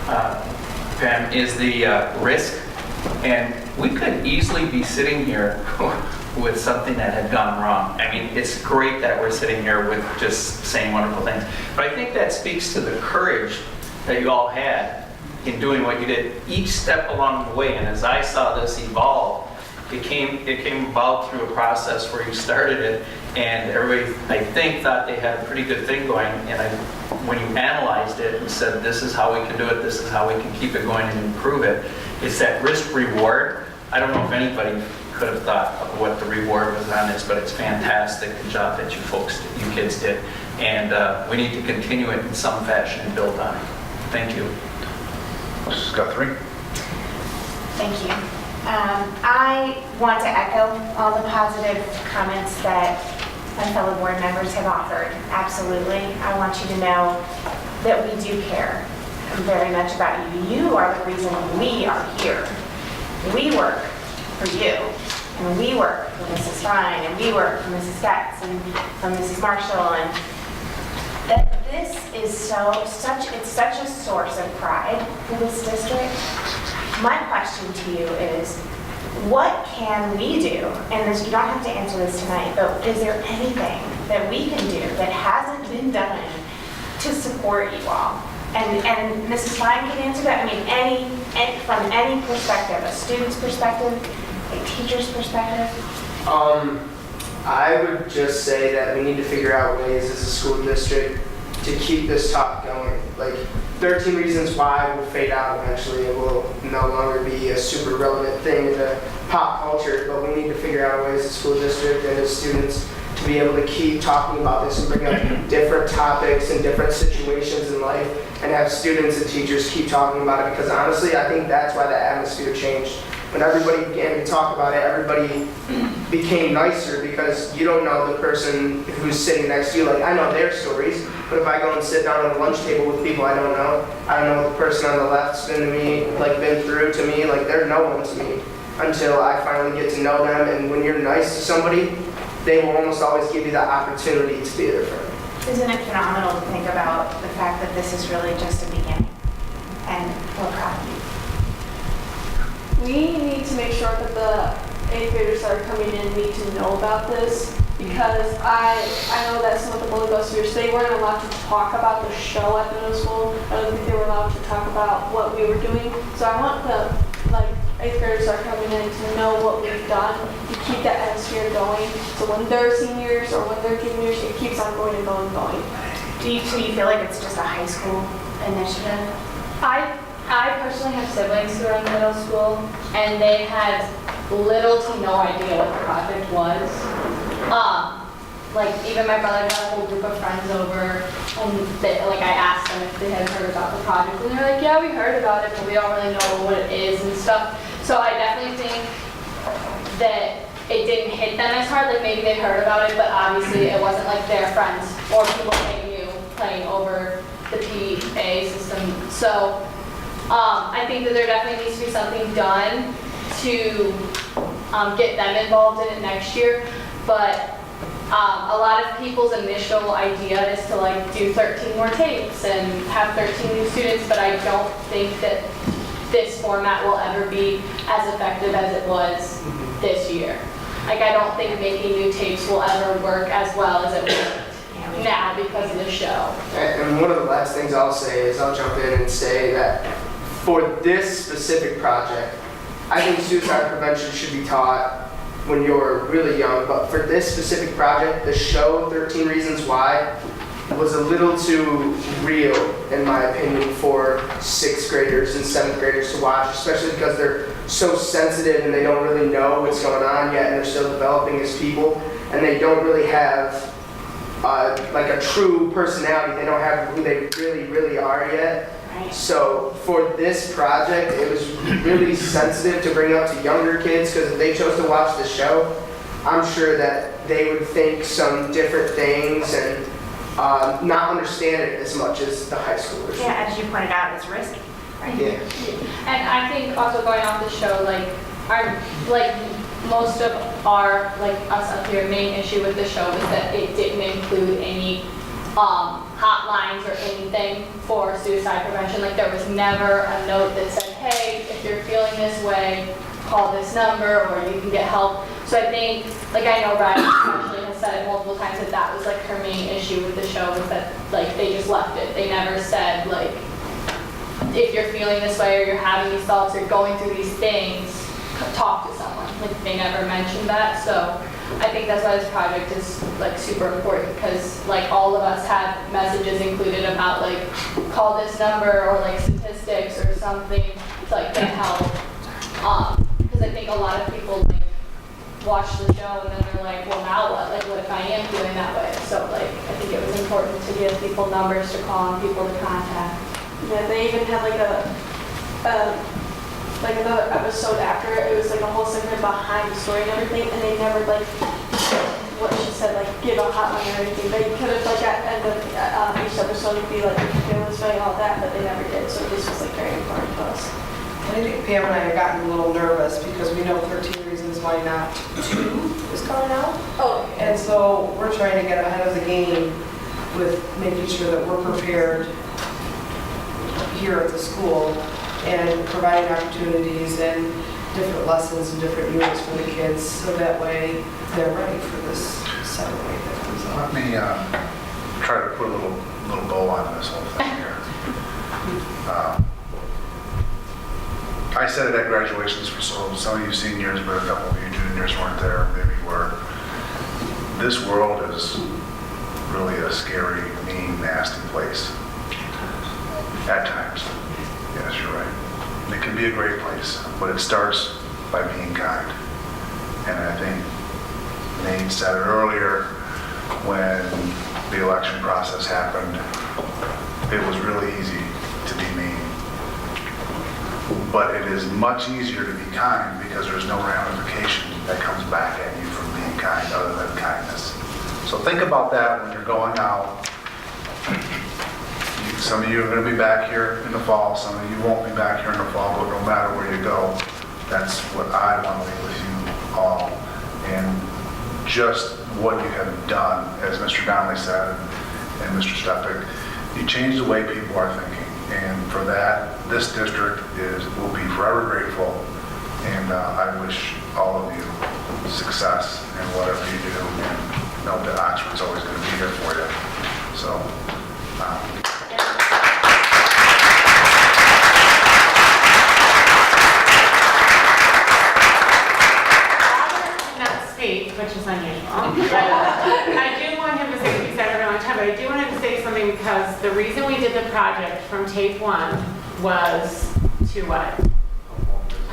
Pam, is the risk. And we could easily be sitting here with something that had gone wrong. I mean, it's great that we're sitting here with just saying wonderful things. But I think that speaks to the courage that you all had in doing what you did each step along the way. And as I saw this evolve, it came about through a process where you started it, and everybody, I think, thought they had a pretty good thing going. And when you analyzed it and said, this is how we can do it, this is how we can keep it going and improve it, it's that risk reward. I don't know if anybody could have thought of what the reward was on this, but it's fantastic, the job that you kids did. And we need to continue it in some fashion and build on it. Thank you. Mrs. Guthrie? Thank you. I want to echo all the positive comments that my fellow board members have offered. Absolutely. I want you to know that we do care very much about you. You are the reason we are here. We work for you, and we work for Mrs. Ryan, and we work for Mrs. Getz, and for Mrs. Marshall, and that this is it's such a source of pride for this district. My question to you is, what can we do, and you don't have to answer this tonight, but is there anything that we can do that hasn't been done to support you all? And Mrs. Ryan can answer that. I mean, from any perspective, a student's perspective, a teacher's perspective. I would just say that we need to figure out ways as a school district to keep this talk going. Like, 13 Reasons Why will fade out eventually. It will no longer be a super relevant thing in the pop culture, but we need to figure out ways as a school district and as students to be able to keep talking about this and bring up different topics and different situations in life and have students and teachers keep talking about it, because honestly, I think that's why the atmosphere changed. When everybody began to talk about it, everybody became nicer, because you don't know the person who's sitting next to you. Like, I know their stories, but if I go and sit down at a lunch table with people I don't know what the person on the left's been through to me. Like, they're no one to me until I finally get to know them. And when you're nice to somebody, they will almost always give you the opportunity to be their friend. Isn't it phenomenal to think about the fact that this is really just a beginning? And we're proud of you. We need to make sure that the 8th graders that are coming in need to know about this, because I know that some of the middle schoolers, they weren't allowed to talk about the show at the middle school. I don't think they were allowed to talk about what we were doing. So I want the 8th graders that are coming in to know what we've done, to keep that atmosphere going. So when they're seniors or when they're juniors, it keeps on going and going and going. Do you feel like it's just a high school initiative? I personally have siblings who are in middle school, and they had little to no idea what the project was. Even my brother got a whole group of friends over, and I asked them if they had heard about the project, and they're like, yeah, we heard about it, but we don't really know what it is and stuff. So I definitely think that it didn't hit them as hard. Like, maybe they heard about it, but obviously it wasn't like their friends or people they knew playing over the PA system. So I think that there definitely needs to be something done to get them involved in it next year. But a lot of people's initial idea is to do 13 more tapes and have 13 new students, but I don't think that this format will ever be as effective as it was this year. I don't think making new tapes will ever work as well as it worked now because of the show. And one of the last things I'll say is I'll jump in and say that for this specific project, I think suicide prevention should be taught when you're really young, but for this specific project, the show 13 Reasons Why was a little too real, in my opinion, for 6th graders and 7th graders to watch, especially because they're so sensitive and they don't really know what's going on yet, and they're still developing as people, and they don't really have a true personality. They don't have who they really, really are yet. So for this project, it was really sensitive to bring up to younger kids, because if they chose to watch the show, I'm sure that they would think some different things and not understand it as much as the high schoolers. Yeah, as you pointed out, it's risky, right? Yeah. And I think also going off the show, most of our, us up here, main issue with the show was that it didn't include any hotlines or anything for suicide prevention. There was never a note that said, hey, if you're feeling this way, call this number or you can get help. So I think, I know Ryan especially has said it multiple times that was her main issue with the show, was that they just left it. They never said if you're feeling this way or you're having these thoughts or going through these things, talk to someone. They never mentioned that. So I think that's why this project is super important, because all of us have messages included about call this number or statistics or something to get help. Because I think a lot of people watch the show and then they're like, well, now what? What if I am feeling that way? So I think it was important to give people numbers to call and people to contact. Yeah, they even had like another episode after it was like a whole segment behind the story and everything, and they never like what she said, like give a hotline or anything. They could have like at end of each episode would be like they was saying all that, but they never did. So this was like very important to us. I think Pam and I have gotten a little nervous because we know 13 Reasons Why Not 2 is coming out. Oh. And so we're trying to get ahead of the game with making sure that we're prepared here at the school and providing opportunities and different lessons and different units for the kids so that way they're ready for this second wave that comes Let out. me try to put a little bow on this whole thing here. I said it at graduations for some of you seniors, but a couple of you juniors weren't there, maybe were. This world is really a scary, mean, nasty place. At times. Yes, you're right. And it can be a great place, but it starts by being kind. And I think Nate said it earlier, when the election process happened, it was really easy to be mean. But it is much easier to be kind because there's no ramification that comes back at you from being kind other than kindness. So think about that when you're going out. Some of you are going to be back here in the fall, some of you won't be back here in the fall, but no matter where you go, that's what I want to leave with you all. And just what you have done, as Mr. Donnelly said, and Mr. Steppick, you change the way people are thinking. And for that, this district will be forever grateful. And I wish all of you success in whatever you do. And know that Oxford's always going to be here for you. So, which is unusual. I do want him to say, he said it a long time, but I do want him to say something because the reason we did the project from tape 1 was to what?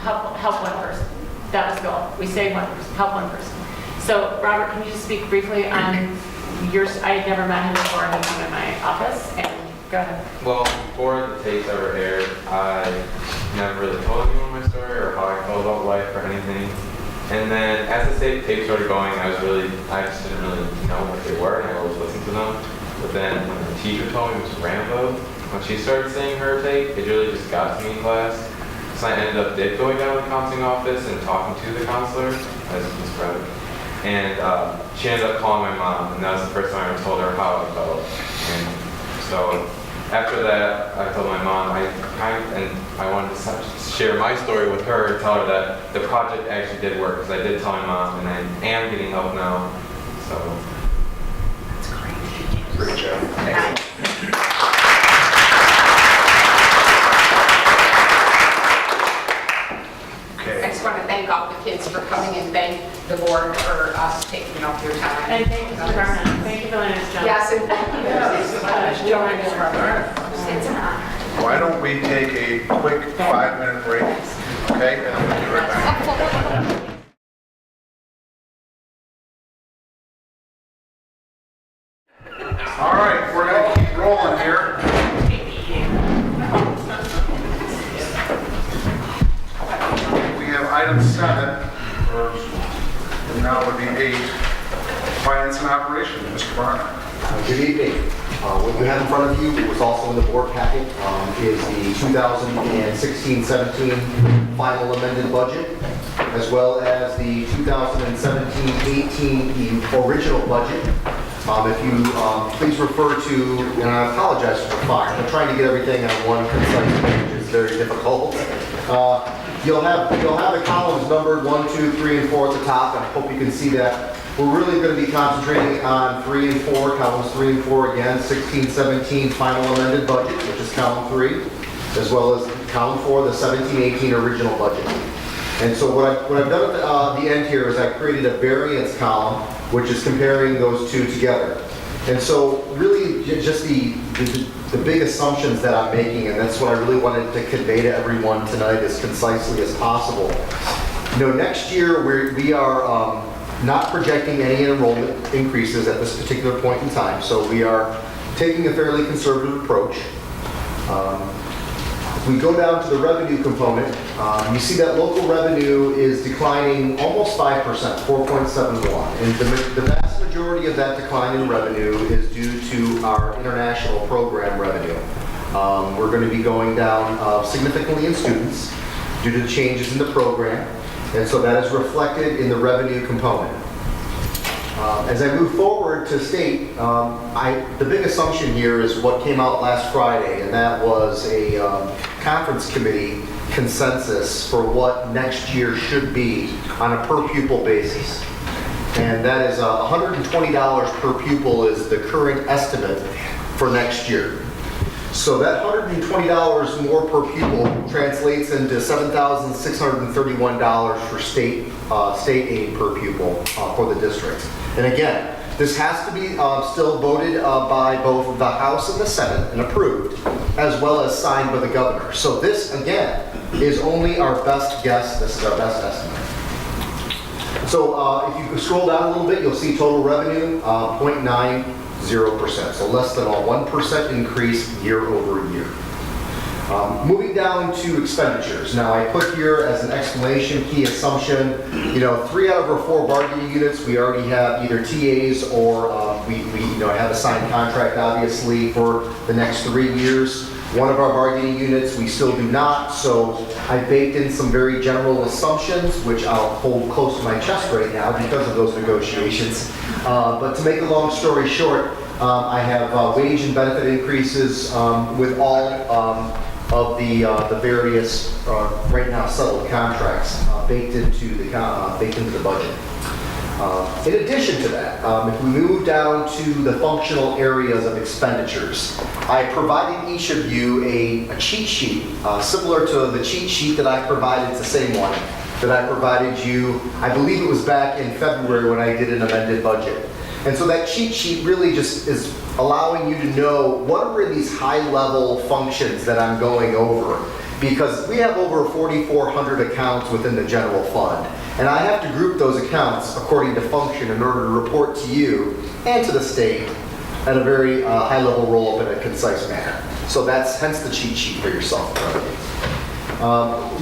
Help one person. That was the goal. We saved one person, help one person. So Robert, can you just speak briefly on yours? I had never met him before he came in my office, and go ahead. Well, before the tapes ever aired, I never really told anyone my story or how I felt about life or anything. And then as the tapes started going, I just didn't really know what they were, and I always listened to them. But then when the teacher told me, Mrs. Rambo, when she started saying her tape, it really just got to me in class. So I ended up going down to the counseling office and talking to the counselor, as Ms. Braddock. And she ended up calling my mom, and that was the first time I told her how I felt. And so after that, I told my mom, I wanted to share my story with her and tell her that the project actually did work, because I did tell my mom, and I am getting help now. So That's great. great job. Okay. I just want to thank all the kids for coming and thank the board for us taking up your time. And thank you, Mr. Barnett. Thank you for letting us jump. Yes, and thank you. It's an honor. Why don't we take a quick 5-minute break, okay? And then we'll be right back. All right, we're going to keep rolling here. We have item 7, or now would be 8, finance and operation. Mr. Barnett. Good evening. What you have in front of you, it was also in the board packet, is the 2016-17 final amended budget, as well as the 2017-18 original budget. If you please refer to, and I apologize for the fire, I'm trying to get everything on one concise page, it's very difficult. You'll have the columns numbered 1, 2, 3, and 4 at the top, and I hope you can see that. We're really going to be concentrating on 3 and 4, columns 3 and 4 again, 16-17 final amended budget, which is column 3, as well as column 4, the 17-18 original budget. And so what I've done at the end here is I created a variance column, which is comparing those two together. And so really just the big assumptions that I'm making, and that's what I really wanted to convey to everyone tonight as concisely as possible. You know, next year we are not projecting any enrollment increases at this particular point in time, so we are taking a fairly conservative approach. We go down to the revenue component. You see that local revenue is declining almost 5%, 4.71. And the vast majority of that decline in revenue is due to our international program revenue. We're going to be going down significantly in students due to the changes in the program. And so that is reflected in the revenue component. As I move forward to state, the big assumption here is what came out last Friday, and that was a conference committee consensus for what next year should be on a per pupil basis. And that is $120 per pupil is the current estimate for next year. So that $120 more per pupil translates into $7,631 for state aid per pupil for the district. And again, this has to be still voted by both the House and the Senate and approved, as well as signed by the governor. So this, again, is only our best guess. This is our best estimate. So if you scroll down a little bit, you'll see total revenue, 0.90%. So less than a 1% increase year over year. Moving down to expenditures. Now I put here as an explanation, key assumption, 3 out of our 4 bargaining units, we already have either TAs or we have a signed contract obviously for the next 3 years. One of our bargaining units we still do not, so I baked in some very general assumptions, which I'll hold close to my chest right now because of those negotiations. But to make a long story short, I have wage and benefit increases with all of the various right now settled contracts baked into the budget. In addition to that, if we move down to the functional areas of expenditures, I provided each of you a cheat sheet similar to the cheat sheet that I provided. It's the same one that I provided you. I believe it was back in February when I did an amended budget. And so that cheat sheet really just is allowing you to know what are these high-level functions that I'm going over. Because we have over 4,400 accounts within the general fund. And I have to group those accounts according to function in order to report to you and to the state at a very high-level roll-up in a concise manner. So that's hence the cheat sheet for yourself.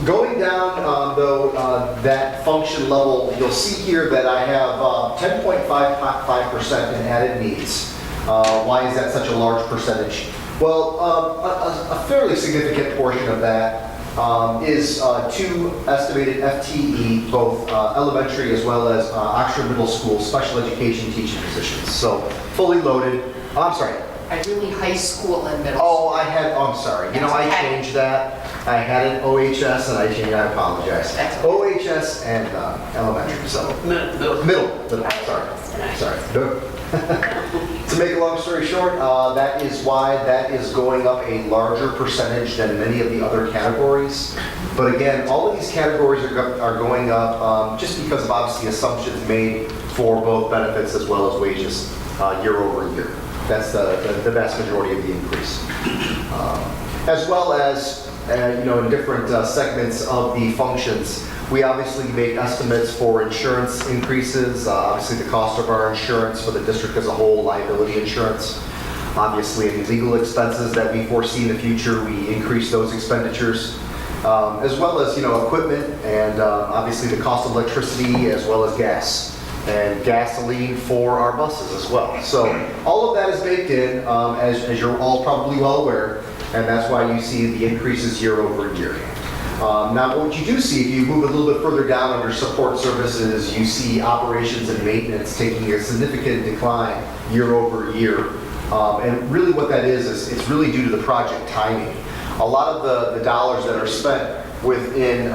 Going down, that function level, you'll see here that I have 10.55% in added needs. Why is that such a large percentage? Well, a fairly significant portion of that is 2 estimated FTE, both elementary as well as Oxford Middle School special education teaching positions. So fully loaded. Oh, I'm sorry. Ideally high school and middle school. I'm sorry. I changed that. I had an OHS and I changed, I apologize. OHS and elementary, so. Middle, sorry. To make a long story short, that is why that is going up a larger percentage than many of the other categories. But again, all of these categories are going up just because of obviously assumptions made for both benefits as well as wages year over year. That's the vast majority of the increase. As well as, in different segments of the functions, we obviously make estimates for insurance increases, obviously the cost of our insurance for the district as a whole, liability insurance. Obviously, any legal expenses that we foresee in the future, we increase those expenditures. As well as, equipment and obviously the cost of electricity as well as gas. And gasoline for our buses as well. So all of that is baked in, as you're all probably well aware, and that's why you see the increases year over year. Now what you do see, if you move a little bit further down under support services, you see operations and maintenance taking a significant decline year over year. And really what that is it's really due to the project timing. A lot of the dollars that are spent within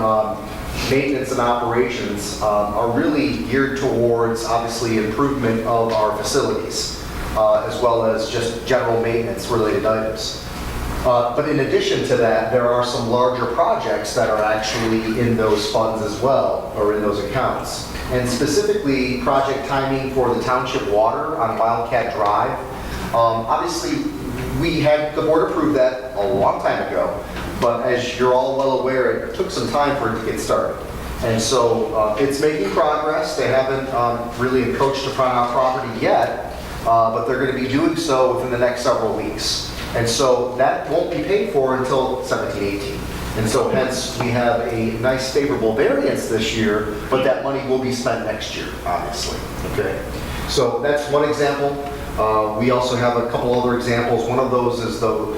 maintenance and operations are really geared towards obviously improvement of our facilities as well as just general maintenance related items. But in addition to that, there are some larger projects that are actually in those funds as well, or in those accounts. And specifically project timing for the township water on Wildcat Drive. Obviously we had the board approve that a long time ago. But as you're all well aware, it took some time for it to get started. And so it's making progress. They haven't really encroached upon our property yet, but they're going to be doing so within the next several weeks. And so that won't be paid for until 17-18. And so hence, we have a nice favorable variance this year, but that money will be spent next year, obviously, okay? So that's one example. We also have a couple other examples. One of those is the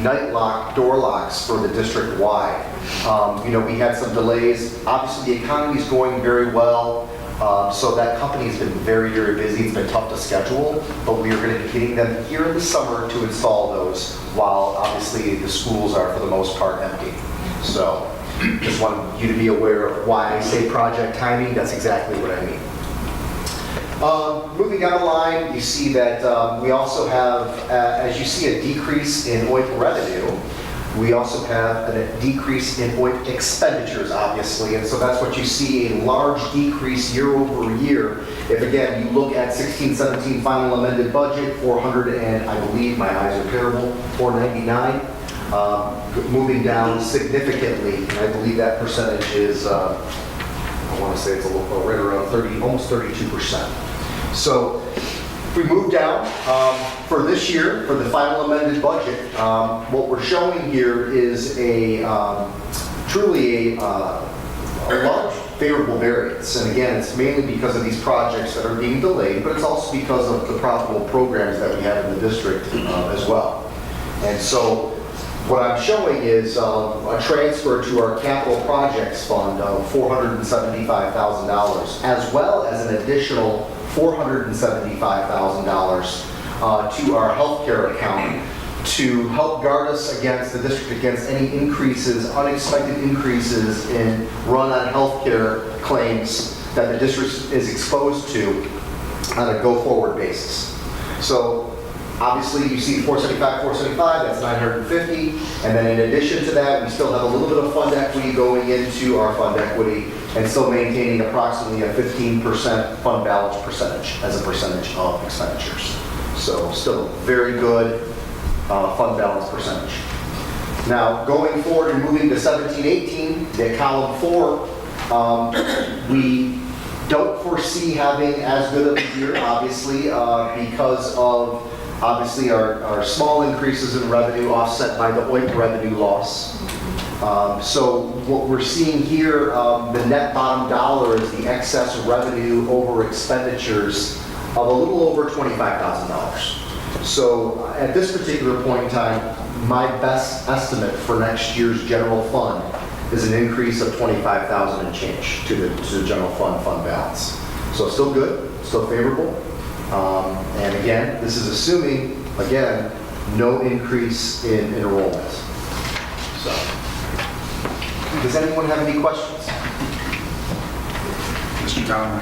night lock door locks for the district-wide. We had some delays. Obviously, the economy is going very well. So that company has been very, very busy. It's been tough to schedule, but we are going to be getting them here in the summer to install those while obviously the schools are for the most part empty. So just want you to be aware of why I say project timing. That's exactly what I mean. Moving down the line, you see that we also have, as you see a decrease in OIP revenue, we also have a decrease in OIP expenditures, obviously, and so that's what you see, a large decrease year over year. If again, you look at 16-17 final amended budget, 400 and I believe my eyes are terrible, 499, moving down significantly, and I believe that percentage is, I want to say it's right around 30, almost 32%. So if we move down, for this year, for the final amended budget, what we're showing here is truly a large favorable variance. And again, it's mainly because of these projects that are being delayed, but it's also because of the profitable programs that we have in the district as well. And so what I'm showing is a transfer to our capital projects fund of $475,000, as well as an additional $475,000 to our healthcare account to help guard us against the district against any increases, unexpected increases in run-on healthcare claims that the district is exposed to on a go-forward basis. So obviously you see 475, that's 950, and then in addition to that, we still have a little bit of fund equity going into our fund equity and still maintaining approximately a 15% fund balance percentage as a percentage of expenditures. So still very good fund balance percentage. Now going forward and moving to 17-18, the column 4, we don't foresee having as good of a year, obviously, because of obviously our small increases in revenue offset by the OIP revenue loss. So what we're seeing here, the net bottom dollar is the excess revenue over expenditures of a little over $25,000. So at this particular point in time, my best estimate for next year's general fund is an increase of $25,000 and change to the general fund balance. So still good, still favorable. And again, this is assuming, again, no increase in enrollment. So, does anyone have any questions? Mr. Donovan.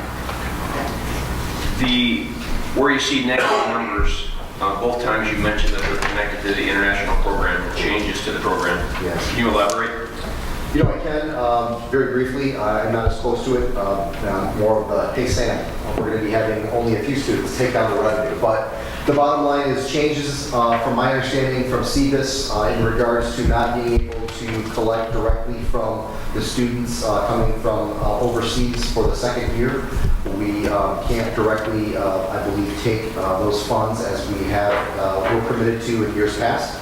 Where you see negative numbers, both times you mentioned that they're connected to the international program, changes to the program. Yes. Can you elaborate? I can, very briefly. I'm not as close to it. I'm more of the, hey Sam, we're going to be having only a few students take down the revenue. But the bottom line is changes, from my understanding, from CBIS in regards to not being able to collect directly from the students coming from overseas for the second year. We can't directly, I believe, take those funds as we have were permitted to in years past.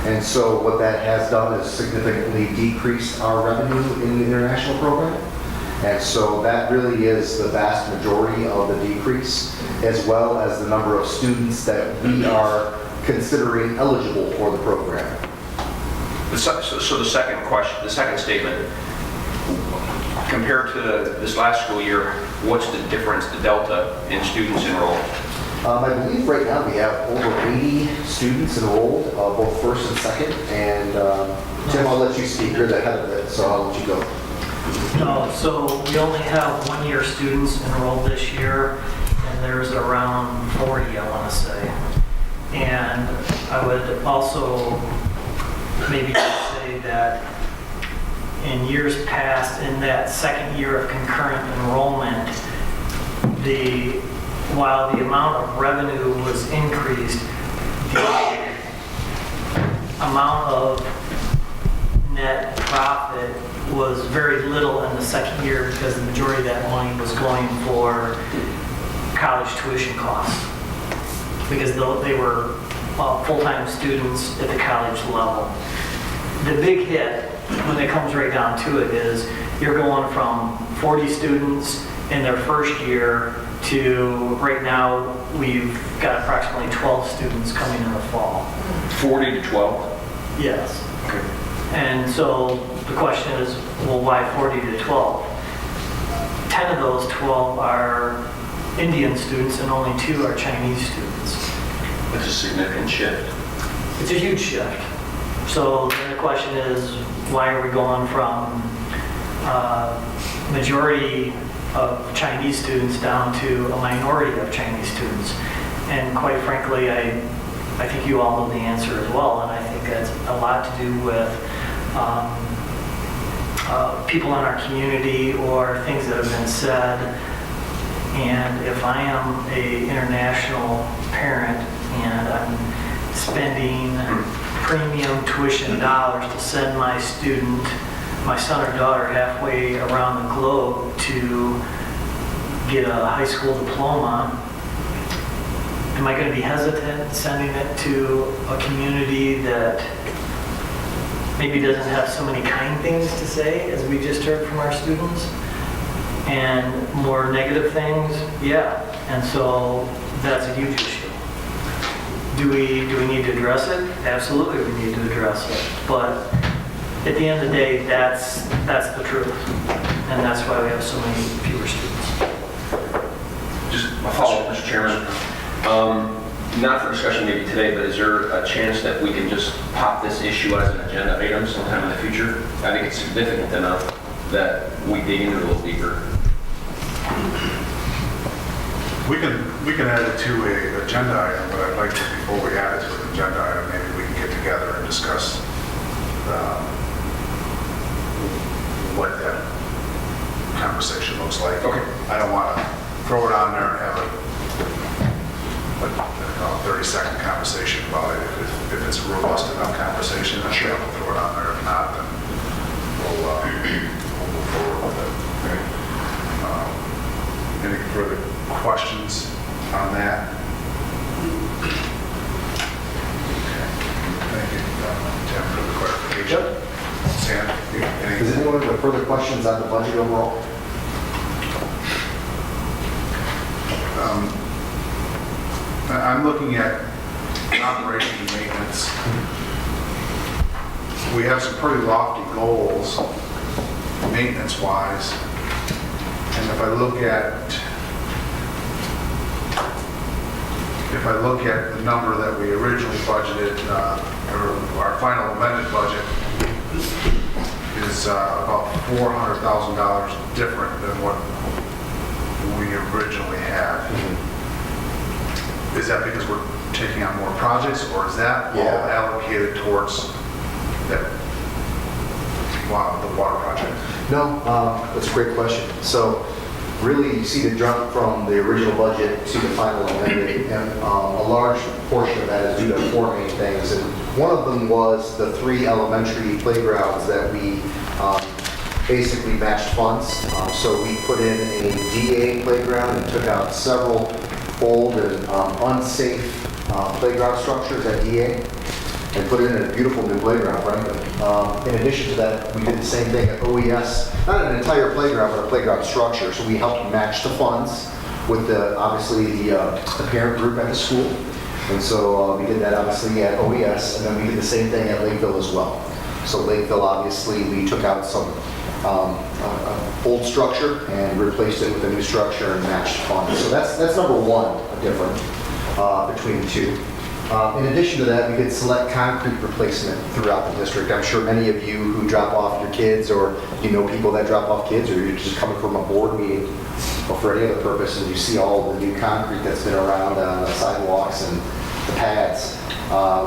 And so what that has done is significantly decreased our revenue in the international program. And so that really is the vast majority of the decrease, as well as the number of students that we are considering eligible for the program. So the second question, the second statement, compared to this last school year, what's the difference, the delta in students enrolled? I believe right now we have over 80 students enrolled, both first and second. And Tim, I'll let you speak. You're the head of it, so I'll let you go. No, so we only have one-year students enrolled this year, and there's around 40, I want to say. And I would also maybe just say that in years past, in that second year of concurrent enrollment, while the amount of revenue was increased, the amount of net profit was very little in the second year because the majority of that money was going for college tuition costs. Because they were full-time students at the college level. The big hit, when it comes right down to it, is you're going from 40 students in their first year to, right now, we've got approximately 12 students coming in the fall. 40 to 12? Yes. Okay. And so the question is, well, why 40 to 12? 10 of those 12 are Indian students and only 2 are Chinese students. That's a significant shift. It's a huge shift. So then the question is, why are we going from majority of Chinese students down to a minority of Chinese students? And quite frankly, I think you all know the answer as well, and I think that's a lot to do with people in our community or things that have been said. And if I am a international parent and I'm spending premium tuition dollars to send my student, my son or daughter, halfway around the globe to get a high school diploma, am I going to be hesitant sending it to a community that maybe doesn't have so many kind things to say as we just heard from our students, and more negative things? Yeah. And so that's a huge issue. Do we need to address it? Absolutely, we need to address it. But at the end of the day, that's the truth, and that's why we have so many fewer students. Just a follow-up, Mr. Chairman. Not for discussion maybe today, but is there a chance that we can just pop this issue as an agenda item sometime in the future? I think it's significant enough that we dig into it a little deeper. We can add it to an agenda item, but I'd like to, before we add it to an agenda item, maybe we can get together and discuss what that conversation looks like. Okay. I don't want to throw it on there and have a 30-second conversation about it. If it's a robust enough conversation, then sure, we'll throw it on there. If not, then we'll move forward with it. Any further questions on that? Okay. Thank you, Tim, for the clarification. Sam, Does anyone have further questions on the budget overall? I'm looking at operation and maintenance. We have some pretty lofty goals, maintenance-wise. And if I look at the number that we originally budgeted, or our final amended budget is about $400,000 different than what we originally had. Is that because we're taking on more projects, or is that all allocated towards that, the water project? No, that's a great question. So really, you see the jump from the original budget to the final amendment, and a large portion of that is due to 4 main things. And one of them was the 3 elementary playgrounds that we basically matched funds. So we put in a DA playground and took out several old and unsafe playground structures at DA and put it in a beautiful new playground, frankly. In addition to that, we did the same thing at OES, not an entire playground, but a playground structure. So we helped match the funds with obviously the parent group at the school. And so we did that obviously at OES, and then we did the same thing at Lakeville as well. So Lakeville, obviously, we took out some old structure and replaced it with a new structure and matched funds. So that's number one, different between the two. In addition to that, we did select concrete replacement throughout the district. I'm sure many of you who drop off your kids, or you know people that drop off kids, or you're just coming from a board meeting or for any other purpose, and you see all the new concrete that's been around on the sidewalks and the pads.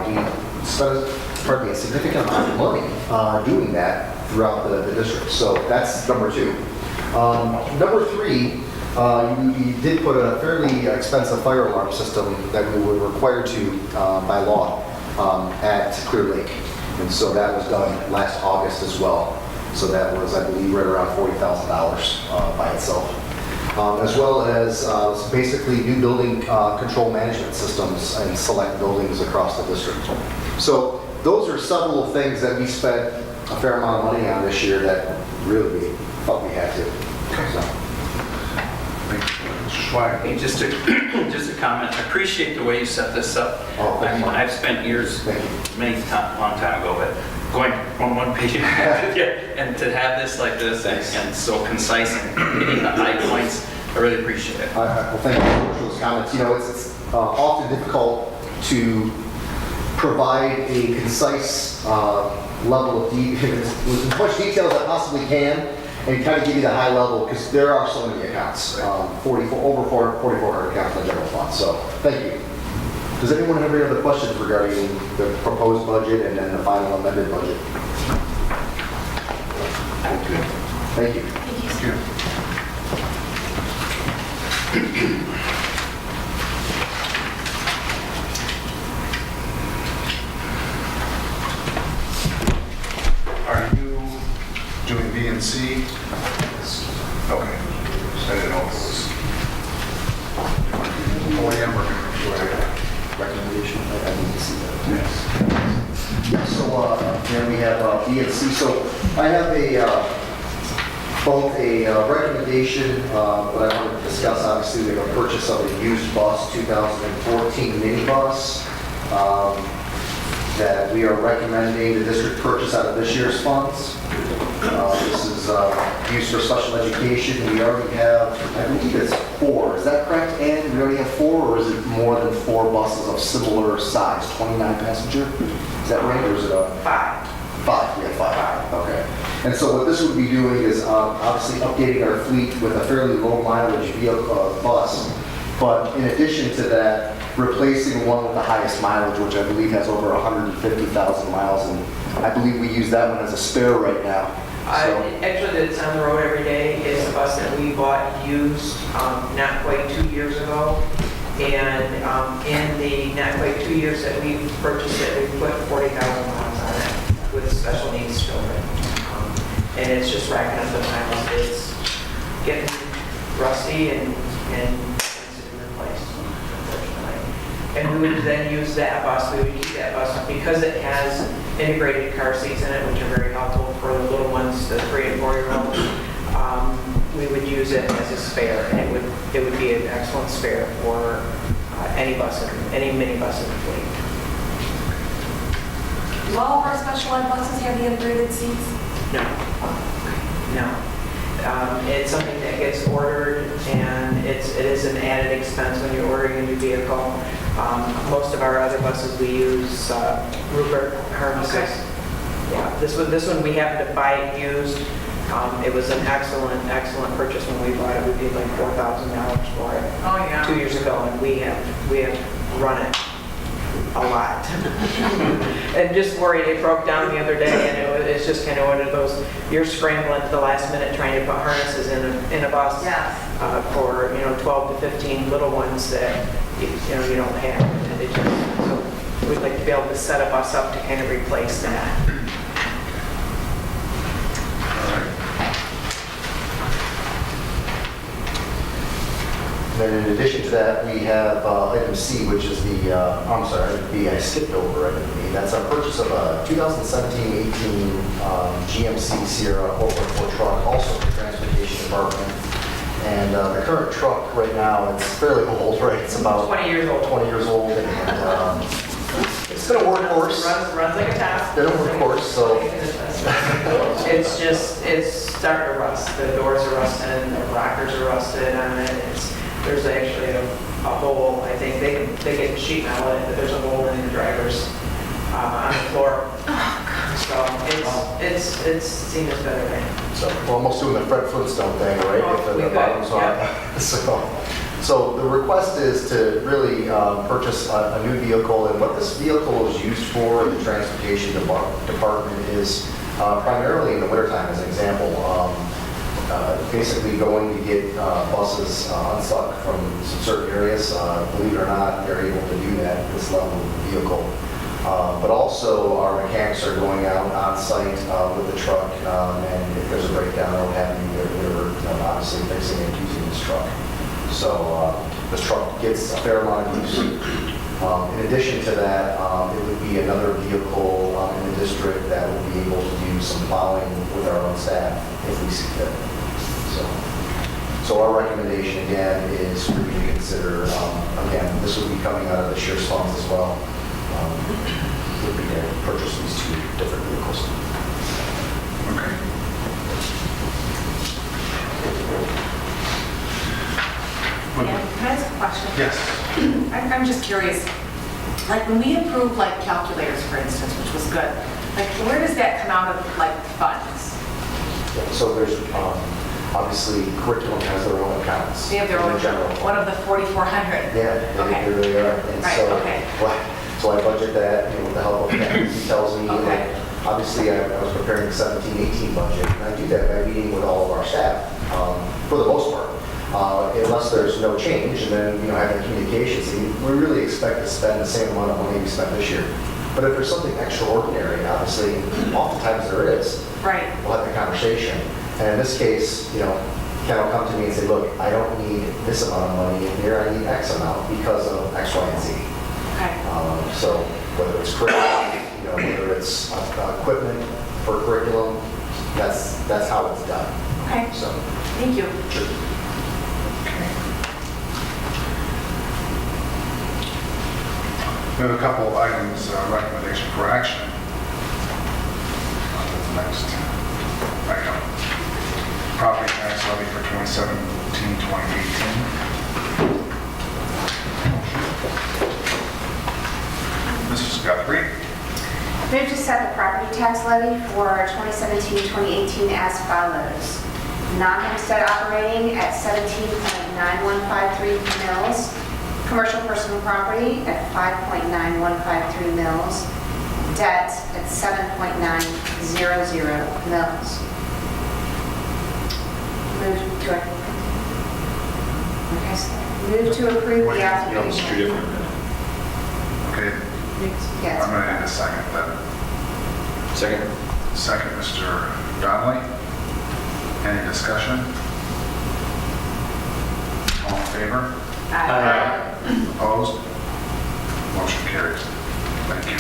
We spent a significant amount of money doing that throughout the district. So that's number 2. Number 3, we did put a fairly expensive fire alarm system that we were required to by law at Clear Lake. And so that was done last August as well. So that was, I believe, right around $40,000 by itself. as well as basically new building control management systems in select buildings across the district. So those are several things that we spent a fair amount of money on this year that really we thought we had to. So. Hey, just a comment. I appreciate the way you set this up. I mean, I've spent years, long time ago, but going from one page and to have this like this and so concise and hitting the high points, I really appreciate it. Well, thank you for those comments. You know, it's often difficult to provide a concise level of with as much detail as I possibly can, and kind of give you the high level, because there are so many accounts, over 4,400 accounts in the general fund. So thank you. Does anyone have any other questions regarding the proposed budget and then the final amended budget? Thank you. Thank you. Are you doing B and C? Okay. I didn't know it was. OEM or Recommendation, I need to see that. Yes. Yeah, so then we have B and C. So I have both a recommendation, but I want to discuss obviously the purchase of a used bus, 2014 minibus, that we are recommending the district purchase out of this year's funds. This is used for special education. We already have, I believe it's 4. Is that correct, Ann? We already have 4, or is it more than 4 buses of similar size, 29 passenger? Is that right, or is it a 5? 5, we have 5. Okay. And so what this would be doing is obviously updating our fleet with a fairly low mileage vehicle bus, but in addition to that, replacing one with the highest mileage, which I believe has over 150,000 miles, and I believe we use that one as a spare right now. So. Actually, it's on the road every day. It's a bus that we bought used not quite 2 years ago. And in the not quite 2 years that we've purchased it, we put 40,000 miles on it with special needs children. And it's just racking up the miles. It's getting rusty and needs to be replaced, unfortunately. And we would then use that bus, we would keep that bus because it has integrated car seats in it, which are very helpful for the little ones, the 3 and 4-year-olds. We would use it as a spare, and it would be an excellent spare for any minibus in the fleet. Do all of our special ed buses have the integrated seats? No. No. It's something that gets ordered, and it is an added expense when you're ordering a new vehicle. Most of our other buses we use Rupert harnesses. Okay. Yeah, this one we happened to buy it used. It was an excellent purchase when we bought it. We paid like $4,000 for it. Oh, yeah. 2 years ago, and we have run it a lot. And just worried, it broke down the other day, and it's just kind of one of those, you're scrambling at the last minute trying to put harnesses in a bus. Yes. For 12 to 15 little ones that you don't have. And it just, so we'd like to be able to set a bus up to kind of replace that. And then in addition to that, we have item C, which is I'm sorry, item B, I skipped over item B. That's a purchase of a 2017-18 GMC Sierra 4x4 truck, also for transportation department. And the current truck right now, it's fairly old, right? It's about 20 years old. 20 years old, and it's been a workhorse. Runs like a tap. Been a workhorse, so. It's starting to rust. The doors are rusted, the rockers are rusted on it. There's actually a hole. I think they get sheet metal in it, but there's a hole in the drivers on the floor. So it's seen as better than. So we're almost doing the Fred Flintstone thing, right? Oh, If the bottoms are. So the request is to really purchase a new vehicle, and what this vehicle is used for in the transportation department is primarily in the wintertime, as an example. Basically going to get buses unstuck from some certain areas. Believe it or not, they're able to do that with this level of vehicle. But also our mechanics are going out on site with the truck, and if there's a breakdown or what have you, they're obviously fixing and using the this truck. So this truck gets a fair amount of use. In addition to that, it would be another vehicle in the district that would be able to do some plowing with our own staff if we see fit. So our recommendation again is for you to consider, again, this would be coming out of the sheriff's funds as well, would be to purchase these two different vehicles. Okay. Yeah, can I ask a question? Yes. I'm just curious, like when we approve like calculators, for instance, which was good, like where does that come out of like funds? So there's, obviously, curriculum has their own accounts. They have their own, in general. one of the 4,400? Yeah, Okay. they really are. And Right, so, okay. so I budget that, with the help of Ken. He tells me, Okay. obviously, I was preparing the 17-18 budget, and I do that by meeting with all of our staff, for the most part. Unless there's no change, and then, having communications, we really expect to spend the same amount of money we spent this year. But if there's something extraordinary, obviously, oftentimes there is. Right. We'll have the conversation. And in this case, Ken will come to me and say, look, I don't need this amount of money in here, I need X amount because of X, Y, and Z. Okay. So whether it's curriculum, whether it's equipment for curriculum, that's how it's done. Okay. So, thank you. sure. We have a couple of items, recommendation for action. On to the next item. Property tax levy for 2017-2018. Mrs. Guthrie. Move to set the property tax levy for 2017-2018 as follows. Non-homestead operating at 17.9153 mils. Commercial personal property at 5.9153 mils. Debt at 7.900 mils. Move to approve the application. Okay, Yes. I'm going to need a second then. Second. Second, Mr. Donnelly. Any discussion? All in favor? Aye. Opposed? Motion carries. Thank you.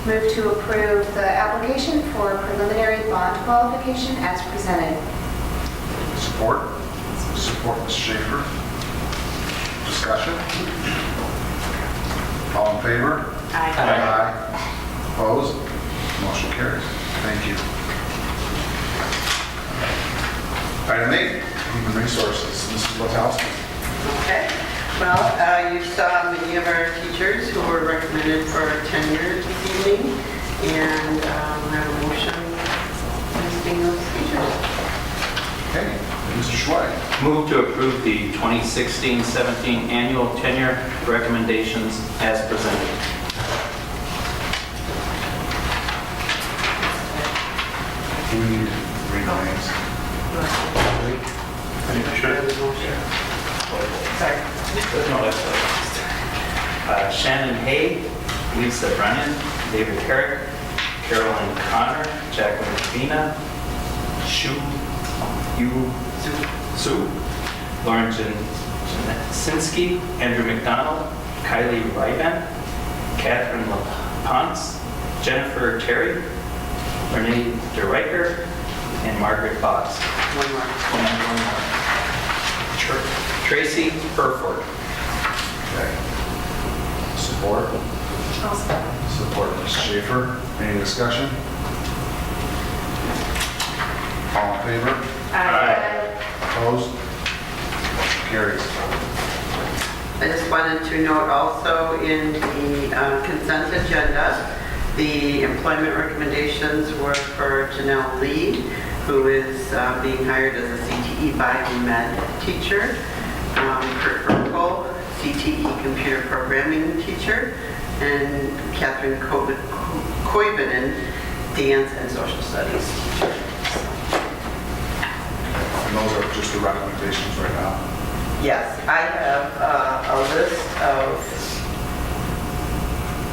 Move to approve the application for preliminary bond qualification as presented. Support? Support, Ms. Schaefer. Discussion? All in favor? Aye. Opposed? Motion carries. Thank you. Item 8, Human Resources. Mrs. Wachowski. Okay. Well, you saw many of our teachers who were recommended for tenure this evening, and I have a motion listing those teachers. Okay, Mr. Schweig. Move to approve the 2016-17 annual tenure recommendations as presented. Do we need to read the names? Sorry. No, that's right. Shannon Hay, Lisa Brennan, David Herrick, Carolyn Connor, Jacqueline Fina, Shu Yu Su, Lauren Jasinski, Andrew McDonald, Kylie Ryban, Catherine LaPonce, Jennifer Terry, Renee DeRiker, and Margaret Boggs. One more. Tracy Burford. Okay. Support? Support, Ms. Schaefer. Any discussion? All in favor? Aye. Opposed? Motion carries. I just wanted to note also in the consent agenda, the employment recommendations were for Janelle Lee, who is being hired as a CTE Biomed teacher, Kurt Urkel, CTE computer programming teacher, and Catherine Koivunen, dance and social studies teacher. And those are just the recommendations right now. Yes, I have a list of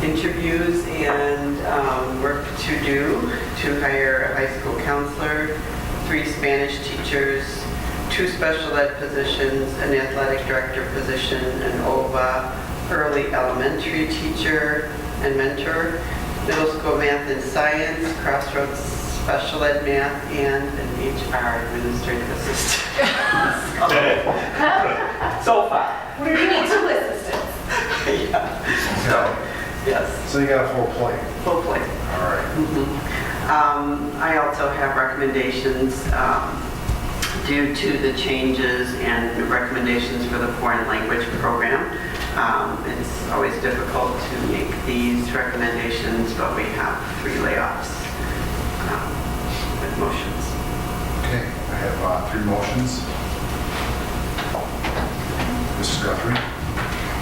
interviews and work to do to hire a high school counselor, 3 Spanish teachers, 2 special ed positions, an athletic director position, an OVA, early elementary teacher and mentor, middle school math and science, Crossroads special ed math, and an HR administrative assistant. So far. We need 2 assistants. So, yes. So you got a full plate. Full plate. All right. I also have recommendations due to the changes and recommendations for the foreign language program. It's always difficult to make these recommendations, but we have 3 layoffs with motions. Okay, I have 3 motions. Mrs. Guthrie.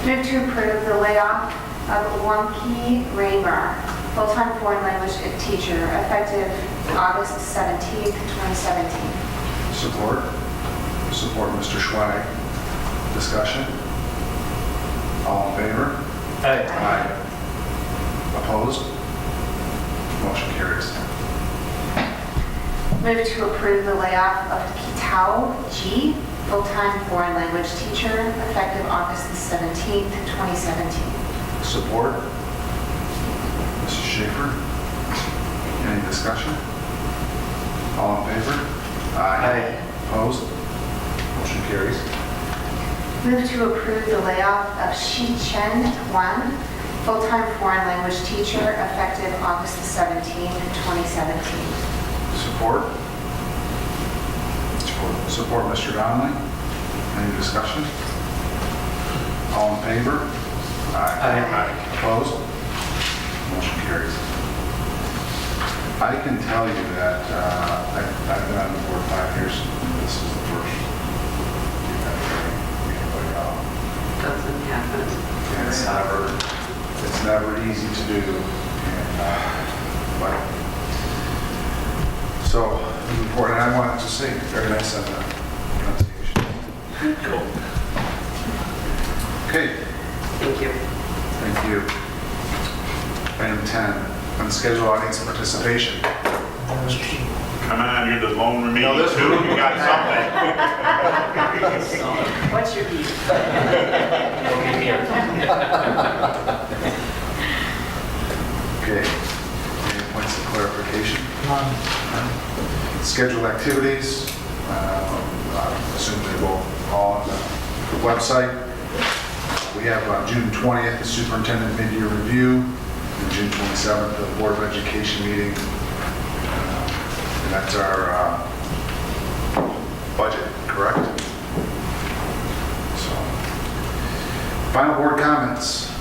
Move to approve the layoff of Wonky Raymer, full-time foreign language teacher, effective August 17th, 2017. Support. Support Mr. Schweig. Discussion. All in favor? Aye. Opposed? Motion carries. Move to approve the layoff of Kitao G, full-time foreign language teacher, effective August 17th, 2017. Support. Mrs. Schaefer. Any discussion? All in favor? Aye. Opposed? Motion carries. Move to approve the layoff of Shi Chen Wan, full-time foreign language teacher, effective August 17th, 2017. Support. Support Mr. Donnelly. Any discussion? All in favor? Aye. Opposed? Motion carries. I can tell you that I've been on the board 5 years. This is the first we've had anybody out. Doesn't happen. It's never easy to do. But so it was important. I wanted to say very nice on the pronunciation. Cool. Okay. Thank you. Thank you. Item 10, unscheduled audience participation. Come on, you're the lone remaining No, this 2. You got something. What's your beef? Okay. Any points of clarification? Scheduled activities. I assume they will all on the website. We have June 20th, the superintendent mid-year review, and June 27th, the Board of Education meeting. And that's our budget, correct? So, final board comments.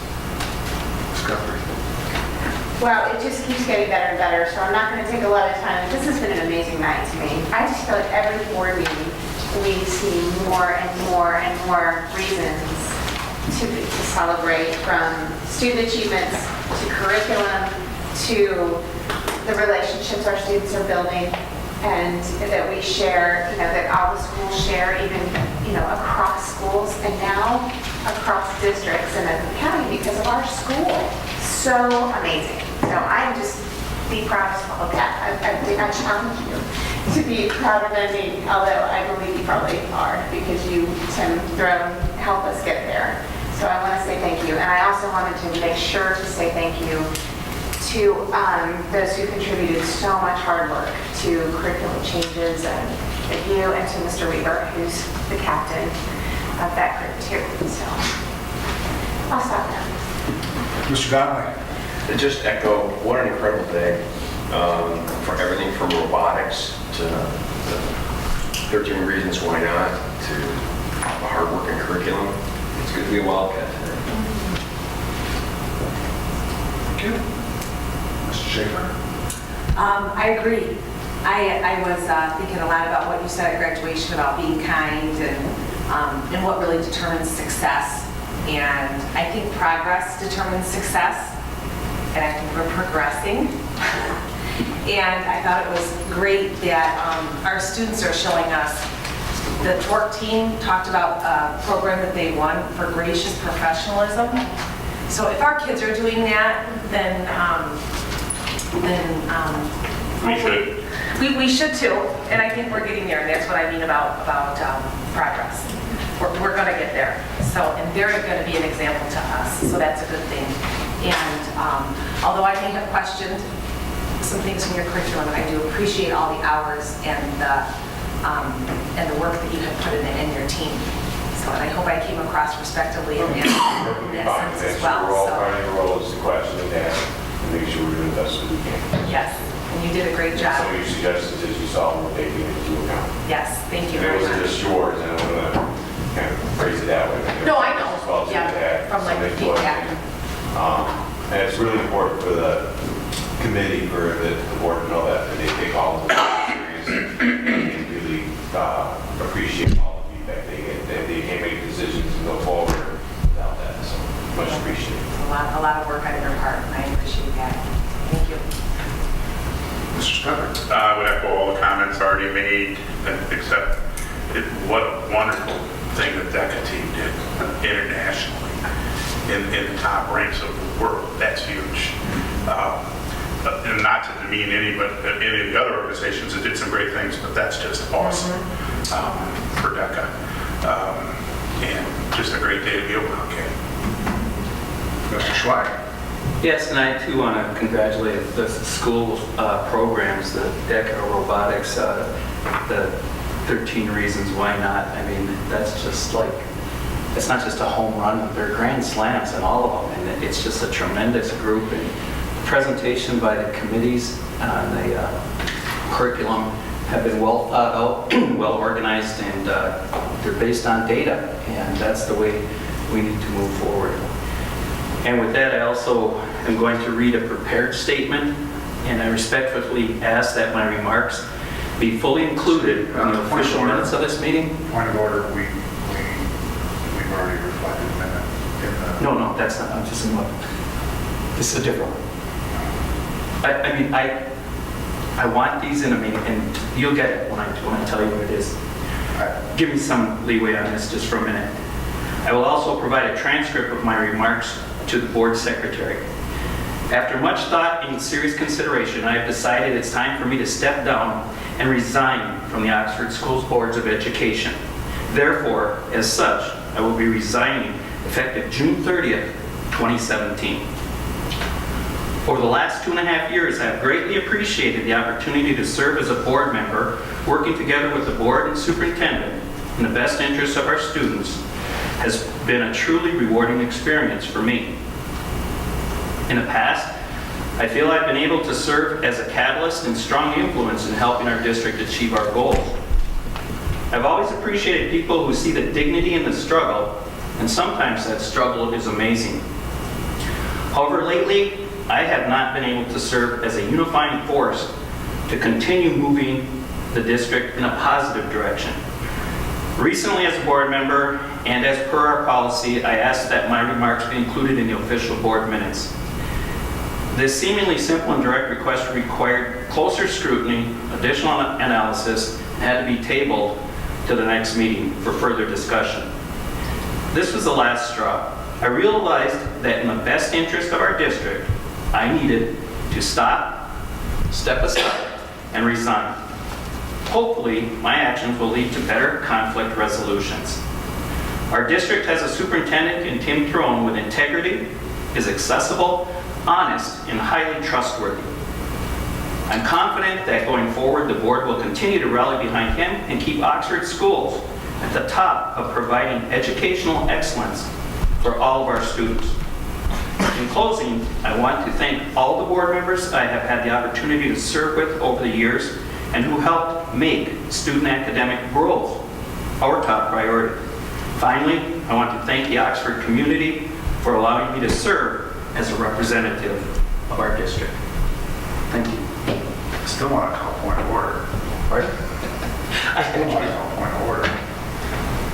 Ms. Guthrie. Well, it just keeps getting better and better, so I'm not going to take a lot of time. This has been an amazing night to me. I just feel like every board meeting, we see more and more and more reasons to celebrate, from student achievements to curriculum to the relationships our students are building, and that we share, that all the schools share, even, across schools and now across districts and the county because of our school. So amazing. So I'm just, be proud of that. I challenge you to be proud of me, although I believe you probably are, because you, Tim Throne, help us get there. So I want to say thank you. And I also wanted to make sure to say thank you to those who contributed so much hard work to curriculum changes, and you and to Mr. Weaver, who's the captain of that group too. So I'll stop now. Mr. Donnelly. To just echo, what an incredible day for everything from robotics to 13 reasons why not to the hard work and curriculum. It's good to be a Wildcat today. Thank you. Mr. Schaefer. I agree. I was thinking a lot about what you said at graduation about being kind and what really determines success. And I think progress determines success. And I think we're progressing. And I thought it was great that our students are showing us. The TORC team talked about a program that they won for gracious professionalism. So if our kids are doing that, then We should. We should too, and I think we're getting there, and that's what I mean about progress. We're going to get there. So, and they're going to be an example to us, so that's a good thing. And although I may have questioned some things in your curriculum, I do appreciate all the hours and the work that you have put in it and your team. So, and I hope I came across respectively in that sense as well. We're all So, trying to roll is the question and ask and make sure we're doing the best we can. yes, and you did a great job. Some of your suggestions that you saw, we're taking into account. Yes, thank you It very wasn't much. just yours, and I don't want to kind of phrase it that way. but No, I know. as well, too, Yeah, to add from, like, some input. feedback. And it's really important for the committee, for the board to know that they take all of this serious and really appreciate all the feedback they get. They can't make decisions and go forward without that, so much appreciated. A lot of work on your part, and I appreciate that. Thank you. Mr. Scudder? I would echo all the comments already made, except what a wonderful thing the DECA team did internationally in the top ranks of the world. That's huge. And not to demean any of the other organizations that did some great things, but that's just awesome for DECA. And just a great day to be able to look at. Mr. Schweig? Yes, and I too want to congratulate the school programs, the DECA Robotics, the 13 Reasons Why Not. I mean, that's just like, it's not just a home run, they're grand slams in all of them, and it's just a tremendous group. And presentation by the committees on the curriculum have been well thought out, well organized, and they're based on data, and that's the way we need to move forward. And with that, I also am going to read a prepared statement, and I respectfully ask that my remarks be fully included in the official minutes of this meeting. Point of order, we've already reflected a minute in the... No, that's not, I'm just in what, this is a different one. I mean, I want these in a meeting, and you'll get it when I tell you what it is. Give me some leeway on this just for a minute. I will also provide a transcript of my remarks to the board secretary. After much thought and serious consideration, I have decided it's time for me to step down and resign from the Oxford Schools Boards of Education. Therefore, as such, I will be resigning effective June 30th, 2017. Over the last 2.5 years, I have greatly appreciated the opportunity to serve as a board member, working together with the board and superintendent in the best interest of our students has been a truly rewarding experience for me. In the past, I feel I've been able to serve as a catalyst and strong influence in helping our district achieve our goals. I've always appreciated people who see the dignity in the struggle, and sometimes that struggle is amazing. However, lately, I have not been able to serve as a unifying force to continue moving the district in a positive direction. Recently, as a board member, and as per our policy, I asked that my remarks be included in the official board minutes. This seemingly simple and direct request required closer scrutiny, additional analysis, and had to be tabled to the next meeting for further discussion. This was the last straw. I realized that in the best interest of our district, I needed to stop, step aside, and resign. Hopefully, my actions will lead to better conflict resolutions. Our district has a superintendent in Tim Throne with integrity, is accessible, honest, and highly trustworthy. I'm confident that going forward, the board will continue to rally behind him and keep Oxford schools at the top of providing educational excellence for all of our students. In closing, I want to thank all the board members I have had the opportunity to serve with over the years and who helped make student academic growth our top priority. Finally, I want to thank the Oxford community for allowing me to serve as a representative of our district. Thank you. I still want to call point of order. Pardon? I still want to call point of order.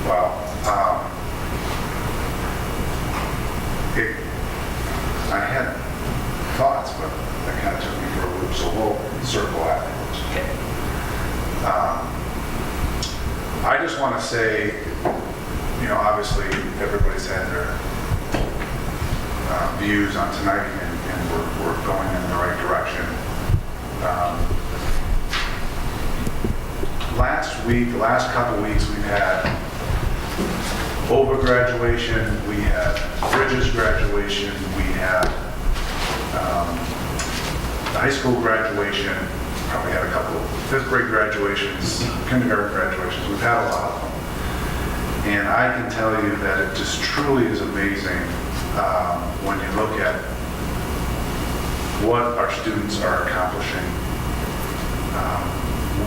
Well, I had thoughts, but that kind of took me for a loop, so we'll circle afterwards. Okay. I just want to say, you know, obviously everybody's had their views on tonight, and we're going in the right direction. last week, the last couple weeks, we've had over graduation, we had Bridges graduation, we had high school graduation, probably had a couple of fifth grade graduations, kindergarten graduations. We've had a lot of them. And I can tell you that it just truly is amazing when you look at what our students are accomplishing,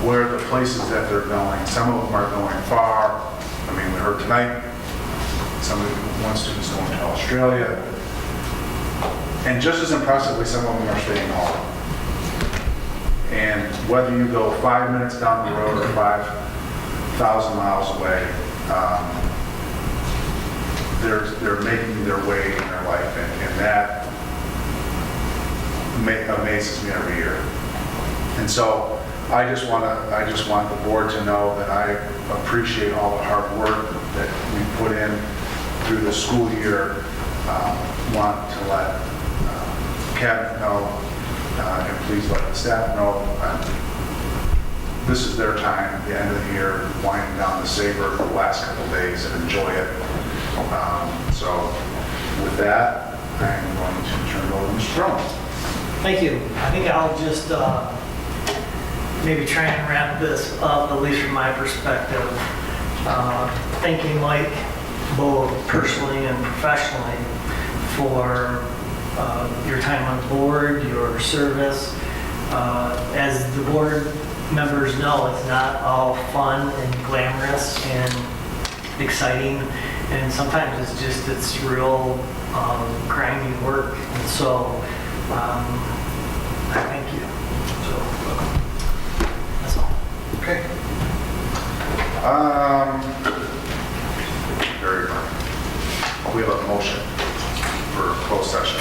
where the places that they're going. Some of them are going far. I mean, we heard tonight, one student's going to Australia. And just as impressively, some of them are staying home. And whether you go 5 minutes down the road or 5,000 miles away, they're making their way in their life, and that amazes me every year. And so I just want the board to know that I appreciate all the hard work that we put in through the school year. Want to let cabinet know, and please let the staff know. This is their time at the end of the year, winding down the saber for the last couple of days and enjoy it. So with that, I'm going to turn it over to Mr. Brown. Thank you. I think I'll just maybe try and wrap this up, at least from my perspective. Thanking Mike, both personally and professionally, for your time on the board, your service. As the board members know, it's not all fun and glamorous and exciting, and sometimes it's real grinding work. And so I thank you. So that's all. Okay. Very good. We have a motion for closed session.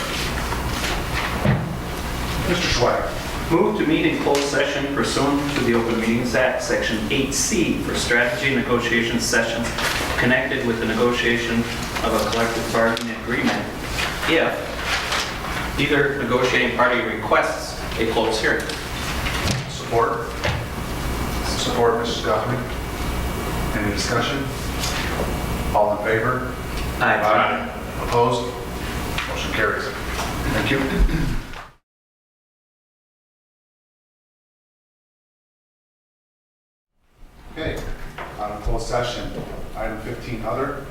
Mr. Schweig. Move to meet in closed session pursuant to the Open Meetings Act, Section 8C, for strategy negotiation sessions connected with the negotiation of a collective bargaining agreement if either negotiating party requests a closed hearing. Support. Support, Mrs. Guthrie. Any discussion? All in favor? Aye. Opposed? Motion carries. Thank you. Okay, on closed session, item 15, other.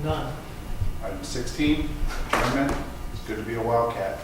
None. Item 16, amendment. It's good to be a Wildcat.